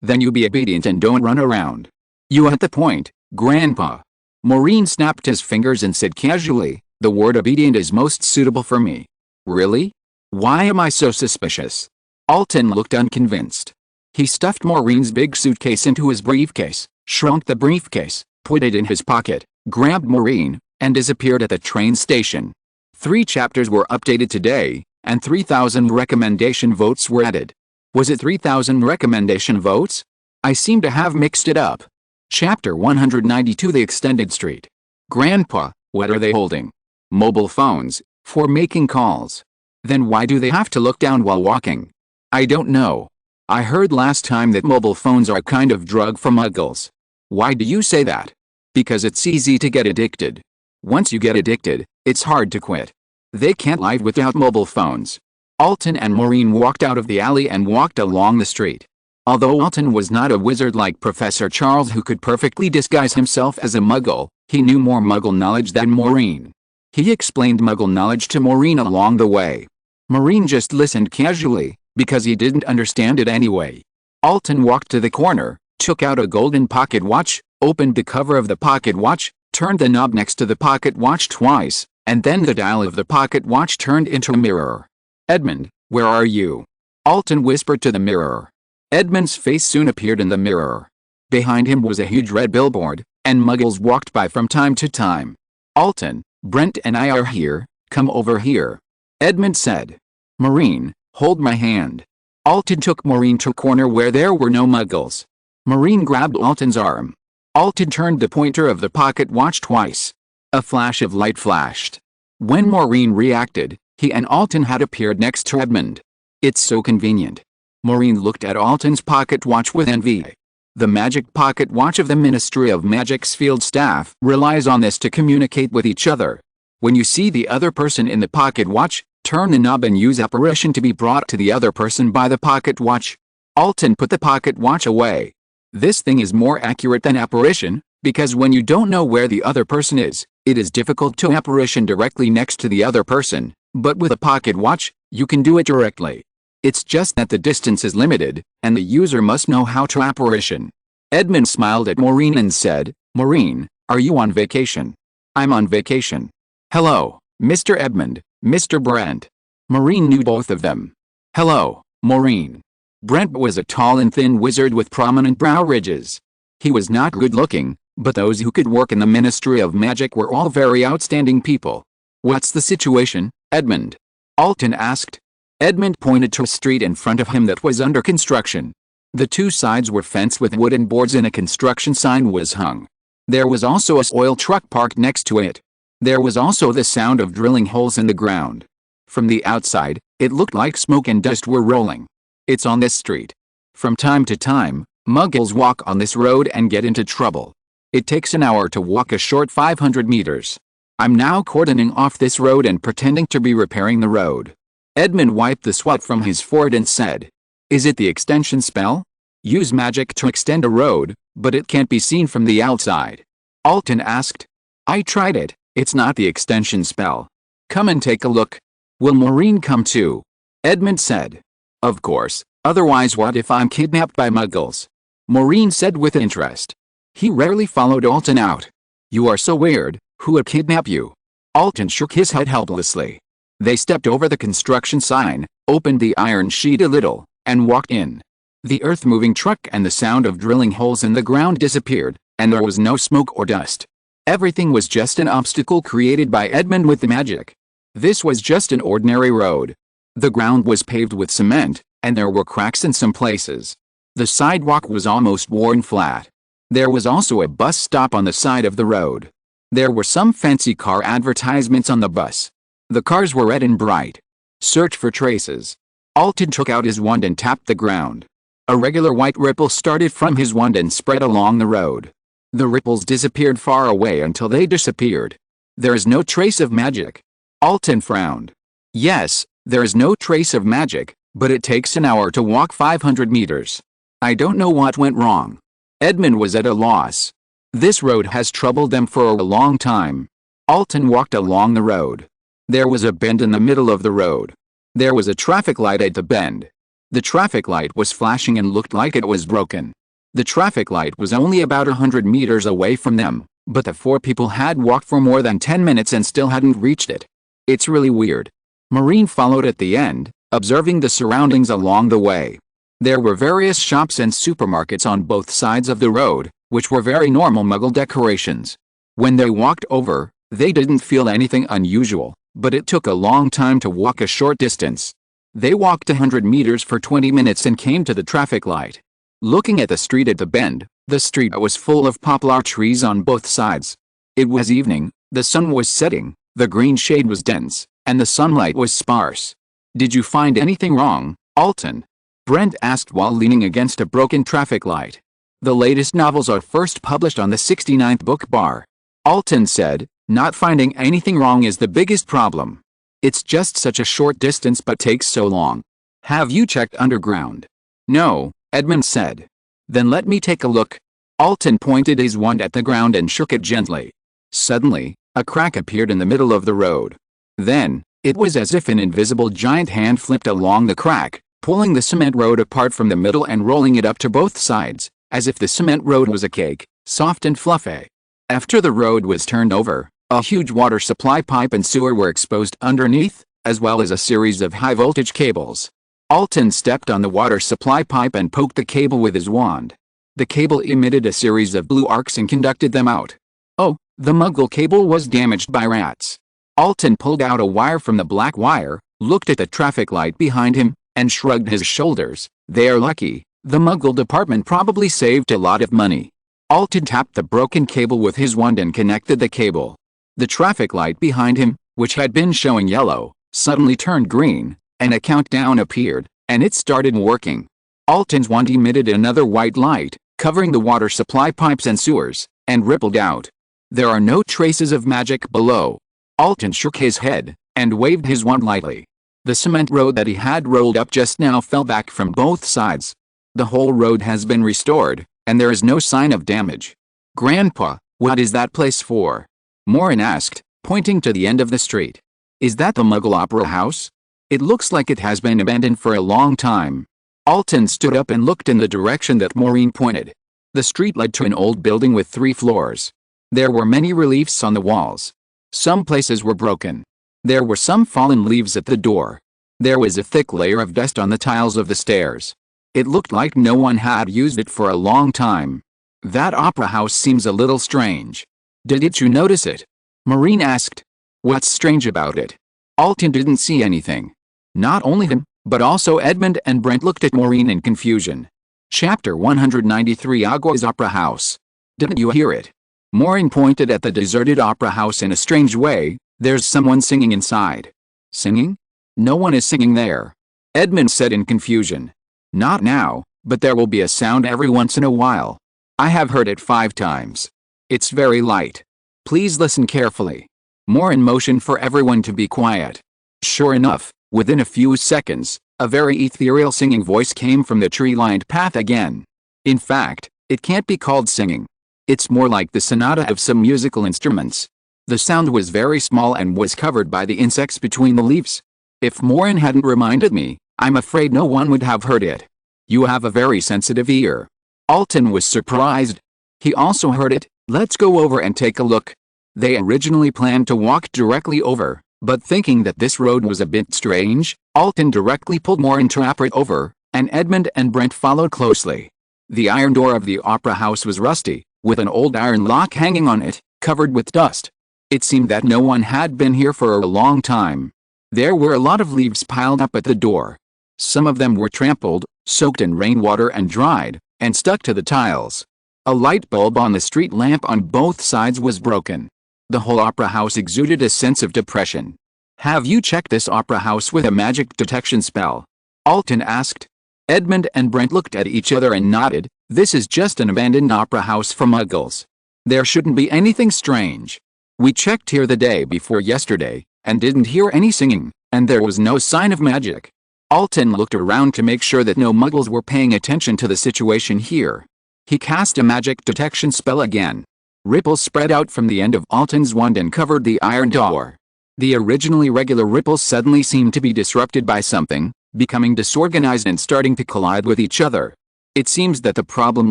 then you be obedient and don't run around. You at the point, Grandpa. Maureen snapped his fingers and said casually, the word obedient is most suitable for me. Really? Why am I so suspicious? Alton looked unconvinced. He stuffed Maureen's big suitcase into his briefcase, shrunk the briefcase, put it in his pocket, grabbed Maureen, and disappeared at the train station. 3 chapters were updated today, and 3,000 recommendation votes were added. Was it 3,000 recommendation votes? I seem to have mixed it up. Chapter 192 The Extended Street. Grandpa, what are they holding? Mobile phones, for making calls. Then why do they have to look down while walking? I don't know. I heard last time that mobile phones are a kind of drug for muggles. Why do you say that? Because it's easy to get addicted. Once you get addicted, it's hard to quit. They can't live without mobile phones. Alton and Maureen walked out of the alley and walked along the street. Although Alton was not a wizard like Professor Charles who could perfectly disguise himself as a muggle, he knew more muggle knowledge than Maureen. He explained muggle knowledge to Maureen along the way. Maureen just listened casually, because he didn't understand it anyway. Alton walked to the corner, took out a golden pocket watch, opened the cover of the pocket watch, turned the knob next to the pocket watch twice, and then the dial of the pocket watch turned into a mirror. Edmund, where are you? Alton whispered to the mirror. Edmund's face soon appeared in the mirror. Behind him was a huge red billboard, and muggles walked by from time to time. Alton, Brent and I are here, come over here. Edmund said. Maureen, hold my hand. Alton took Maureen to a corner where there were no muggles. Maureen grabbed Alton's arm. Alton turned the pointer of the pocket watch twice. A flash of light flashed. When Maureen reacted, he and Alton had appeared next to Edmund. It's so convenient. Maureen looked at Alton's pocket watch with envy. The magic pocket watch of the Ministry of Magic's field staff relies on this to communicate with each other. When you see the other person in the pocket watch, turn the knob and use apparition to be brought to the other person by the pocket watch. Alton put the pocket watch away. This thing is more accurate than apparition, because when you don't know where the other person is, it is difficult to apparition directly next to the other person, but with a pocket watch, you can do it directly. It's just that the distance is limited, and the user must know how to apparition. Edmund smiled at Maureen and said, "Maureen, are you on vacation?" "I'm on vacation." "Hello, Mr. Edmund, Mr. Brent." Maureen knew both of them. "Hello, Maureen." Brent was a tall and thin wizard with prominent brow ridges. He was not good looking, but those who could work in the Ministry of Magic were all very outstanding people. "What's the situation, Edmund?" Alton asked. Edmund pointed to a street in front of him that was under construction. The two sides were fenced with wooden boards and a construction sign was hung. There was also a oil truck parked next to it. There was also the sound of drilling holes in the ground. From the outside, it looked like smoke and dust were rolling. "It's on this street. From time to time, Muggles walk on this road and get into trouble. It takes an hour to walk a short 500 meters. I'm now cordoning off this road and pretending to be repairing the road." Edmund wiped the sweat from his forehead and said, "Is it the extension spell? Use magic to extend a road, but it can't be seen from the outside." Alton asked. "I tried it, it's not the extension spell. Come and take a look." "Will Maureen come too?" Edmund said. "Of course, otherwise what if I'm kidnapped by Muggles?" Maureen said with interest. He rarely followed Alton out. "You are so weird, who would kidnap you?" Alton shook his head helplessly. They stepped over the construction sign, opened the iron sheet a little, and walked in. The earth-moving truck and the sound of drilling holes in the ground disappeared, and there was no smoke or dust. Everything was just an obstacle created by Edmund with the magic. This was just an ordinary road. The ground was paved with cement, and there were cracks in some places. The sidewalk was almost worn flat. There was also a bus stop on the side of the road. There were some fancy car advertisements on the bus. The cars were red and bright. "Search for traces." Alton took out his wand and tapped the ground. A regular white ripple started from his wand and spread along the road. The ripples disappeared far away until they disappeared. "There is no trace of magic." Alton frowned. "Yes, there is no trace of magic, but it takes an hour to walk 500 meters. I don't know what went wrong." Edmund was at a loss. "This road has troubled them for a long time." Alton walked along the road. There was a bend in the middle of the road. There was a traffic light at the bend. The traffic light was flashing and looked like it was broken. The traffic light was only about 100 meters away from them, but the four people had walked for more than 10 minutes and still hadn't reached it. "It's really weird." Maureen followed at the end, observing the surroundings along the way. There were various shops and supermarkets on both sides of the road, which were very normal Muggle decorations. When they walked over, they didn't feel anything unusual, but it took a long time to walk a short distance. They walked 100 meters for 20 minutes and came to the traffic light. Looking at the street at the bend, the street was full of poplar trees on both sides. It was evening, the sun was setting, the green shade was dense, and the sunlight was sparse. "Did you find anything wrong, Alton?" Brent asked while leaning against a broken traffic light. "The latest novels are first published on the 69th book bar." Alton said, "Not finding anything wrong is the biggest problem. It's just such a short distance but takes so long." "Have you checked underground?" "No," Edmund said. "Then let me take a look." Alton pointed his wand at the ground and shook it gently. Suddenly, a crack appeared in the middle of the road. Then, it was as if an invisible giant hand flipped along the crack, pulling the cement road apart from the middle and rolling it up to both sides, as if the cement road was a cake, soft and fluffy. After the road was turned over, a huge water supply pipe and sewer were exposed underneath, as well as a series of high-voltage cables. Alton stepped on the water supply pipe and poked the cable with his wand. The cable emitted a series of blue arcs and conducted them out. Oh, the Muggle cable was damaged by rats. Alton pulled out a wire from the black wire, looked at the traffic light behind him, and shrugged his shoulders. "They're lucky. The Muggle department probably saved a lot of money." Alton tapped the broken cable with his wand and connected the cable. The traffic light behind him, which had been showing yellow, suddenly turned green, and a countdown appeared, and it started working. Alton's wand emitted another white light, covering the water supply pipes and sewers, and rippled out. There are no traces of magic below. Alton shook his head, and waved his wand lightly. The cement road that he had rolled up just now fell back from both sides. The whole road has been restored, and there is no sign of damage. Grandpa, what is that place for? Maureen asked, pointing to the end of the street. Is that the Muggle Opera House? It looks like it has been abandoned for a long time. Alton stood up and looked in the direction that Maureen pointed. The street led to an old building with 3 floors. There were many reliefs on the walls. Some places were broken. There were some fallen leaves at the door. There was a thick layer of dust on the tiles of the stairs. It looked like no one had used it for a long time. That opera house seems a little strange. Didn't you notice it? Maureen asked. What's strange about it? Alton didn't see anything. Not only him, but also Edmund and Brent looked at Maureen in confusion. Chapter 193 Hogwarts Opera House. Didn't you hear it? Maureen pointed at the deserted opera house in a strange way. There's someone singing inside. Singing? No one is singing there. Edmund said in confusion. Not now, but there will be a sound every once in a while. I have heard it 5 times. It's very light. Please listen carefully. Maureen motioned for everyone to be quiet. Sure enough, within a few seconds, a very ethereal singing voice came from the tree-lined path again. In fact, it can't be called singing. It's more like the sonata of some musical instruments. The sound was very small and was covered by the insects between the leaves. If Maureen hadn't reminded me, I'm afraid no one would have heard it. You have a very sensitive ear. Alton was surprised. He also heard it. Let's go over and take a look. They originally planned to walk directly over, but thinking that this road was a bit strange, Alton directly pulled Maureen to trap it over, and Edmund and Brent followed closely. The iron door of the opera house was rusty, with an old iron lock hanging on it, covered with dust. It seemed that no one had been here for a long time. There were a lot of leaves piled up at the door. Some of them were trampled, soaked in rainwater and dried, and stuck to the tiles. A light bulb on the street lamp on both sides was broken. The whole opera house exuded a sense of depression. Have you checked this opera house with a magic detection spell? Alton asked. Edmund and Brent looked at each other and nodded. This is just an abandoned opera house for Muggles. There shouldn't be anything strange. We checked here the day before yesterday, and didn't hear any singing, and there was no sign of magic. Alton looked around to make sure that no Muggles were paying attention to the situation here. He cast a magic detection spell again. Ripples spread out from the end of Alton's wand and covered the iron door. The originally regular ripples suddenly seemed to be disrupted by something, becoming disorganized and starting to collide with each other. It seems that the problem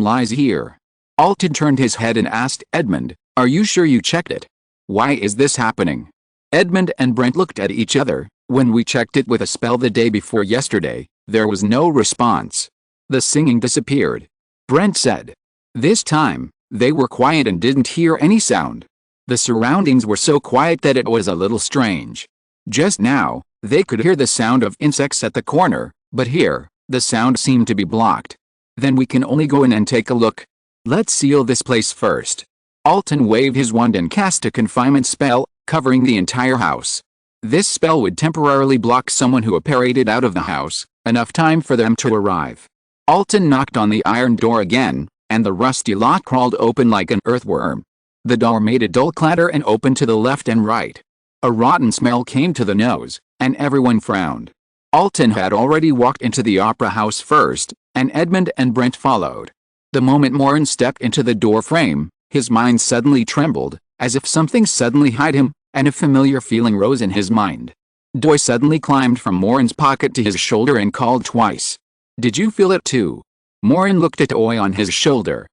lies here. Alton turned his head and asked Edmund, are you sure you checked it? Why is this happening? Edmund and Brent looked at each other. When we checked it with a spell the day before yesterday, there was no response. The singing disappeared. Brent said. This time, they were quiet and didn't hear any sound. The surroundings were so quiet that it was a little strange. Just now, they could hear the sound of insects at the corner, but here, the sound seemed to be blocked. Then we can only go in and take a look. Let's seal this place first. Alton waved his wand and cast a confinement spell, covering the entire house. This spell would temporarily block someone who apparated out of the house, enough time for them to arrive. Alton knocked on the iron door again, and the rusty lock crawled open like an earthworm. The door made a dull clatter and opened to the left and right. A rotten smell came to the nose, and everyone frowned. Alton had already walked into the opera house first, and Edmund and Brent followed. The moment Maureen stepped into the door frame, his mind suddenly trembled, as if something suddenly hid him, and a familiar feeling rose in his mind. Doy suddenly climbed from Maureen's pocket to his shoulder and called twice. Did you feel it too? Maureen looked at Doy on his shoulder.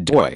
Doy.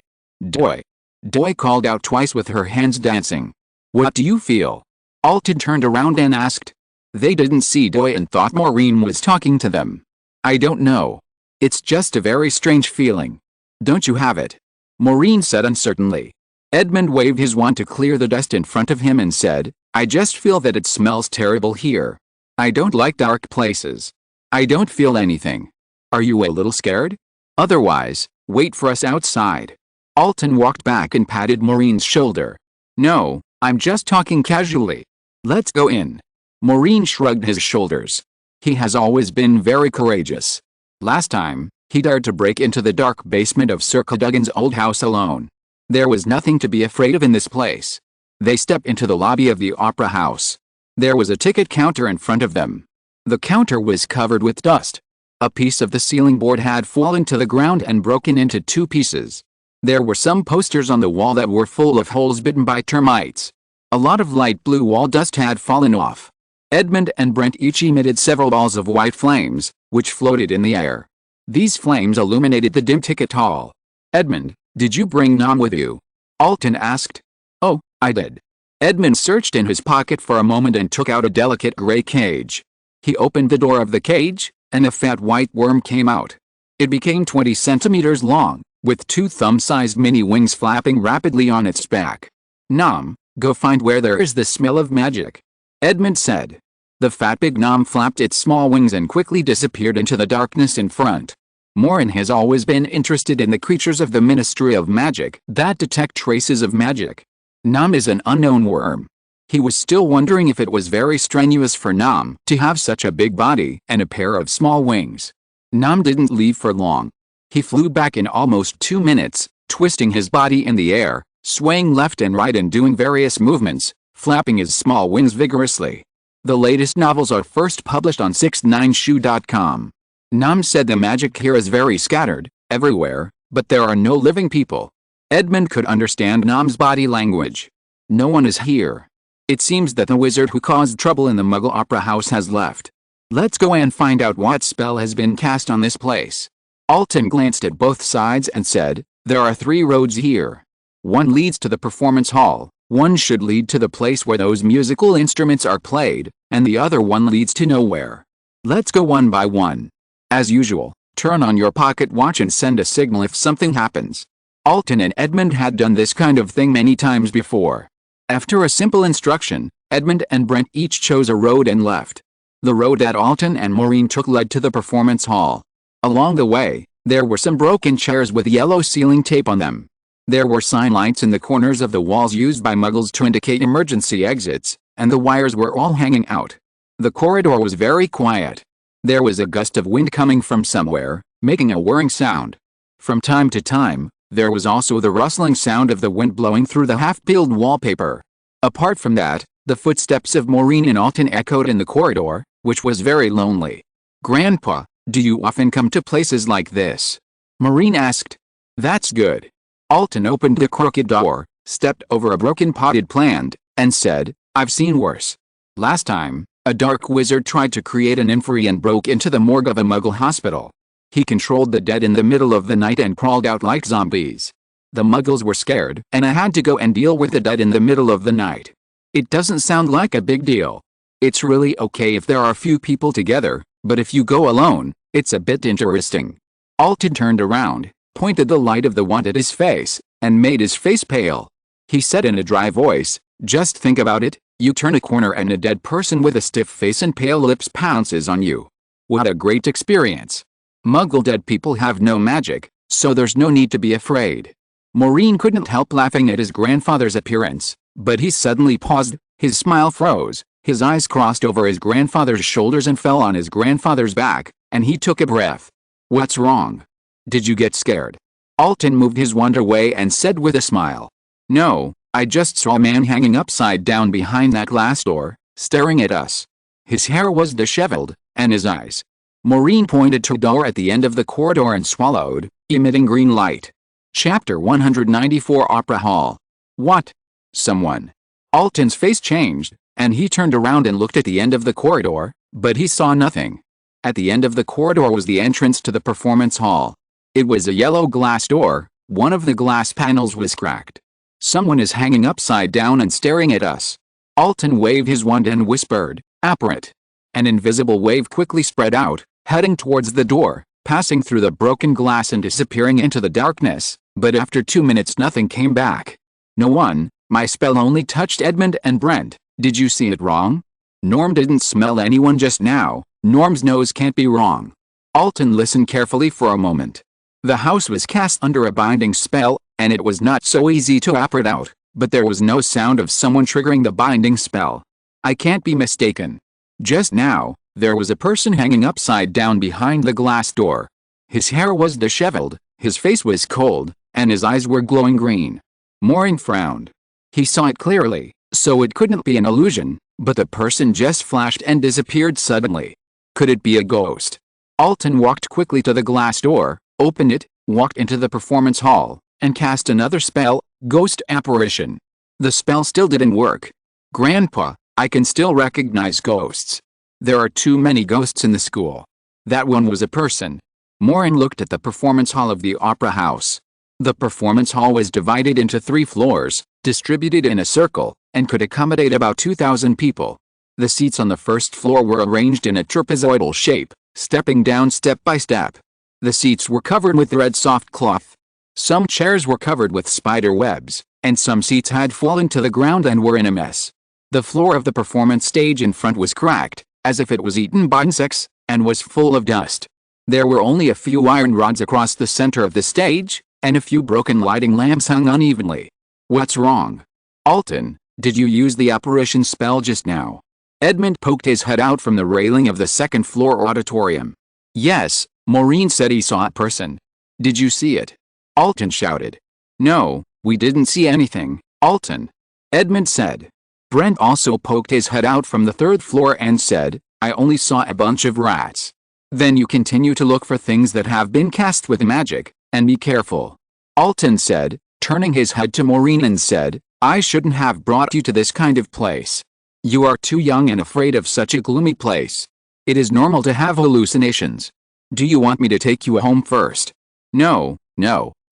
Doy. Doy called out twice with her hands dancing. What do you feel? Alton turned around and asked. They didn't see Doy and thought Maureen was talking to them. I don't know. It's just a very strange feeling. Don't you have it? Maureen said uncertainly. Edmund waved his wand to clear the dust in front of him and said, I just feel that it smells terrible here. I don't like dark places. I don't feel anything. Are you a little scared? Otherwise, wait for us outside. Alton walked back and patted Maureen's shoulder. No, I'm just talking casually. Let's go in. Maureen shrugged his shoulders. He has always been very courageous. Last time, He dared to break into the dark basement of Sir Cadogan's old house alone. There was nothing to be afraid of in this place. They stepped into the lobby of the opera house. There was a ticket counter in front of them. The counter was covered with dust. A piece of the ceiling board had fallen to the ground and broken into 2 pieces. There were some posters on the wall that were full of holes bitten by termites. A lot of light blue wall dust had fallen off. Edmund and Brent each emitted several balls of white flames, which floated in the air. These flames illuminated the dim ticket hall. "Edmund, did you bring Nom with you?" Alton asked. "Oh, I did." Edmund searched in his pocket for a moment and took out a delicate gray cage. He opened the door of the cage, and a fat white worm came out. It became 20 centimeters long, with 2 thumb-sized mini wings flapping rapidly on its back. "Nom, go find where there is the smell of magic," Edmund said. The fat big Nom flapped its small wings and quickly disappeared into the darkness in front. Maureen has always been interested in the creatures of the Ministry of Magic that detect traces of magic. Nom is an unknown worm. He was still wondering if it was very strenuous for Nom to have such a big body and a pair of small wings. Nom didn't leave for long. He flew back in almost 2 minutes, twisting his body in the air, swaying left and right and doing various movements, flapping his small wings vigorously. The latest novels are first published on 69shoe.com. Nom said the magic here is very scattered, everywhere, but there are no living people. Edmund could understand Nom's body language. "No one is here. It seems that the wizard who caused trouble in the Muggle Opera House has left. Let's go and find out what spell has been cast on this place." Alton glanced at both sides and said, "There are 3 roads here. One leads to the performance hall, one should lead to the place where those musical instruments are played, and the other one leads to nowhere. Let's go one by one. As usual, turn on your pocket watch and send a signal if something happens." Alton and Edmund had done this kind of thing many times before. After a simple instruction, Edmund and Brent each chose a road and left. The road that Alton and Maureen took led to the performance hall. Along the way, there were some broken chairs with yellow ceiling tape on them. There were sign lights in the corners of the walls used by Muggles to indicate emergency exits, and the wires were all hanging out. The corridor was very quiet. There was a gust of wind coming from somewhere, making a whirring sound. From time to time, there was also the rustling sound of the wind blowing through the half-peeled wallpaper. Apart from that, the footsteps of Maureen and Alton echoed in the corridor, which was very lonely. "Grandpa, do you often come to places like this?" Maureen asked. "That's good." Alton opened the crooked door, stepped over a broken potted plant, and said, "I've seen worse. Last time, a dark wizard tried to create an inferi and broke into the morgue of a Muggle hospital. He controlled the dead in the middle of the night and crawled out like zombies. The Muggles were scared, and I had to go and deal with the dead in the middle of the night. It doesn't sound like a big deal. It's really okay if there are few people together, but if you go alone, it's a bit interesting." Alton turned around, pointed the light of the wand at his face, and made his face pale. He said in a dry voice, "Just think about it, you turn a corner and a dead person with a stiff face and pale lips pounces on you. What a great experience. Muggle dead people have no magic, so there's no need to be afraid." Maureen couldn't help laughing at his grandfather's appearance, but he suddenly paused, his smile froze, his eyes crossed over his grandfather's shoulders and fell on his grandfather's back, and he took a breath. "What's wrong? Did you get scared?" Alton moved his wand away and said with a smile, "No, I just saw a man hanging upside down behind that glass door, staring at us. His hair was disheveled, and his eyes." Maureen pointed to a door at the end of the corridor and swallowed, emitting green light. Chapter 194 Opera Hall. "What? Someone?" Alton's face changed, and he turned around and looked at the end of the corridor, but he saw nothing. At the end of the corridor was the entrance to the performance hall. It was a yellow glass door, one of the glass panels was cracked. "Someone is hanging upside down and staring at us." Alton waved his wand and whispered, "Apparat." An invisible wave quickly spread out, heading towards the door, passing through the broken glass and disappearing into the darkness, but after 2 minutes nothing came back. "No one, my spell only touched Edmund and Brent, did you see it wrong?" "Norm didn't smell anyone just now, Norm's nose can't be wrong." Alton listened carefully for a moment. The house was cast under a binding spell, and it was not so easy to apparate out, but there was no sound of someone triggering the binding spell. "I can't be mistaken. Just now, there was a person hanging upside down behind the glass door." His hair was disheveled, his face was cold, and his eyes were glowing green. Maureen frowned. He saw it clearly, so it couldn't be an illusion, but the person just flashed and disappeared suddenly. Could it be a ghost? Alton walked quickly to the glass door, opened it, walked into the performance hall, and cast another spell, Ghost Apparition. The spell still didn't work. Grandpa, I can still recognize ghosts. There are too many ghosts in the school. That one was a person. Maureen looked at the performance hall of the opera house. The performance hall was divided into 3 floors, distributed in a circle, and could accommodate about 2,000 people. The seats on the first floor were arranged in a trapezoidal shape, stepping down step by step. The seats were covered with red soft cloth. Some chairs were covered with spider webs, and some seats had fallen to the ground and were in a mess. The floor of the performance stage in front was cracked, as if it was eaten by insects, and was full of dust. There were only a few iron rods across the center of the stage, and a few broken lighting lamps hung unevenly. What's wrong? Alton, did you use the apparition spell just now? Edmund poked his head out from the railing of the second-floor auditorium. Yes, Maureen said he saw a person. Did you see it? Alton shouted. No, we didn't see anything, Alton. Edmund said. Brent also poked his head out from the 3rd floor and said, I only saw a bunch of rats. Then you continue to look for things that have been cast with magic, and be careful. Alton said, turning his head to Maureen and said, I shouldn't have brought you to this kind of place. You are too young and afraid of such a gloomy place. It is normal to have hallucinations. Do you want me to take you home first? No,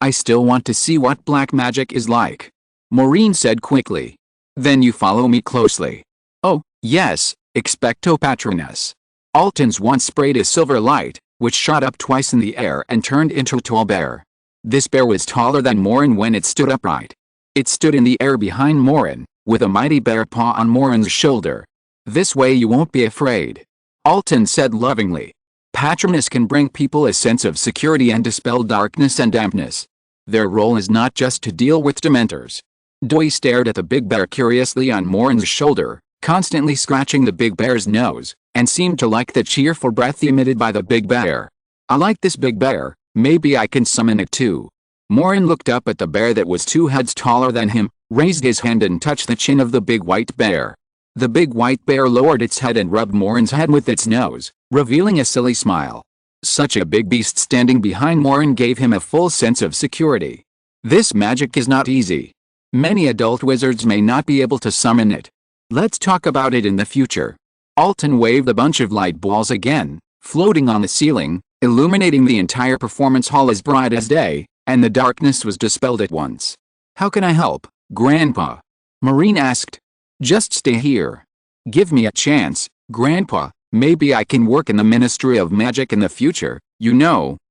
I still want to see what black magic is like. Maureen said quickly. Then you follow me closely. Oh, yes, expecto patronus. Alton's wand sprayed a silver light, which shot up twice in the air and turned into a tall bear. This bear was taller than Maureen when it stood upright. It stood in the air behind Maureen, with a mighty bear paw on Maureen's shoulder. This way you won't be afraid. Alton said lovingly. Patronus can bring people a sense of security and dispel darkness and dampness. Their role is not just to deal with dementors. Dewey stared at the big bear curiously on Maureen's shoulder, constantly scratching the big bear's nose, and seemed to like the cheerful breath emitted by the big bear. I like this big bear, maybe I can summon it too. Maureen looked up at the bear that was 2 heads taller than him, raised his hand and touched the chin of the big white bear. The big white bear lowered its head and rubbed Maureen's head with its nose, revealing a silly smile. Such a big beast standing behind Maureen gave him a full sense of security. This magic is not easy. Many adult wizards may not be able to summon it. Let's talk about it in the future. Alton waved a bunch of light balls again, floating on the ceiling, illuminating the entire performance hall as bright as day, and the darkness was dispelled at once. How can I help, Grandpa? Maureen asked. Just stay here. Give me a chance, Grandpa. Maybe I can work in the Ministry of Magic in the future,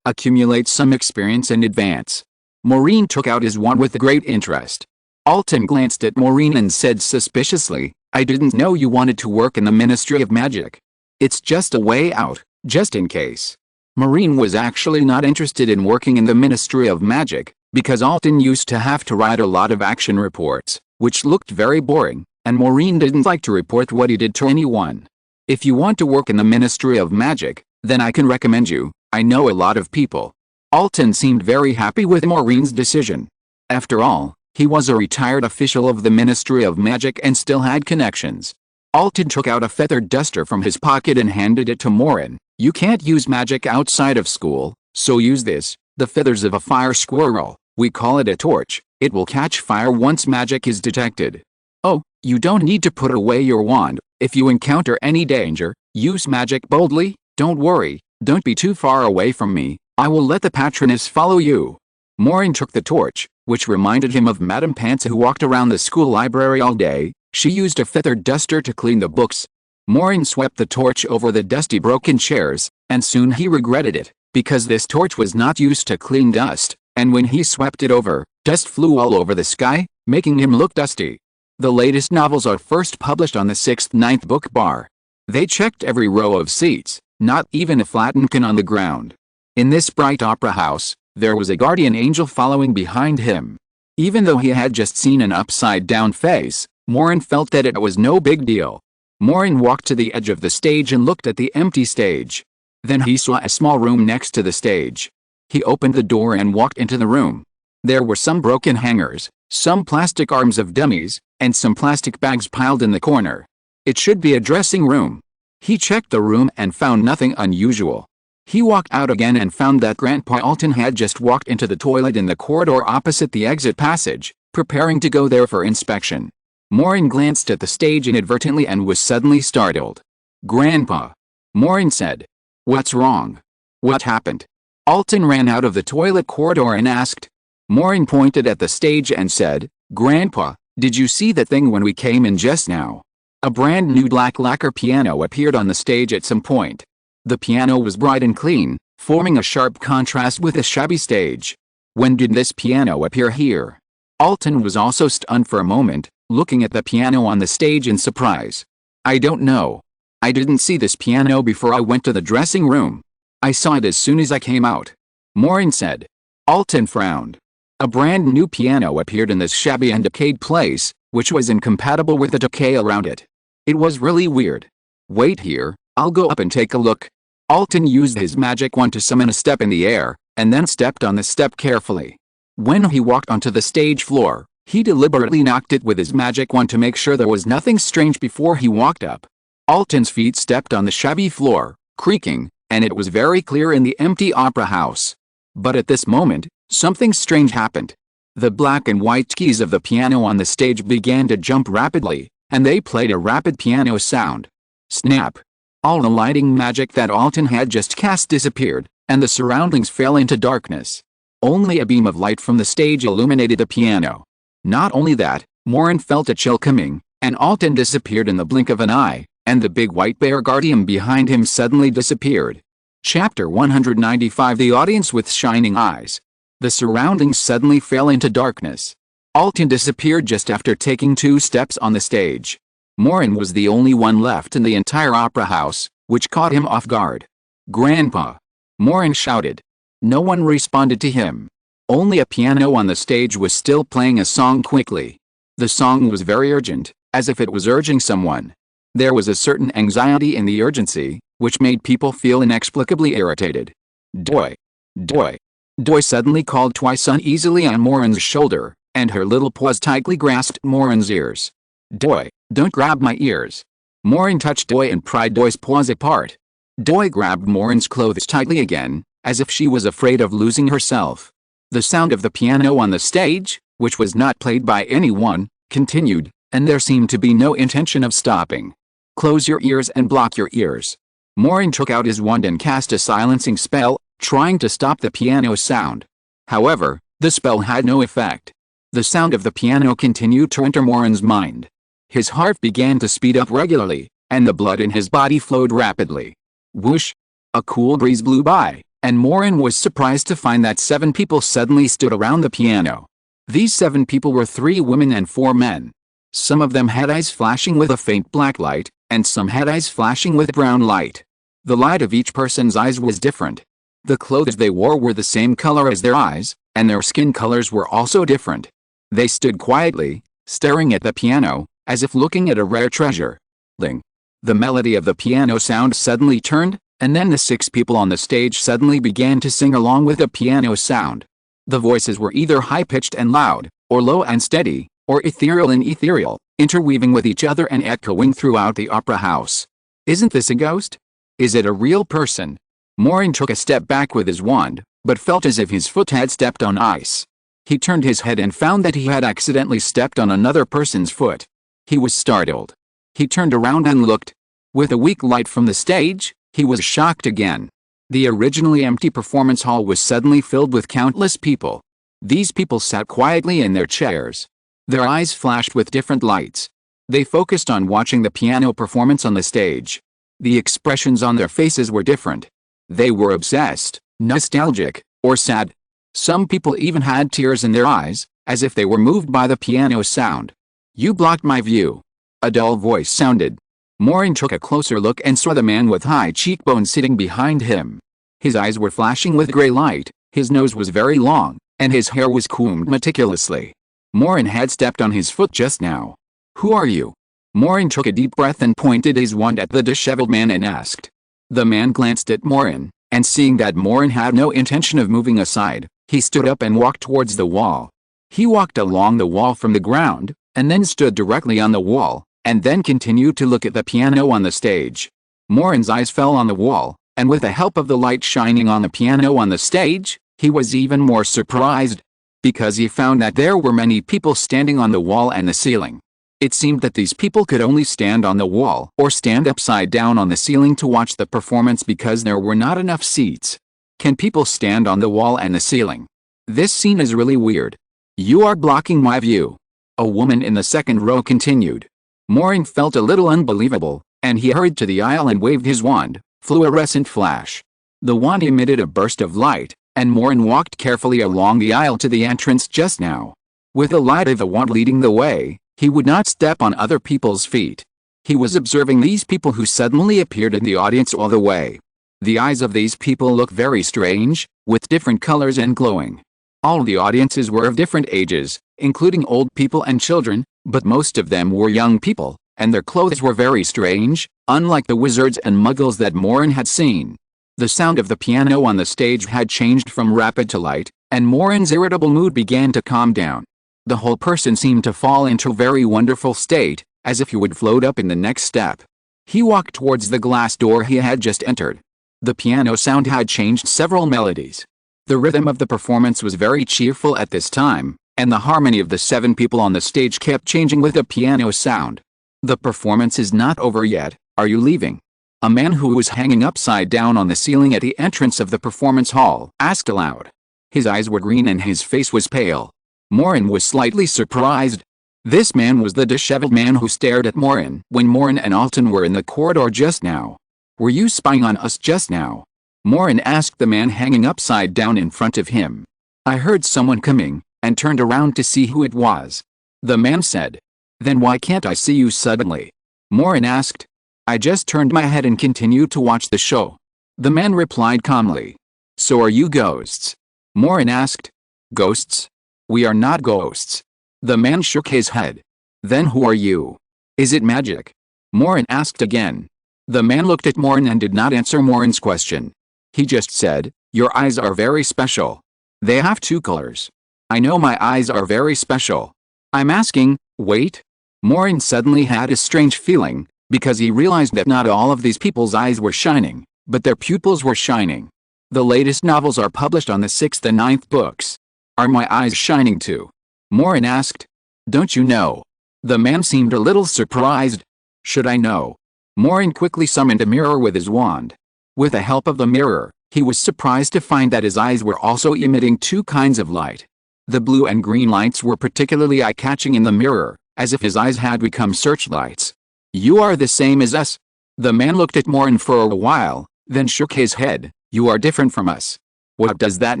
accumulate some experience in advance. Maureen took out his wand with great interest. Alton glanced at Maureen and said suspiciously, I didn't know you wanted to work in the Ministry of Magic. It's just a way out, just in case. Maureen was actually not interested in working in the Ministry of Magic, because Alton used to have to write a lot of action reports, which looked very boring, and Maureen didn't like to report what he did to anyone. If you want to work in the Ministry of Magic, then I can recommend you. I know a lot of people. Alton seemed very happy with Maureen's decision. After all, he was a retired official of the Ministry of Magic and still had connections. Alton took out a feathered duster from his pocket and handed it to Maureen. You can't use magic outside of school, so use this, the feathers of a fire squirrel. We call it a torch. It will catch fire once magic is detected. Oh, you don't need to put away your wand. If you encounter any danger, use magic boldly. Don't worry, don't be too far away from me. I will let the patroness follow you. Maureen took the torch, which reminded him of Madame Pants who walked around the school library all day. She used a feathered duster to clean the books. Maureen swept the torch over the dusty broken chairs, and soon he regretted it, because this torch was not used to clean dust, and when he swept it over, dust flew all over the sky, making him look dusty. The latest novels are first published on the 6th-9th book bar. They checked every row of seats, not even a flattened can on the ground. In this bright opera house, there was a guardian angel following behind him. Even though he had just seen an upside-down face, Maureen felt that it was no big deal. Maureen walked to the edge of the stage and looked at the empty stage. Then he saw a small room next to the stage. He opened the door and walked into the room. There were some broken hangers, some plastic arms of dummies, and some plastic bags piled in the corner. It should be a dressing room. He checked the room and found nothing unusual. He walked out again and found that Grandpa Alton had just walked into the toilet in the corridor opposite the exit passage, preparing to go there for inspection. Maureen glanced at the stage inadvertently and was suddenly startled. "Grandpa," Maureen said. "What's wrong? What happened?" Alton ran out of the toilet corridor and asked. Maureen pointed at the stage and said, "Grandpa, did you see that thing when we came in just now?" A brand new black lacquer piano appeared on the stage at some point. The piano was bright and clean, forming a sharp contrast with the shabby stage. When did this piano appear here? Alton was also stunned for a moment, looking at the piano on the stage in surprise. "I don't know. I didn't see this piano before I went to the dressing room. I saw it as soon as I came out," Maureen said. Alton frowned. A brand new piano appeared in this shabby and decayed place, which was incompatible with the decay around it. It was really weird. "Wait here, I'll go up and take a look." Alton used his magic wand to summon a step in the air, and then stepped on the step carefully. When he walked onto the stage floor, he deliberately knocked it with his magic wand to make sure there was nothing strange before he walked up. Alton's feet stepped on the shabby floor, creaking, and it was very clear in the empty opera house. But at this moment, something strange happened. The black and white keys of the piano on the stage began to jump rapidly, and they played a rapid piano sound. Snap! All the lighting magic that Alton had just cast disappeared, and the surroundings fell into darkness. Only a beam of light from the stage illuminated the piano. Not only that, Maureen felt a chill coming, and Alton disappeared in the blink of an eye, and the big white bear guardian behind him suddenly disappeared. Chapter 195 The Audience with Shining Eyes. The surroundings suddenly fell into darkness. Alton disappeared just after taking 2 steps on the stage. Maureen was the only one left in the entire opera house, which caught him off guard. "Grandpa!" Maureen shouted. No one responded to him. Only a piano on the stage was still playing a song quickly. The song was very urgent, as if it was urging someone. There was a certain anxiety in the urgency, which made people feel inexplicably irritated. "Doi! Doi!" Doi suddenly called twice uneasily on Maureen's shoulder, and her little paws tightly grasped Maureen's ears. "Doi, don't grab my ears." Maureen touched Doi and pried Doi's paws apart. Doi grabbed Maureen's clothes tightly again, as if she was afraid of losing herself. The sound of the piano on the stage, which was not played by anyone, continued, and there seemed to be no intention of stopping. "Close your ears and block your ears." Maureen took out his wand and cast a silencing spell, trying to stop the piano sound. However, the spell had no effect. The sound of the piano continued to enter Maureen's mind. His heart began to speed up regularly, and the blood in his body flowed rapidly. Whoosh! A cool breeze blew by, and Maureen was surprised to find that 7 people suddenly stood around the piano. These 7 people were 3 women and 4 men. Some of them had eyes flashing with a faint black light, and some had eyes flashing with brown light. The light of each person's eyes was different. The clothes they wore were the same color as their eyes, and their skin colors were also different. They stood quietly, staring at the piano, as if looking at a rare treasure. The melody of the piano sound suddenly turned, and then the 6 people on the stage suddenly began to sing along with the piano sound. The voices were either high-pitched and loud, or low and steady, or ethereal and ethereal, interweaving with each other and echoing throughout the opera house. "Isn't this a ghost? Is it a real person?" Maureen took a step back with his wand, but felt as if his foot had stepped on ice. He turned his head and found that he had accidentally stepped on another person's foot. He was startled. He turned around and looked. With a weak light from the stage, he was shocked again. The originally empty performance hall was suddenly filled with countless people. These people sat quietly in their chairs. Their eyes flashed with different lights. They focused on watching the piano performance on the stage. The expressions on their faces were different. They were obsessed, nostalgic, or sad. Some people even had tears in their eyes, as if they were moved by the piano sound. "You blocked my view," a dull voice sounded. Maureen took a closer look and saw the man with high cheekbones sitting behind him. His eyes were flashing with gray light, his nose was very long, and his hair was combed meticulously. Maureen had stepped on his foot just now. "Who are you?" Maureen took a deep breath and pointed his wand at the disheveled man and asked. The man glanced at Maureen, and seeing that Maureen had no intention of moving aside, he stood up and walked towards the wall. He walked along the wall from the ground, and then stood directly on the wall, and then continued to look at the piano on the stage. Maureen's eyes fell on the wall, and with the help of the light shining on the piano on the stage, he was even more surprised, because he found that there were many people standing on the wall and the ceiling. It seemed that these people could only stand on the wall or stand upside down on the ceiling to watch the performance because there were not enough seats. Can people stand on the wall and the ceiling? This scene is really weird. You are blocking my view. A woman in the second row continued. Maureen felt a little unbelievable, and he hurried to the aisle and waved his wand. Fluorescent flash. The wand emitted a burst of light, and Maureen walked carefully along the aisle to the entrance just now. With the light of the wand leading the way, he would not step on other people's feet. He was observing these people who suddenly appeared in the audience all the way. The eyes of these people looked very strange, with different colors and glowing. All the audiences were of different ages, including old people and children, but most of them were young people, and their clothes were very strange, unlike the wizards and muggles that Maureen had seen. The sound of the piano on the stage had changed from rapid to light, and Maureen's irritable mood began to calm down. The whole person seemed to fall into a very wonderful state, as if he would float up in the next step. He walked towards the glass door he had just entered. The piano sound had changed several melodies. The rhythm of the performance was very cheerful at this time, and the harmony of the 7 people on the stage kept changing with the piano sound. The performance is not over yet, are you leaving? A man who was hanging upside down on the ceiling at the entrance of the performance hall asked aloud. His eyes were green and his face was pale. Maureen was slightly surprised. This man was the disheveled man who stared at Maureen when Maureen and Alton were in the corridor just now. Were you spying on us just now? Maureen asked the man hanging upside down in front of him. I heard someone coming, and turned around to see who it was. The man said. Then why can't I see you suddenly? Maureen asked. I just turned my head and continued to watch the show. The man replied calmly. So are you ghosts? Maureen asked. Ghosts? We are not ghosts. The man shook his head. Then who are you? Is it magic? Maureen asked again. The man looked at Maureen and did not answer Maureen's question. He just said, your eyes are very special. They have 2 colors. I know my eyes are very special. I'm asking, wait. Maureen suddenly had a strange feeling, because he realized that not all of these people's eyes were shining, but their pupils were shining. The latest novels are published on the 6th and 9th books. Are my eyes shining too? Maureen asked. Don't you know? The man seemed a little surprised. Should I know? Maureen quickly summoned a mirror with his wand. With the help of the mirror, he was surprised to find that his eyes were also emitting 2 kinds of light. The blue and green lights were particularly eye-catching in the mirror, as if his eyes had become searchlights. You are the same as us. The man looked at Maureen for a while, then shook his head. You are different from us. What does that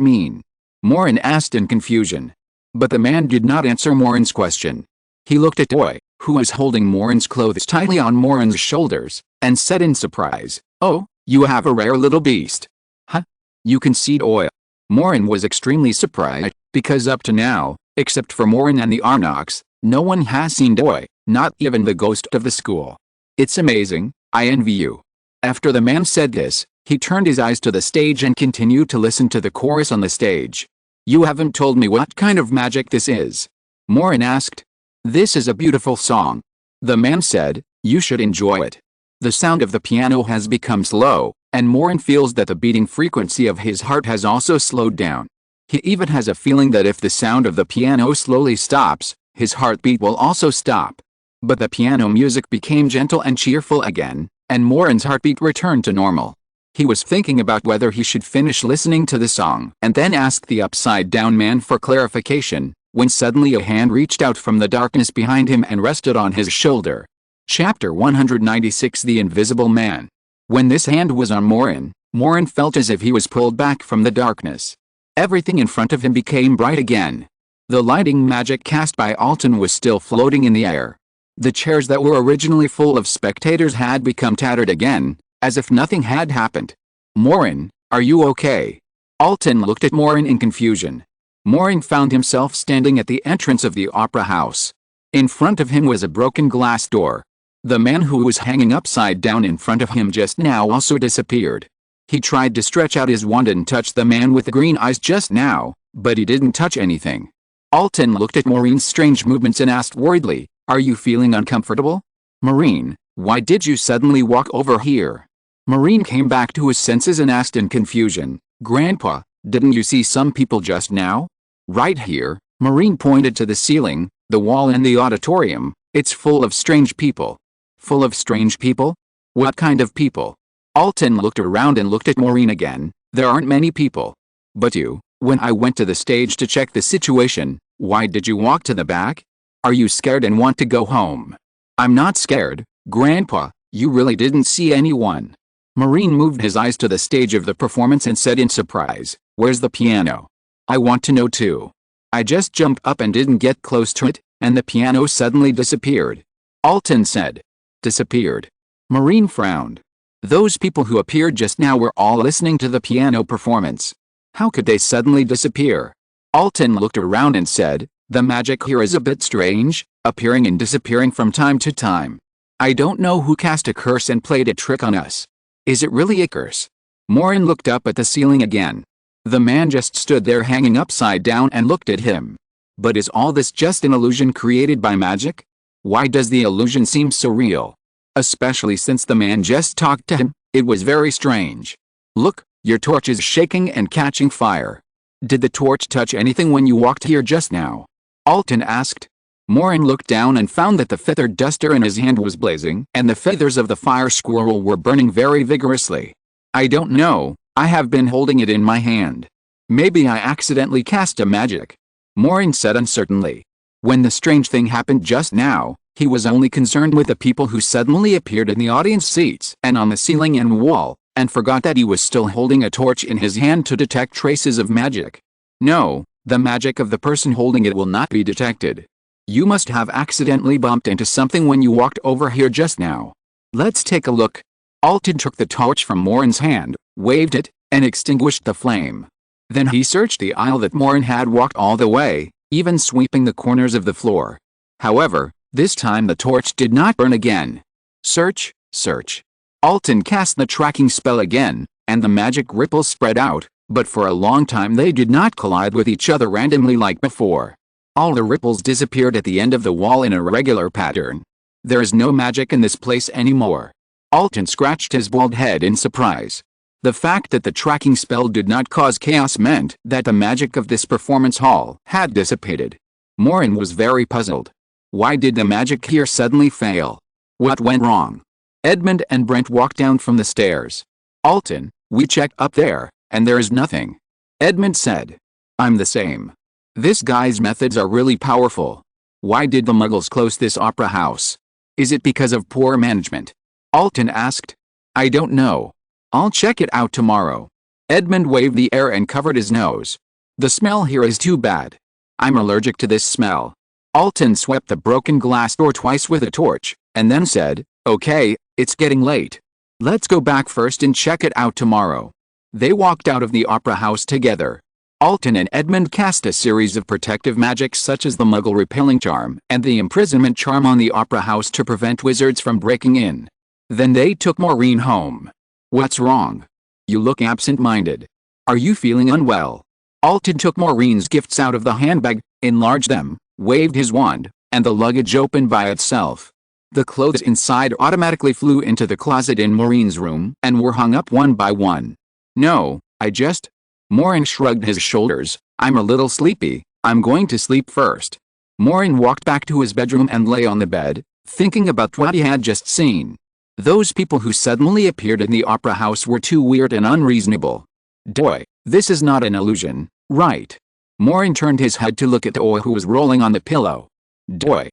mean? Maureen asked in confusion. But the man did not answer Maureen's question. He looked at Toy, who was holding Maureen's clothes tightly on Maureen's shoulders, and said in surprise, Oh, you have a rare little beast. Huh? You can see Toy. Maureen was extremely surprised, because up to now, except for Maureen and the Arnoks, no one has seen Toy, not even the ghost of the school. It's amazing, I envy you. After the man said this, he turned his eyes to the stage and continued to listen to the chorus on the stage. You haven't told me what kind of magic this is. Maureen asked. This is a beautiful song. The man said, you should enjoy it. The sound of the piano has become slow, and Maureen feels that the beating frequency of his heart has also slowed down. He even has a feeling that if the sound of the piano slowly stops, his heartbeat will also stop. But the piano music became gentle and cheerful again, and Maureen's heartbeat returned to normal. He was thinking about whether he should finish listening to the song and then ask the upside-down man for clarification, when suddenly a hand reached out from the darkness behind him and rested on his shoulder. Chapter 196 The Invisible Man. When this hand was on Maureen, Maureen felt as if he was pulled back from the darkness. Everything in front of him became bright again. The lighting magic cast by Alton was still floating in the air. The chairs that were originally full of spectators had become tattered again, as if nothing had happened. Maureen, are you okay? Alton looked at Maureen in confusion. Maureen found himself standing at the entrance of the opera house. In front of him was a broken glass door. The man who was hanging upside down in front of him just now also disappeared. He tried to stretch out his wand and touch the man with the green eyes just now, but he didn't touch anything. Alton looked at Maureen's strange movements and asked worriedly, "Are you feeling uncomfortable? Maureen, why did you suddenly walk over here?" Maureen came back to his senses and asked in confusion, "Grandpa, didn't you see some people just now?" "Right here." Maureen pointed to the ceiling, the wall and the auditorium. "It's full of strange people." "Full of strange people? What kind of people?" Alton looked around and looked at Maureen again. "There aren't many people." "But you, when I went to the stage to check the situation, why did you walk to the back? Are you scared and want to go home?" "I'm not scared, Grandpa. You really didn't see anyone." Maureen moved his eyes to the stage of the performance and said in surprise, "Where's the piano? I want to know too. I just jumped up and didn't get close to it, and the piano suddenly disappeared." Alton said. "Disappeared?" Maureen frowned. Those people who appeared just now were all listening to the piano performance. How could they suddenly disappear? Alton looked around and said, "The magic here is a bit strange, appearing and disappearing from time to time. I don't know who cast a curse and played a trick on us. Is it really a curse?" Maureen looked up at the ceiling again. The man just stood there hanging upside down and looked at him. But is all this just an illusion created by magic? Why does the illusion seem so real? Especially since the man just talked to him, it was very strange. "Look, your torch is shaking and catching fire. Did the torch touch anything when you walked here just now?" Alton asked. Maureen looked down and found that the feather duster in his hand was blazing and the feathers of the fire squirrel were burning very vigorously. "I don't know, I have been holding it in my hand. Maybe I accidentally cast a magic," Maureen said uncertainly. When the strange thing happened just now, he was only concerned with the people who suddenly appeared in the audience seats and on the ceiling and wall, and forgot that he was still holding a torch in his hand to detect traces of magic. "No, the magic of the person holding it will not be detected. You must have accidentally bumped into something when you walked over here just now. Let's take a look." Alton took the torch from Maureen's hand, waved it, and extinguished the flame. Then he searched the aisle that Maureen had walked all the way, even sweeping the corners of the floor. However, this time the torch did not burn again. "Search, search." Alton cast the tracking spell again, and the magic ripples spread out, but for a long time they did not collide with each other randomly like before. All the ripples disappeared at the end of the wall in a regular pattern. "There is no magic in this place anymore." Alton scratched his bald head in surprise. The fact that the tracking spell did not cause chaos meant that the magic of this performance hall had dissipated. Maureen was very puzzled. Why did the magic here suddenly fail? What went wrong? Edmund and Brent walked down from the stairs. "Alton, we checked up there, and there is nothing," Edmund said. "I'm the same. This guy's methods are really powerful. Why did the Muggles close this opera house? Is it because of poor management?" Alton asked. "I don't know. I'll check it out tomorrow." Edmund waved the air and covered his nose. "The smell here is too bad. I'm allergic to this smell." Alton swept the broken glass door twice with a torch, and then said, "Okay, it's getting late. Let's go back first and check it out tomorrow." They walked out of the opera house together. Alton and Edmund cast a series of protective magics such as the Muggle repelling charm and the imprisonment charm on the opera house to prevent wizards from breaking in. Then they took Maureen home. "What's wrong? You look absent-minded. Are you feeling unwell?" Alton took Maureen's gifts out of the handbag, enlarged them, waved his wand, and the luggage opened by itself. The clothes inside automatically flew into the closet in Maureen's room and were hung up one by one. "No, I just..." Maureen shrugged his shoulders. "I'm a little sleepy, I'm going to sleep first." Maureen walked back to his bedroom and lay on the bed, thinking about what he had just seen. Those people who suddenly appeared in the opera house were too weird and unreasonable. "Doi, this is not an illusion, right?" Maureen turned his head to look at Doi, who was rolling on the pillow. "Doi.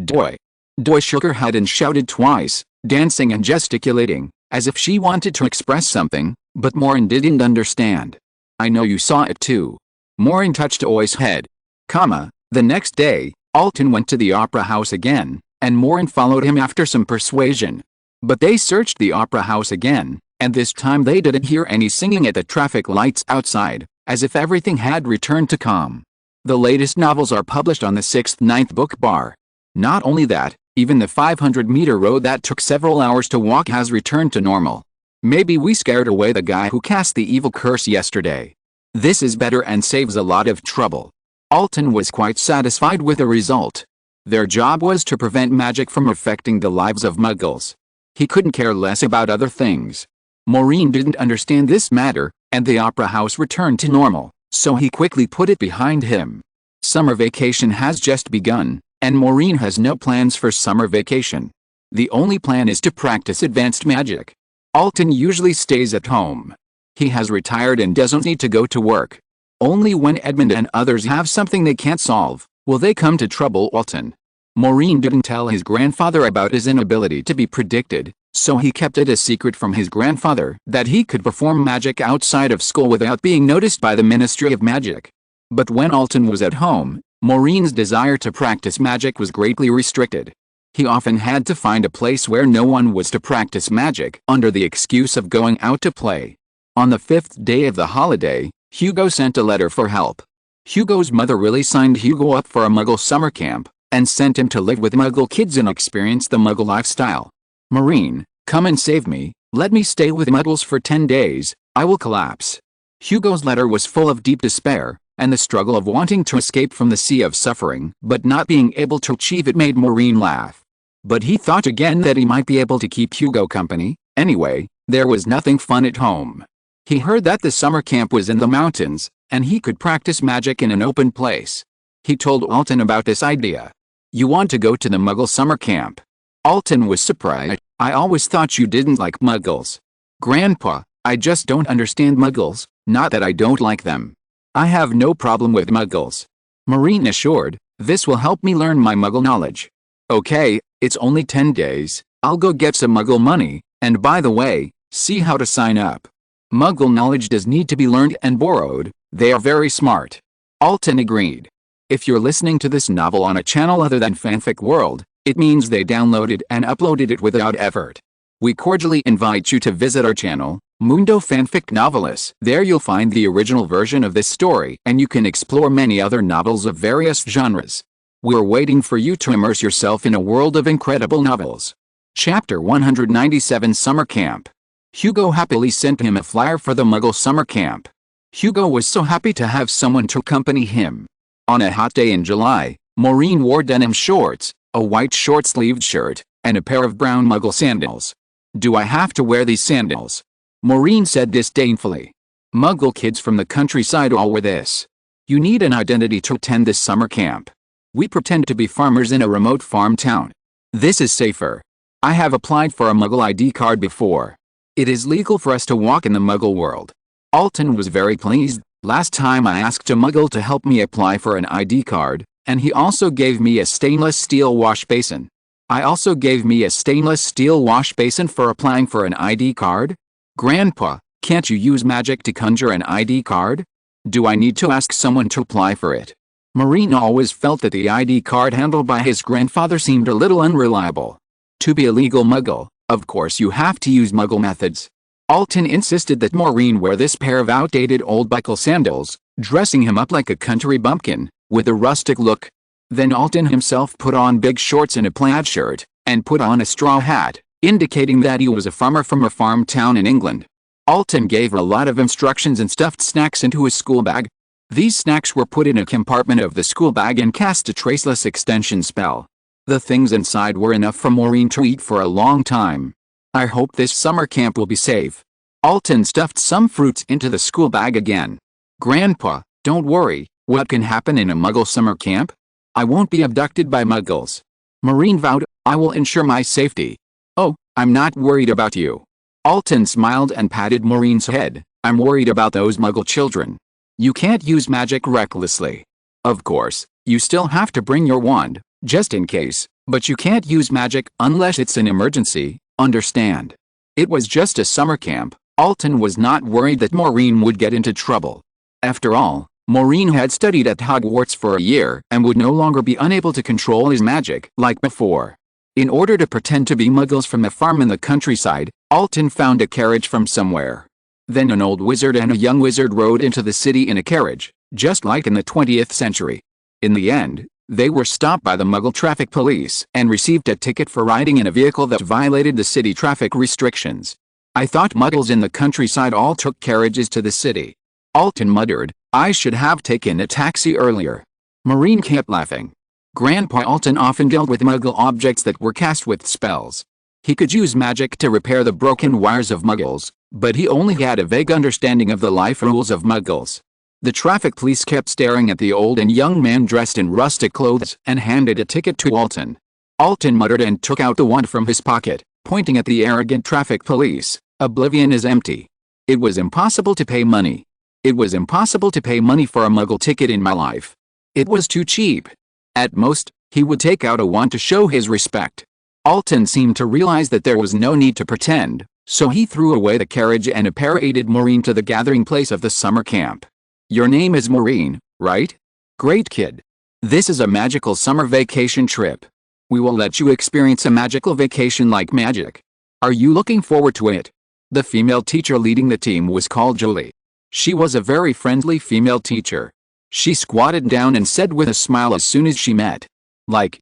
Doi." Doi shook her head and shouted twice, dancing and gesticulating, as if she wanted to express something, but Maureen didn't understand. "I know you saw it too." Maureen touched Doi's head. The next day, Alton went to the opera house again, and Maureen followed him after some persuasion. But they searched the opera house again, and this time they didn't hear any singing at the traffic lights outside, as if everything had returned to calm. The latest novels are published on the 6th-9th book bar. Not only that, Even the 500-meter road that took several hours to walk has returned to normal. Maybe we scared away the guy who cast the evil curse yesterday. This is better and saves a lot of trouble. Alton was quite satisfied with the result. Their job was to prevent magic from affecting the lives of Muggles. He couldn't care less about other things. Maureen didn't understand this matter, and the opera house returned to normal, so he quickly put it behind him. Summer vacation has just begun, and Maureen has no plans for summer vacation. The only plan is to practice advanced magic. Alton usually stays at home. He has retired and doesn't need to go to work. Only when Edmund and others have something they can't solve, will they come to trouble Alton. Maureen didn't tell his grandfather about his inability to be predicted, so he kept it a secret from his grandfather that he could perform magic outside of school without being noticed by the Ministry of Magic. But when Alton was at home, Maureen's desire to practice magic was greatly restricted. He often had to find a place where no one was to practice magic under the excuse of going out to play. On the 5th day of the holiday, Hugo sent a letter for help. Hugo's mother really signed Hugo up for a Muggle summer camp, and sent him to live with Muggle kids and experience the Muggle lifestyle. Maureen, come and save me, let me stay with Muggles for 10 days, I will collapse. Hugo's letter was full of deep despair, and the struggle of wanting to escape from the sea of suffering but not being able to achieve it made Maureen laugh. But he thought again that he might be able to keep Hugo company. Anyway, there was nothing fun at home. He heard that the summer camp was in the mountains, and he could practice magic in an open place. He told Alton about this idea. You want to go to the Muggle summer camp? Alton was surprised. I always thought you didn't like Muggles. Grandpa, I just don't understand Muggles, not that I don't like them. I have no problem with Muggles. Maureen assured, this will help me learn my Muggle knowledge. Okay, it's only 10 days, I'll go get some Muggle money, and by the way, see how to sign up. Muggle knowledge does need to be learned and borrowed, they are very smart. Alton agreed. If you're listening to this novel on a channel other than Fanfic World, it means they downloaded and uploaded it without effort. We cordially invite you to visit our channel, Mundo Fanfic Novelis. There you'll find the original version of this story and you can explore many other novels of various genres. We're waiting for you to immerse yourself in a world of incredible novels. Chapter 197 Summer Camp. Hugo happily sent him a flyer for the Muggle summer camp. Hugo was so happy to have someone to accompany him. On a hot day in July, Maureen wore denim shorts, a white short-sleeved shirt, and a pair of brown Muggle sandals. Do I have to wear these sandals? Maureen said disdainfully. Muggle kids from the countryside all wear this. You need an identity to attend this summer camp. We pretend to be farmers in a remote farm town. This is safer. I have applied for a Muggle ID card before. It is legal for us to walk in the Muggle world. Alton was very pleased. Last time I asked a Muggle to help me apply for an ID card, and he also gave me a stainless steel wash basin. I also gave me a stainless steel wash basin for applying for an ID card? Grandpa, can't you use magic to conjure an ID card? Do I need to ask someone to apply for it? Maureen always felt that the ID card handled by his grandfather seemed a little unreliable. To be a legal Muggle, of course you have to use Muggle methods. Alton insisted that Maureen wear this pair of outdated old buckle sandals, dressing him up like a country bumpkin, with a rustic look. Then Alton himself put on big shorts and a plaid shirt, and put on a straw hat, indicating that he was a farmer from a farm town in England. Alton gave a lot of instructions and stuffed snacks into his school bag. These snacks were put in a compartment of the school bag and cast a traceless extension spell. The things inside were enough for Maureen to eat for a long time. I hope this summer camp will be safe. Alton stuffed some fruits into the school bag again. Grandpa, don't worry, what can happen in a Muggle summer camp? I won't be abducted by Muggles. Maureen vowed, I will ensure my safety. Oh, I'm not worried about you. Alton smiled and patted Maureen's head. I'm worried about those Muggle children. You can't use magic recklessly. Of course, you still have to bring your wand, just in case, but you can't use magic unless it's an emergency, understand? It was just a summer camp. Alton was not worried that Maureen would get into trouble. After all, Maureen had studied at Hogwarts for a year and would no longer be unable to control his magic like before. In order to pretend to be Muggles from a farm in the countryside, Alton found a carriage from somewhere. Then an old wizard and a young wizard rode into the city in a carriage, just like in the 20th century. In the end, They were stopped by the Muggle traffic police and received a ticket for riding in a vehicle that violated the city traffic restrictions. I thought Muggles in the countryside all took carriages to the city. Alton muttered, I should have taken a taxi earlier. Maureen kept laughing. Grandpa Alton often dealt with Muggle objects that were cast with spells. He could use magic to repair the broken wires of Muggles, but he only had a vague understanding of the life rules of Muggles. The traffic police kept staring at the old and young man dressed in rustic clothes and handed a ticket to Alton. Alton muttered and took out the wand from his pocket, pointing at the arrogant traffic police. Oblivion is empty. It was impossible to pay money. It was impossible to pay money for a Muggle ticket in my life. It was too cheap. At most, he would take out a wand to show his respect. Alton seemed to realize that there was no need to pretend, so he threw away the carriage and paraded Maureen to the gathering place of the summer camp. Your name is Maureen, right? Great kid. This is a magical summer vacation trip. We will let you experience a magical vacation like magic. Are you looking forward to it? The female teacher leading the team was called Julie. She was a very friendly female teacher. She squatted down and said with a smile as soon as she met. Like,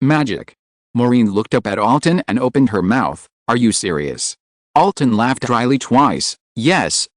magic. Maureen looked up at Alton and opened her mouth. Are you serious? Alton laughed dryly twice. Yes,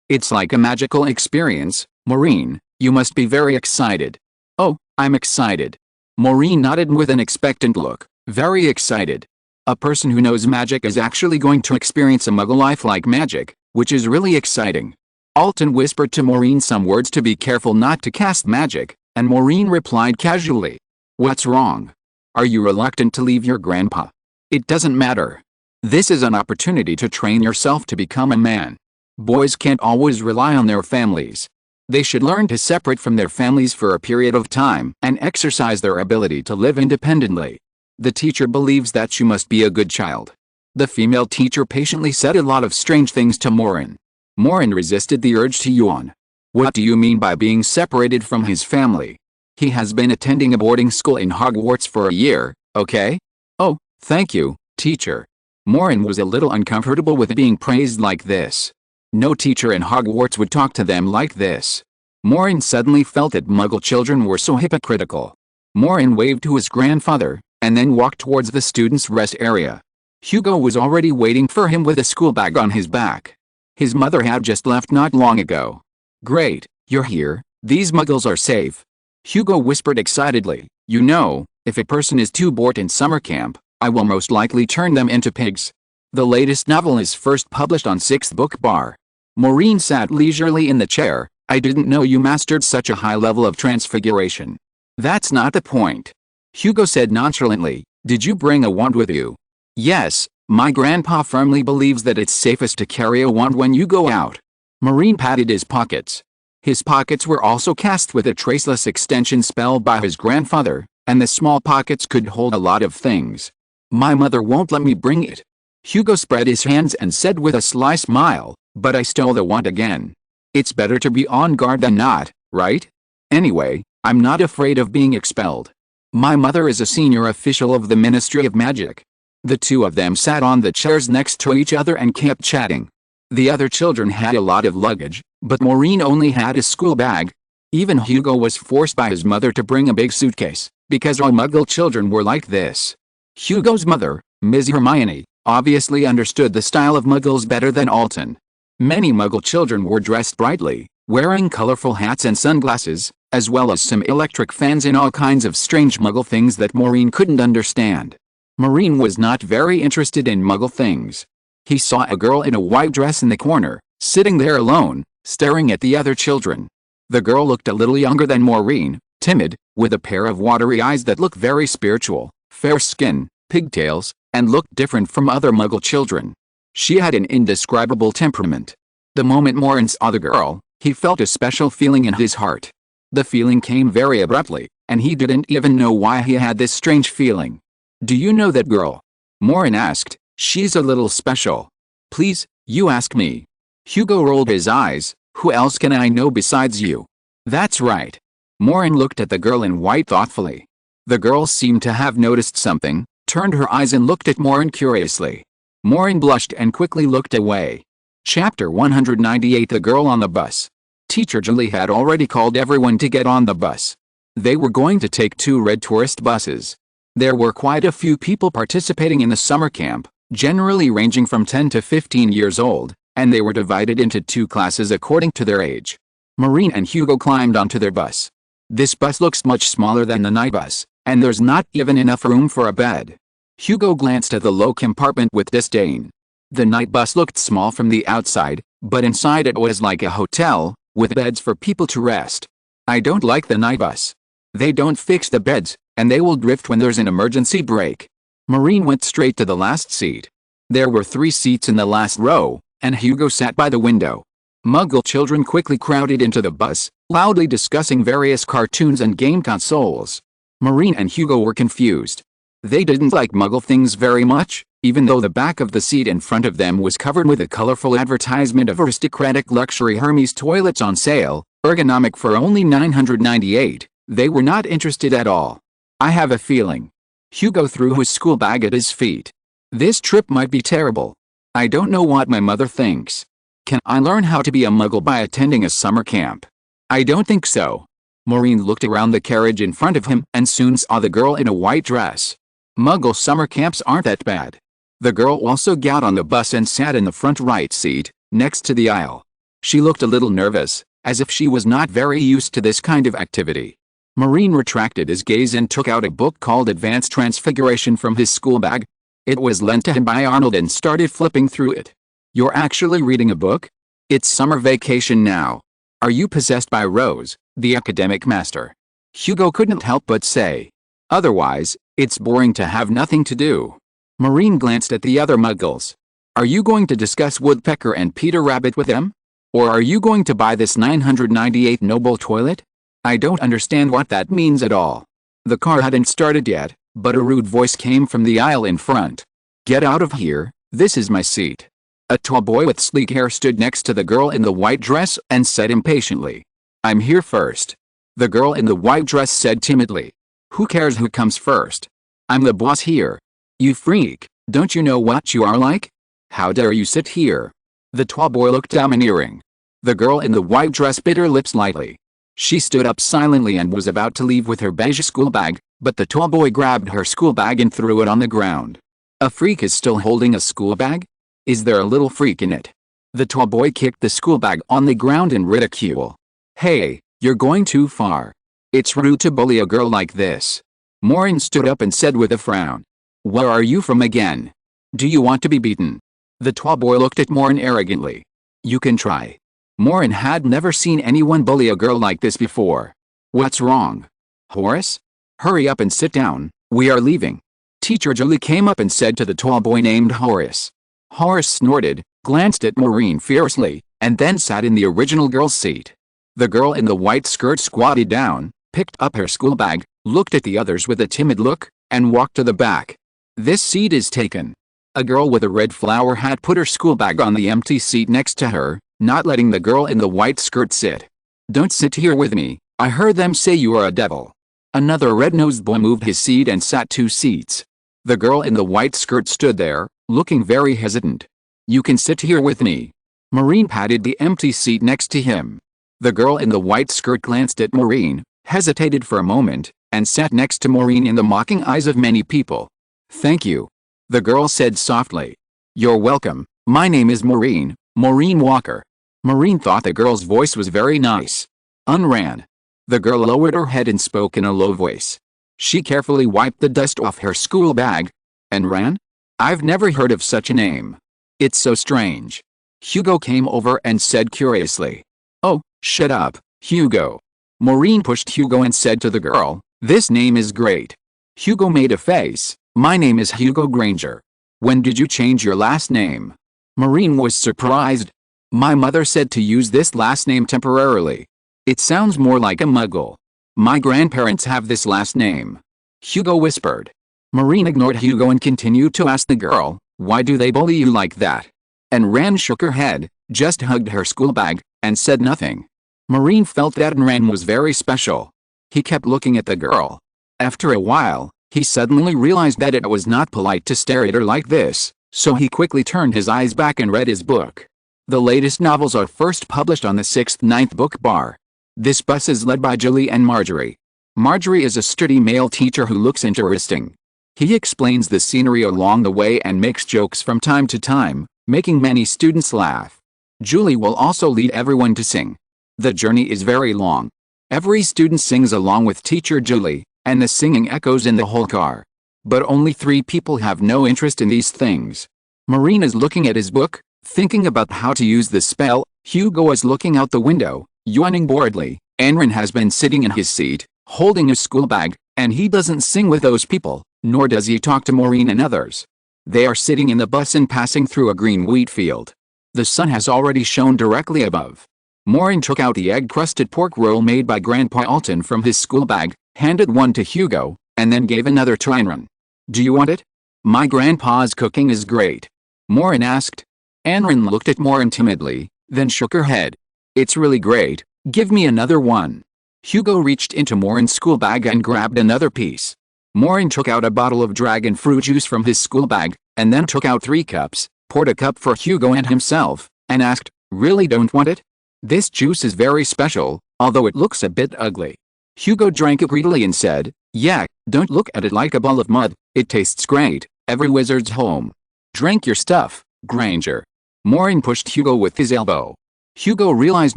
it's like a magical experience. Maureen, you must be very excited. Oh, I'm excited. Maureen nodded with an expectant look. Very excited. A person who knows magic is actually going to experience a Muggle life like magic, which is really exciting. Alton whispered to Maureen some words to be careful not to cast magic, and Maureen replied casually. What's wrong? Are you reluctant to leave your grandpa? It doesn't matter. This is an opportunity to train yourself to become a man. Boys can't always rely on their families. They should learn to separate from their families for a period of time and exercise their ability to live independently. The teacher believes that you must be a good child. The female teacher patiently said a lot of strange things to Maureen. Maureen resisted the urge to yawn. What do you mean by being separated from his family? He has been attending a boarding school in Hogwarts for a year, okay? Oh, thank you, teacher. Maureen was a little uncomfortable with being praised like this. No teacher in Hogwarts would talk to them like this. Maureen suddenly felt that Muggle children were so hypocritical. Maureen waved to his grandfather, and then walked towards the students' rest area. Hugo was already waiting for him with a school bag on his back. His mother had just left not long ago. Great, you're here, these Muggles are safe. Hugo whispered excitedly. You know, if a person is too bored in summer camp, I will most likely turn them into pigs. The latest novel is first published on 6th Book Bar. Maureen sat leisurely in the chair. I didn't know you mastered such a high level of transfiguration. That's not the point. Hugo said nonchalantly. Did you bring a wand with you? Yes, my grandpa firmly believes that it's safest to carry a wand when you go out. Maureen patted his pockets. His pockets were also cast with a traceless extension spell by his grandfather, and the small pockets could hold a lot of things. My mother won't let me bring it. Hugo spread his hands and said with a sly smile, but I stole the wand again. It's better to be on guard than not, right? Anyway, I'm not afraid of being expelled. My mother is a senior official of the Ministry of Magic. The two of them sat on the chairs next to each other and kept chatting. The other children had a lot of luggage, but Maureen only had a school bag. Even Hugo was forced by his mother to bring a big suitcase, because all Muggle children were like this. Hugo's mother, Ms. Hermione, obviously understood the style of Muggles better than Alton. Many Muggle children were dressed brightly, wearing colorful hats and sunglasses, as well as some electric fans and all kinds of strange Muggle things that Maureen couldn't understand. Maureen was not very interested in Muggle things. He saw a girl in a white dress in the corner, sitting there alone, staring at the other children. The girl looked a little younger than Maureen, timid, with a pair of watery eyes that looked very spiritual, fair skin, pigtails, and looked different from other Muggle children. She had an indescribable temperament. The moment Maureen saw the girl, he felt a special feeling in his heart. The feeling came very abruptly, and he didn't even know why he had this strange feeling. Do you know that girl? Maureen asked. She's a little special. Please, you ask me. Hugo rolled his eyes. Who else can I know besides you? That's right. Maureen looked at the girl in white thoughtfully. The girl seemed to have noticed something, turned her eyes and looked at Maureen curiously. Maureen blushed and quickly looked away. Chapter 198 The Girl on the Bus. Teacher Julie had already called everyone to get on the bus. They were going to take 2 red tourist buses. There were quite a few people participating in the summer camp, generally ranging from 10 to 15 years old, and they were divided into 2 classes according to their age. Maureen and Hugo climbed onto their bus. This bus looks much smaller than the night bus, and there's not even enough room for a bed. Hugo glanced at the low compartment with disdain. The night bus looked small from the outside, but inside it was like a hotel, with beds for people to rest. I don't like the night bus. They don't fix the beds, and they will drift when there's an emergency brake. Maureen went straight to the last seat. There were 3 seats in the last row, and Hugo sat by the window. Muggle children quickly crowded into the bus, loudly discussing various cartoons and game consoles. Maureen and Hugo were confused. They didn't like Muggle things very much, even though the back of the seat in front of them was covered with a colorful advertisement of aristocratic luxury Hermes toilets on sale, ergonomic for only $998. They were not interested at all. I have a feeling. Hugo threw his school bag at his feet. This trip might be terrible. I don't know what my mother thinks. Can I learn how to be a Muggle by attending a summer camp? I don't think so. Maureen looked around the carriage in front of him and soon saw the girl in a white dress. Muggle summer camps aren't that bad. The girl also got on the bus and sat in the front right seat, next to the aisle. She looked a little nervous, as if she was not very used to this kind of activity. Maureen retracted his gaze and took out a book called Advanced Transfiguration from his school bag. It was lent to him by Arnold and started flipping through it. You're actually reading a book? It's summer vacation now. Are you possessed by Rose, the academic master? Hugo couldn't help but say. Otherwise, it's boring to have nothing to do. Maureen glanced at the other Muggles. Are you going to discuss Woodpecker and Peter Rabbit with them? Or are you going to buy this 998 noble toilet? I don't understand what that means at all. The car hadn't started yet, but a rude voice came from the aisle in front. Get out of here, this is my seat. A tall boy with sleek hair stood next to the girl in the white dress and said impatiently. I'm here first. The girl in the white dress said timidly. Who cares who comes first? I'm the boss here. You freak, don't you know what you are like? How dare you sit here? The tall boy looked domineering. The girl in the white dress bit her lips lightly. She stood up silently and was about to leave with her beige school bag, but the tall boy grabbed her school bag and threw it on the ground. A freak is still holding a school bag? Is there a little freak in it? The tall boy kicked the school bag on the ground in ridicule. Hey, you're going too far. It's rude to bully a girl like this. Maureen stood up and said with a frown. Where are you from again? Do you want to be beaten? The tall boy looked at Maureen arrogantly. You can try. Maureen had never seen anyone bully a girl like this before. What's wrong? Horace? Hurry up and sit down, we are leaving. Teacher Julie came up and said to the tall boy named Horace. Horace snorted, glanced at Maureen fiercely, and then sat in the original girl's seat. The girl in the white skirt squatted down, picked up her school bag, looked at the others with a timid look, and walked to the back. This seat is taken. A girl with a red flower hat put her school bag on the empty seat next to her, not letting the girl in the white skirt sit. Don't sit here with me, I heard them say you are a devil. Another red-nosed boy moved his seat and sat 2 seats. The girl in the white skirt stood there, looking very hesitant. You can sit here with me. Maureen patted the empty seat next to him. The girl in the white skirt glanced at Maureen, hesitated for a moment, and sat next to Maureen in the mocking eyes of many people. Thank you. The girl said softly. You're welcome, my name is Maureen Walker. Maureen thought the girl's voice was very nice. Unran. The girl lowered her head and spoke in a low voice. She carefully wiped the dust off her school bag. And ran? I've never heard of such a name. It's so strange. Hugo came over and said curiously. Oh, shut up, Hugo. Maureen pushed Hugo and said to the girl, this name is great. Hugo made a face. My name is Hugo Granger. When did you change your last name? Maureen was surprised. My mother said to use this last name temporarily. It sounds more like a Muggle. My grandparents have this last name. Hugo whispered. Maureen ignored Hugo and continued to ask the girl, why do they bully you like that? And Ran shook her head, just hugged her school bag, and said nothing. Maureen felt that Ran was very special. He kept looking at the girl. After a while, he suddenly realized that it was not polite to stare at her like this, so he quickly turned his eyes back and read his book. The latest novels are first published on the 6th-9th book bar. This bus is led by Julie and Marjorie. Marjorie is a sturdy male teacher who looks interesting. He explains the scenery along the way and makes jokes from time to time, making many students laugh. Julie will also lead everyone to sing. The journey is very long. Every student sings along with teacher Julie, and the singing echoes in the whole car. But only 3 people have no interest in these things. Maureen is looking at his book, thinking about how to use the spell. Hugo is looking out the window, yawning boredly. Anren has been sitting in his seat, holding his school bag, and he doesn't sing with those people, nor does he talk to Maureen and others. They are sitting in the bus and passing through a green wheat field. The sun has already shone directly above. Maureen took out the egg-crusted pork roll made by Grandpa Alton from his school bag, handed one to Hugo, and then gave another to Anren. "Do you want it? My grandpa's cooking is great," Maureen asked. Anren looked at Maureen timidly, then shook her head. "It's really great, give me another one." Hugo reached into Maureen's school bag and grabbed another piece. Maureen took out a bottle of dragon fruit juice from his school bag, and then took out 3 cups, poured a cup for Hugo and himself, and asked, "Really don't want it? This juice is very special, although it looks a bit ugly." Hugo drank it greedily and said, "Yeah, don't look at it like a ball of mud, it tastes great, every wizard's home. Drink your stuff, Granger." Maureen pushed Hugo with his elbow. Hugo realized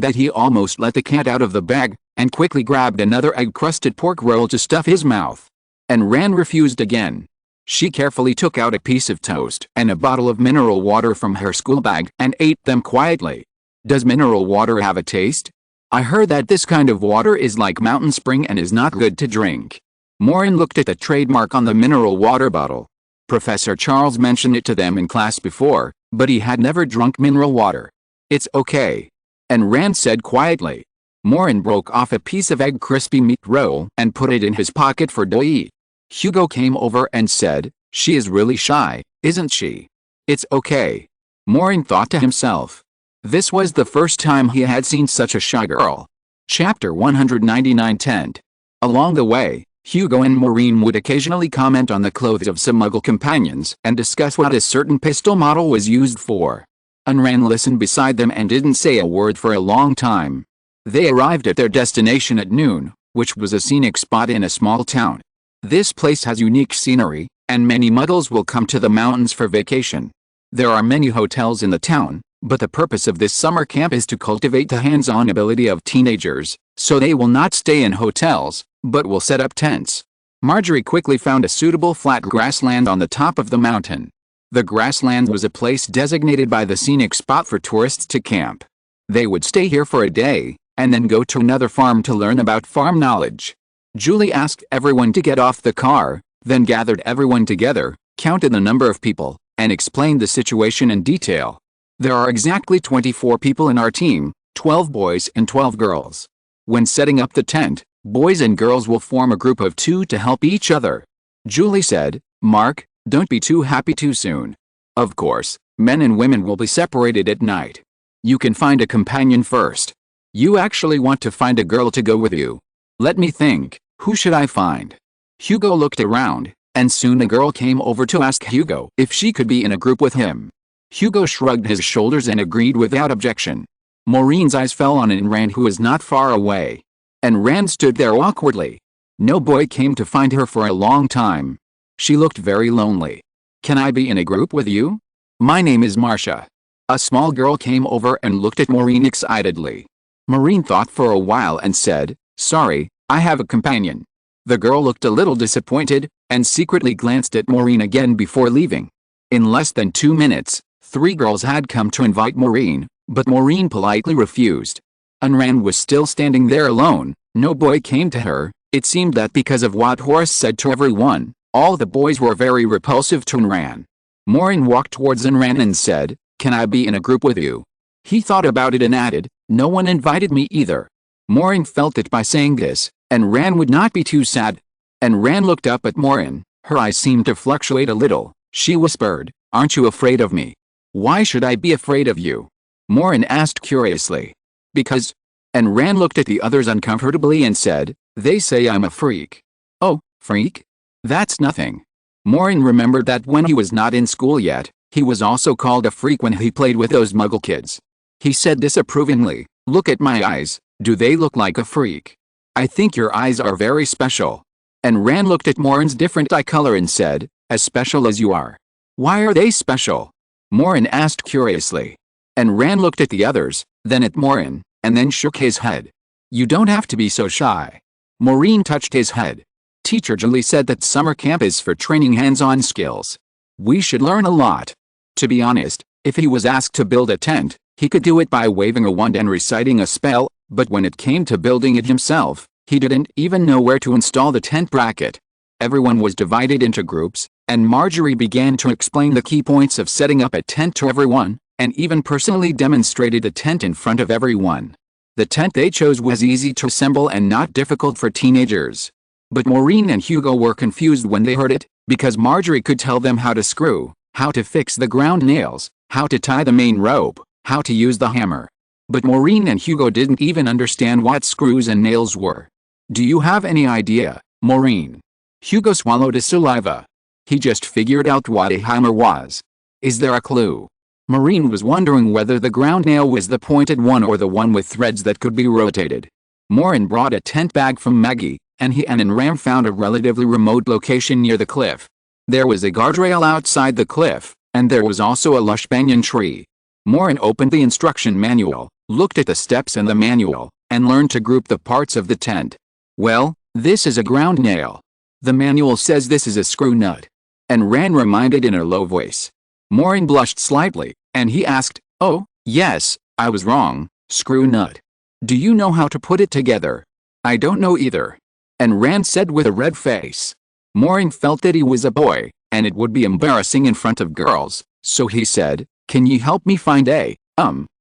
that he almost let the cat out of the bag, and quickly grabbed another egg-crusted pork roll to stuff his mouth. And Ran refused again. She carefully took out a piece of toast and a bottle of mineral water from her school bag and ate them quietly. "Does mineral water have a taste? I heard that this kind of water is like mountain spring and is not good to drink." Maureen looked at the trademark on the mineral water bottle. Professor Charles mentioned it to them in class before, but he had never drunk mineral water. "It's okay," and Rand said quietly. Maureen broke off a piece of egg crispy meat roll and put it in his pocket for to eat. Hugo came over and said, "She is really shy, isn't she?" "It's okay," Maureen thought to himself. This was the first time he had seen such a shy girl. Chapter 199 Tent. Along the way, Hugo and Maureen would occasionally comment on the clothes of some Muggle companions and discuss what a certain pistol model was used for. Unran listened beside them and didn't say a word for a long time. They arrived at their destination at noon, which was a scenic spot in a small town. This place has unique scenery, and many Muggles will come to the mountains for vacation. There are many hotels in the town, but the purpose of this summer camp is to cultivate the hands-on ability of teenagers, so they will not stay in hotels, but will set up tents. Marjorie quickly found a suitable flat grassland on the top of the mountain. The grassland was a place designated by the scenic spot for tourists to camp. They would stay here for a day, and then go to another farm to learn about farm knowledge. Julie asked everyone to get off the car, then gathered everyone together, counted the number of people, and explained the situation in detail. "There are exactly 24 people in our team, 12 boys and 12 girls. When setting up the tent, boys and girls will form a group of 2 to help each other." Julie said, "Mark, don't be too happy too soon. Of course, men and women will be separated at night. You can find a companion first. You actually want to find a girl to go with you. Let me think, who should I find?" Hugo looked around, and soon a girl came over to ask Hugo if she could be in a group with him. Hugo shrugged his shoulders and agreed without objection. Maureen's eyes fell on Rand, who was not far away. And Rand stood there awkwardly. No boy came to find her for a long time. She looked very lonely. "Can I be in a group with you? My name is Marcia." A small girl came over and looked at Maureen excitedly. Maureen thought for a while and said, "Sorry, I have a companion." The girl looked a little disappointed, and secretly glanced at Maureen again before leaving. In less than 2 minutes, 3 girls had come to invite Maureen, but Maureen politely refused. Unran was still standing there alone. No boy came to her. It seemed that because of what Horace said to everyone, all the boys were very repulsive to Unran. Maureen walked towards Unran and said, "Can I be in a group with you?" He thought about it and added, "No one invited me either." Maureen felt that by saying this, Ran would not be too sad. Ran looked up at Maureen. Her eyes seemed to fluctuate a little. She whispered, "Aren't you afraid of me?" "Why should I be afraid of you?" Maureen asked curiously. "Because..." Ran looked at the others uncomfortably and said, "They say I'm a freak." "Oh, freak? That's nothing." Maureen remembered that when he was not in school yet, he was also called a freak when he played with those Muggle kids. He said disapprovingly, "Look at my eyes, do they look like a freak?" I think your eyes are very special. And Ran looked at Maureen's different eye color and said, as special as you are. Why are they special? Maureen asked curiously. And Ran looked at the others, then at Maureen, and then shook his head. You don't have to be so shy. Maureen touched his head. Teacher Julie said that summer camp is for training hands-on skills. We should learn a lot. To be honest, if he was asked to build a tent, he could do it by waving a wand and reciting a spell, but when it came to building it himself, he didn't even know where to install the tent bracket. Everyone was divided into groups, and Marjorie began to explain the key points of setting up a tent to everyone, and even personally demonstrated the tent in front of everyone. The tent they chose was easy to assemble and not difficult for teenagers. But Maureen and Hugo were confused when they heard it, because Marjorie could tell them how to screw, how to fix the ground nails, how to tie the main rope, how to use the hammer. But Maureen and Hugo didn't even understand what screws and nails were. Do you have any idea, Maureen? Hugo swallowed his saliva. He just figured out what a hammer was. Is there a clue? Maureen was wondering whether the ground nail was the pointed one or the one with threads that could be rotated. Maureen brought a tent bag from Maggie, and he and Ram found a relatively remote location near the cliff. There was a guardrail outside the cliff, and there was also a lush banyan tree. Maureen opened the instruction manual, looked at the steps in the manual, and learned to group the parts of the tent. Well, this is a ground nail. The manual says this is a screw nut. And Ran reminded in a low voice. Maureen blushed slightly, and he asked, Oh, yes, I was wrong, screw nut. Do you know how to put it together? I don't know either. And Ran said with a red face. Maureen felt that he was a boy, and it would be embarrassing in front of girls, so he said, Can you help me find a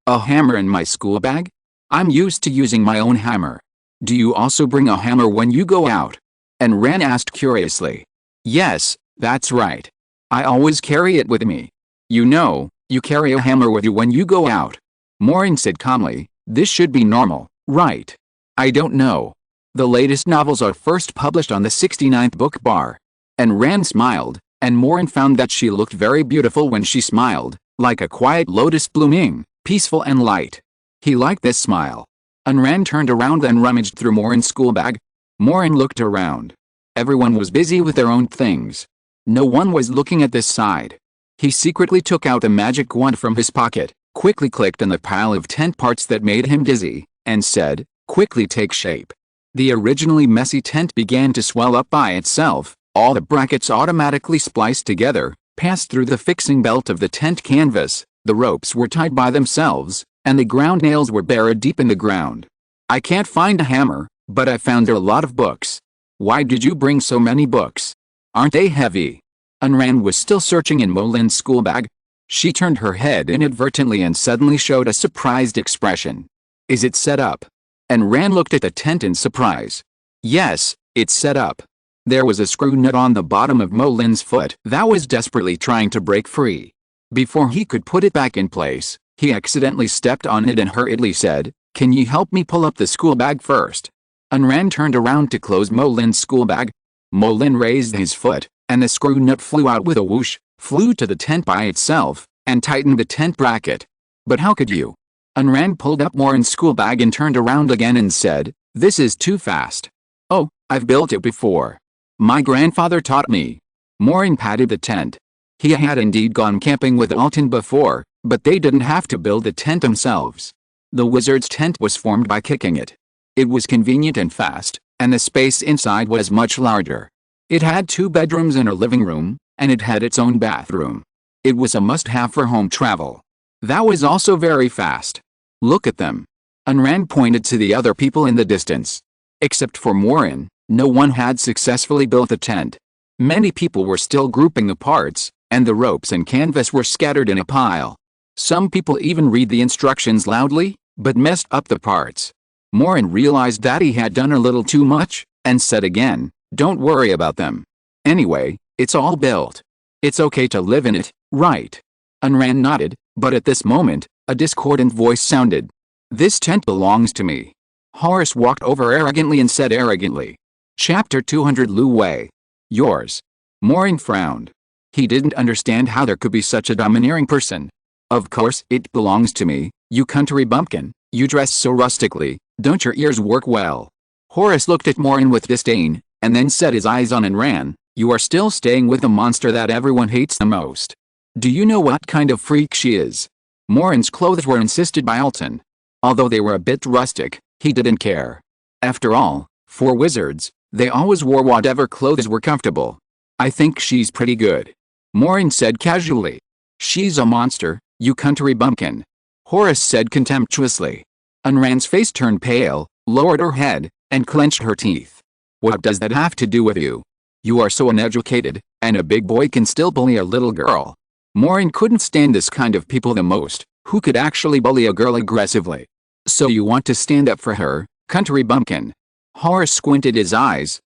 hammer in my school bag? I'm used to using my own hammer. Do you also bring a hammer when you go out? And Ran asked curiously. Yes, that's right. I always carry it with me. You know, you carry a hammer with you when you go out. Maureen said calmly, This should be normal, right? I don't know. The latest novels are first published on the 69th book bar. And Ran smiled, and Maureen found that she looked very beautiful when she smiled, like a quiet lotus blooming, peaceful and light. He liked this smile. And Ran turned around and rummaged through Maureen's school bag. Maureen looked around. Everyone was busy with their own things. No one was looking at this side. He secretly took out a magic wand from his pocket, quickly clicked on the pile of tent parts that made him dizzy, and said, Quickly take shape. The originally messy tent began to swell up by itself, all the brackets automatically spliced together, passed through the fixing belt of the tent canvas, the ropes were tied by themselves, and the ground nails were buried deep in the ground. I can't find a hammer, but I found a lot of books. Why did you bring so many books? Aren't they heavy? Ran was still searching in Molin's school bag. She turned her head inadvertently and suddenly showed a surprised expression. Is it set up? And Ran looked at the tent in surprise. Yes, it's set up. There was a screw nut on the bottom of Molin's foot that was desperately trying to break free. Before he could put it back in place, he accidentally stepped on it and hurriedly said, Can you help me pull up the school bag first? Ran turned around to close Molin's school bag. Molin raised his foot, and the screw nut flew out with a whoosh, flew to the tent by itself, and tightened the tent bracket. But how could you? Ran pulled up Maureen's school bag and turned around again and said, This is too fast. Oh, I've built it before. My grandfather taught me. Maureen patted the tent. He had indeed gone camping with Alton before, but they didn't have to build the tent themselves. The wizard's tent was formed by kicking it. It was convenient and fast, and the space inside was much larger. It had 2 bedrooms and a living room, and it had its own bathroom. It was a must-have for home travel. That was also very fast. Look at them. Ran pointed to the other people in the distance. Except for Maureen, no one had successfully built a tent. Many people were still grouping the parts, and the ropes and canvas were scattered in a pile. Some people even read the instructions loudly, but messed up the parts. Maureen realized that he had done a little too much, and said again, Don't worry about them. Anyway, it's all built. It's okay to live in it, right? Ran nodded, but at this moment, a discordant voice sounded. This tent belongs to me. Horace walked over arrogantly and said arrogantly. Chapter 200 Lu Wei. Yours. Maureen frowned. He didn't understand how there could be such a domineering person. Of course it belongs to me, you country bumpkin, you dress so rustically, don't your ears work well? Horace looked at Maureen with disdain, and then set his eyes on and ran. You are still staying with the monster that everyone hates the most. Do you know what kind of freak she is? Maureen's clothes were insisted by Alton. Although they were a bit rustic, he didn't care. After all, for wizards, they always wore whatever clothes were comfortable. I think she's pretty good, Maureen said casually. She's a monster, you country bumpkin, Horace said contemptuously. Rand's face turned pale, lowered her head, and clenched her teeth. What does that have to do with you? You are so uneducated, and a big boy can still bully a little girl. Maureen couldn't stand this kind of people the most, who could actually bully a girl aggressively. So you want to stand up for her, country bumpkin? Horace squinted his eyes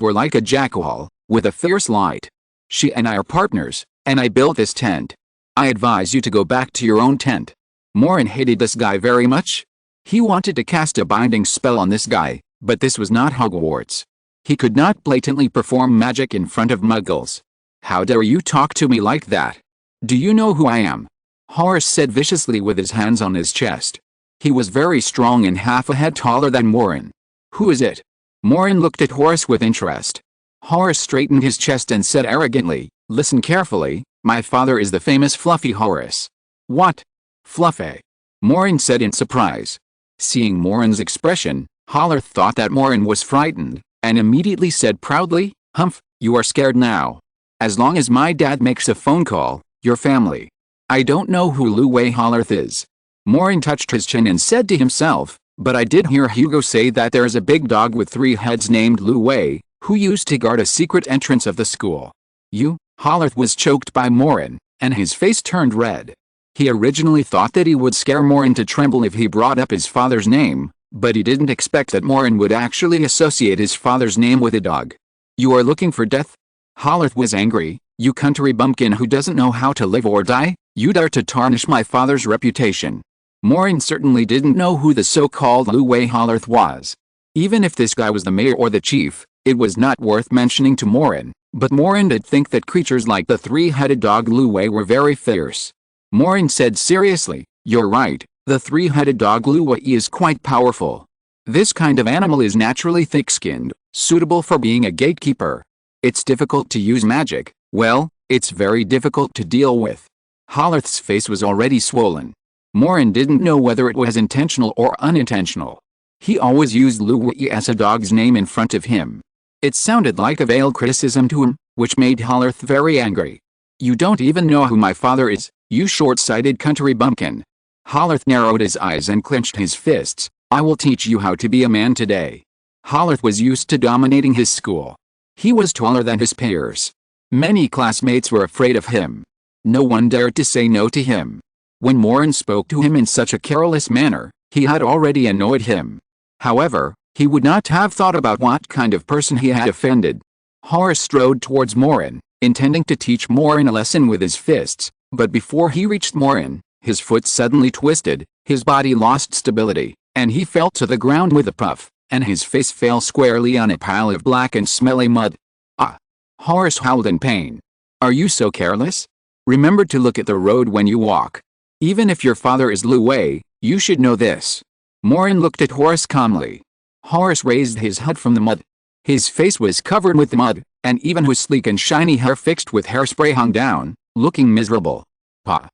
were like a jackal, with a fierce light. She and I are partners, and I built this tent. I advise you to go back to your own tent. Maureen hated this guy very much. He wanted to cast a binding spell on this guy, but this was not Hogwarts. He could not blatantly perform magic in front of Muggles. How dare you talk to me like that? Do you know who I am? Horace said viciously with his hands on his chest. He was very strong and half a head taller than Maureen. Who is it? Maureen looked at Horace with interest. Horace straightened his chest and said arrogantly, listen carefully, my father is the famous Fluffy Horace. What? Fluffy? Maureen said in surprise. Seeing Maureen's expression, Horace thought that Maureen was frightened, and immediately said proudly, Humph, you are scared now. As long as my dad makes a phone call, your family. I don't know who Lou Horace is. Maureen touched his chin and said to himself, but I did hear Hugo say that there is a big dog with 3 heads named Lou, who used to guard a secret entrance of the school. You? Horace was choked by Maureen, and his face turned red. He originally thought that he would scare Maureen to tremble if he brought up his father's name, but he didn't expect that Maureen would actually associate his father's name with a dog. You are looking for death? Horace was angry. You country bumpkin who doesn't know how to live or die, you dare to tarnish my father's reputation. Maureen certainly didn't know who the so-called Lou Horace was. Even if this guy was the mayor or the chief, it was not worth mentioning to Maureen, but Maureen did think that creatures like the 3-headed dog Lou were very fierce. Maureen said seriously, you're right, the 3-headed dog Lou is quite powerful. This kind of animal is naturally thick-skinned, suitable for being a gatekeeper. It's difficult to use magic. Well, it's very difficult to deal with. Horace's face was already swollen. Maureen didn't know whether it was intentional or unintentional. He always used Lou as a dog's name in front of him. It sounded like a veiled criticism to him, which made Horace very angry. You don't even know who my father is, you short-sighted country bumpkin. Horace narrowed his eyes and clenched his fists. I will teach you how to be a man today. Horace was used to dominating his school. He was taller than his peers. Many classmates were afraid of him. No one dared to say no to him. When Maureen spoke to him in such a careless manner, he had already annoyed him. However, he would not have thought about what kind of person he had offended. Horace strode towards Maureen, intending to teach Maureen a lesson with his fists, but before he reached Maureen, his foot suddenly twisted, his body lost stability, and he fell to the ground with a puff, and his face fell squarely on a pile of black and smelly mud. Ah! Horace howled in pain. Are you so careless? Remember to look at the road when you walk. Even if your father is Lou, you should know this. Maureen looked at Horace calmly. Horace raised his head from the mud. His face was covered with mud, and even his sleek and shiny hair fixed with hairspray hung down, looking miserable. Pa.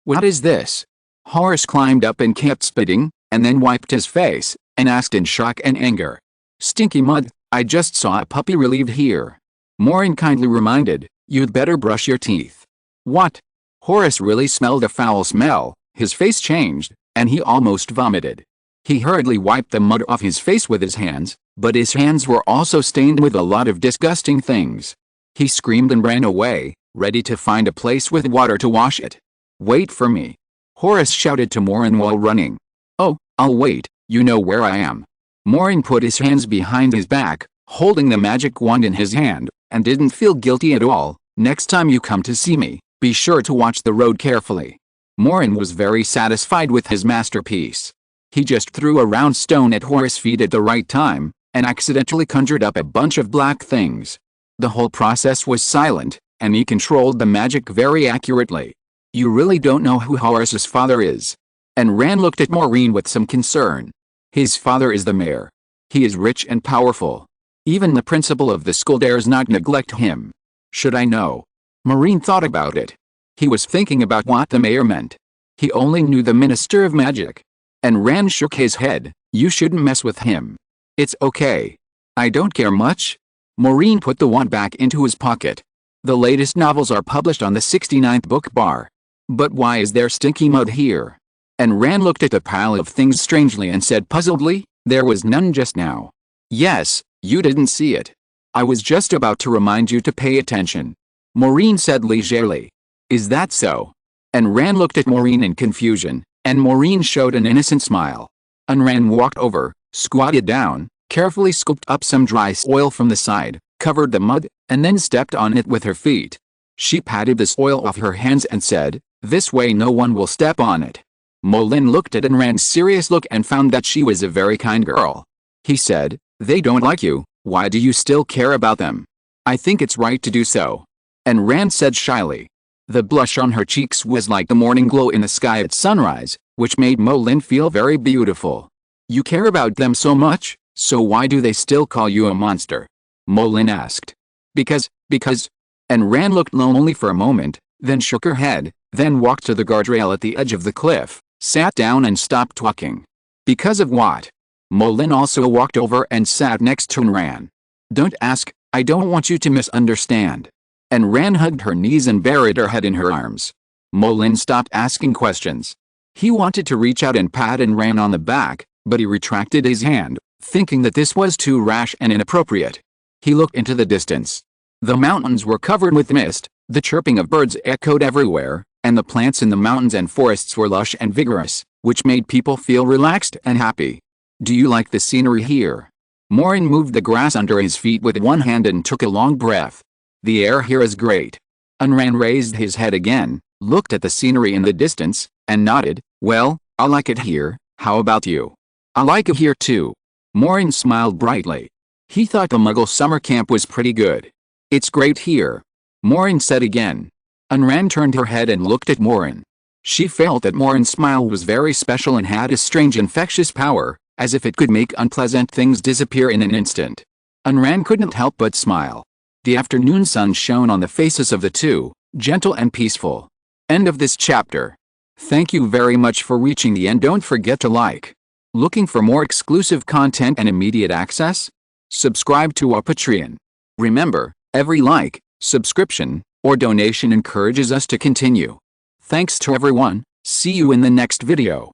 What is this? Horace climbed up and kept spitting, and then wiped his face, and asked in shock and anger. Stinky mud, I just saw a puppy relieved here. Maureen kindly reminded, you'd better brush your teeth. What? Horace really smelled a foul smell, his face changed, and he almost vomited. He hurriedly wiped the mud off his face with his hands, but his hands were also stained with a lot of disgusting things. He screamed and ran away, ready to find a place with water to wash it. Wait for me. Horace shouted to Maureen while running. Oh, I'll wait, you know where I am. Maureen put his hands behind his back, holding the magic wand in his hand, and didn't feel guilty at all. Next time you come to see me, be sure to watch the road carefully. Maureen was very satisfied with his masterpiece. He just threw a round stone at Horace's feet at the right time, and accidentally conjured up a bunch of black things. The whole process was silent, and he controlled the magic very accurately. You really don't know who Horace's father is. And Rand looked at Maureen with some concern. His father is the mayor. He is rich and powerful. Even the principal of the school dares not neglect him. Should I know? Maureen thought about it. He was thinking about what the mayor meant. He only knew the Minister of Magic. And Rand shook his head. You shouldn't mess with him. It's okay. I don't care much. Maureen put the wand back into his pocket. The latest novels are published on the 69th book bar. But why is there stinky mud here? And Rand looked at the pile of things strangely and said puzzledly, there was none just now. Yes, you didn't see it. I was just about to remind you to pay attention. Maureen said leisurely. Is that so? And Rand looked at Maureen in confusion, and Maureen showed an innocent smile. And Rand walked over, squatted down, carefully scooped up some dry soil from the side, covered the mud, and then stepped on it with her feet. She patted the soil off her hands and said, this way no one will step on it. Moulin looked at Rand's serious look and found that she was a very kind girl. He said, they don't like you, why do you still care about them? I think it's right to do so. And Rand said shyly. The blush on her cheeks was like the morning glow in the sky at sunrise, which made Moulin feel very beautiful. You care about them so much, so why do they still call you a monster? Moulin asked. Because, and Rand looked lonely for a moment, then shook her head, then walked to the guardrail at the edge of the cliff, sat down and stopped talking. Because of what? Moulin also walked over and sat next to Rand. Don't ask, I don't want you to misunderstand. And Rand hugged her knees and buried her head in her arms. Moulin stopped asking questions. He wanted to reach out and pat Rand on the back, but he retracted his hand, thinking that this was too rash and inappropriate. He looked into the distance. The mountains were covered with mist, the chirping of birds echoed everywhere, and the plants in the mountains and forests were lush and vigorous, which made people feel relaxed and happy. Do you like the scenery here? Maureen moved the grass under his feet with one hand and took a long breath. The air here is great. Rand raised his head again, looked at the scenery in the distance, and nodded. Well, I like it here, how about you? I like it here too. Maureen smiled brightly. He thought the Muggle summer camp was pretty good. It's great here. Maureen said again. Rand turned her head and looked at Maureen. She felt that Maureen's smile was very special and had a strange infectious power, as if it could make unpleasant things disappear in an instant. Rand couldn't help but smile. The afternoon sun shone on the faces of the two, gentle and peaceful. End of this chapter. Thank you very much for reaching the end. Don't forget to like. Looking for more exclusive content and immediate access? Subscribe to our Patreon. Remember, every like, subscription, or donation encourages us to continue. Thanks to everyone. See you in the next video.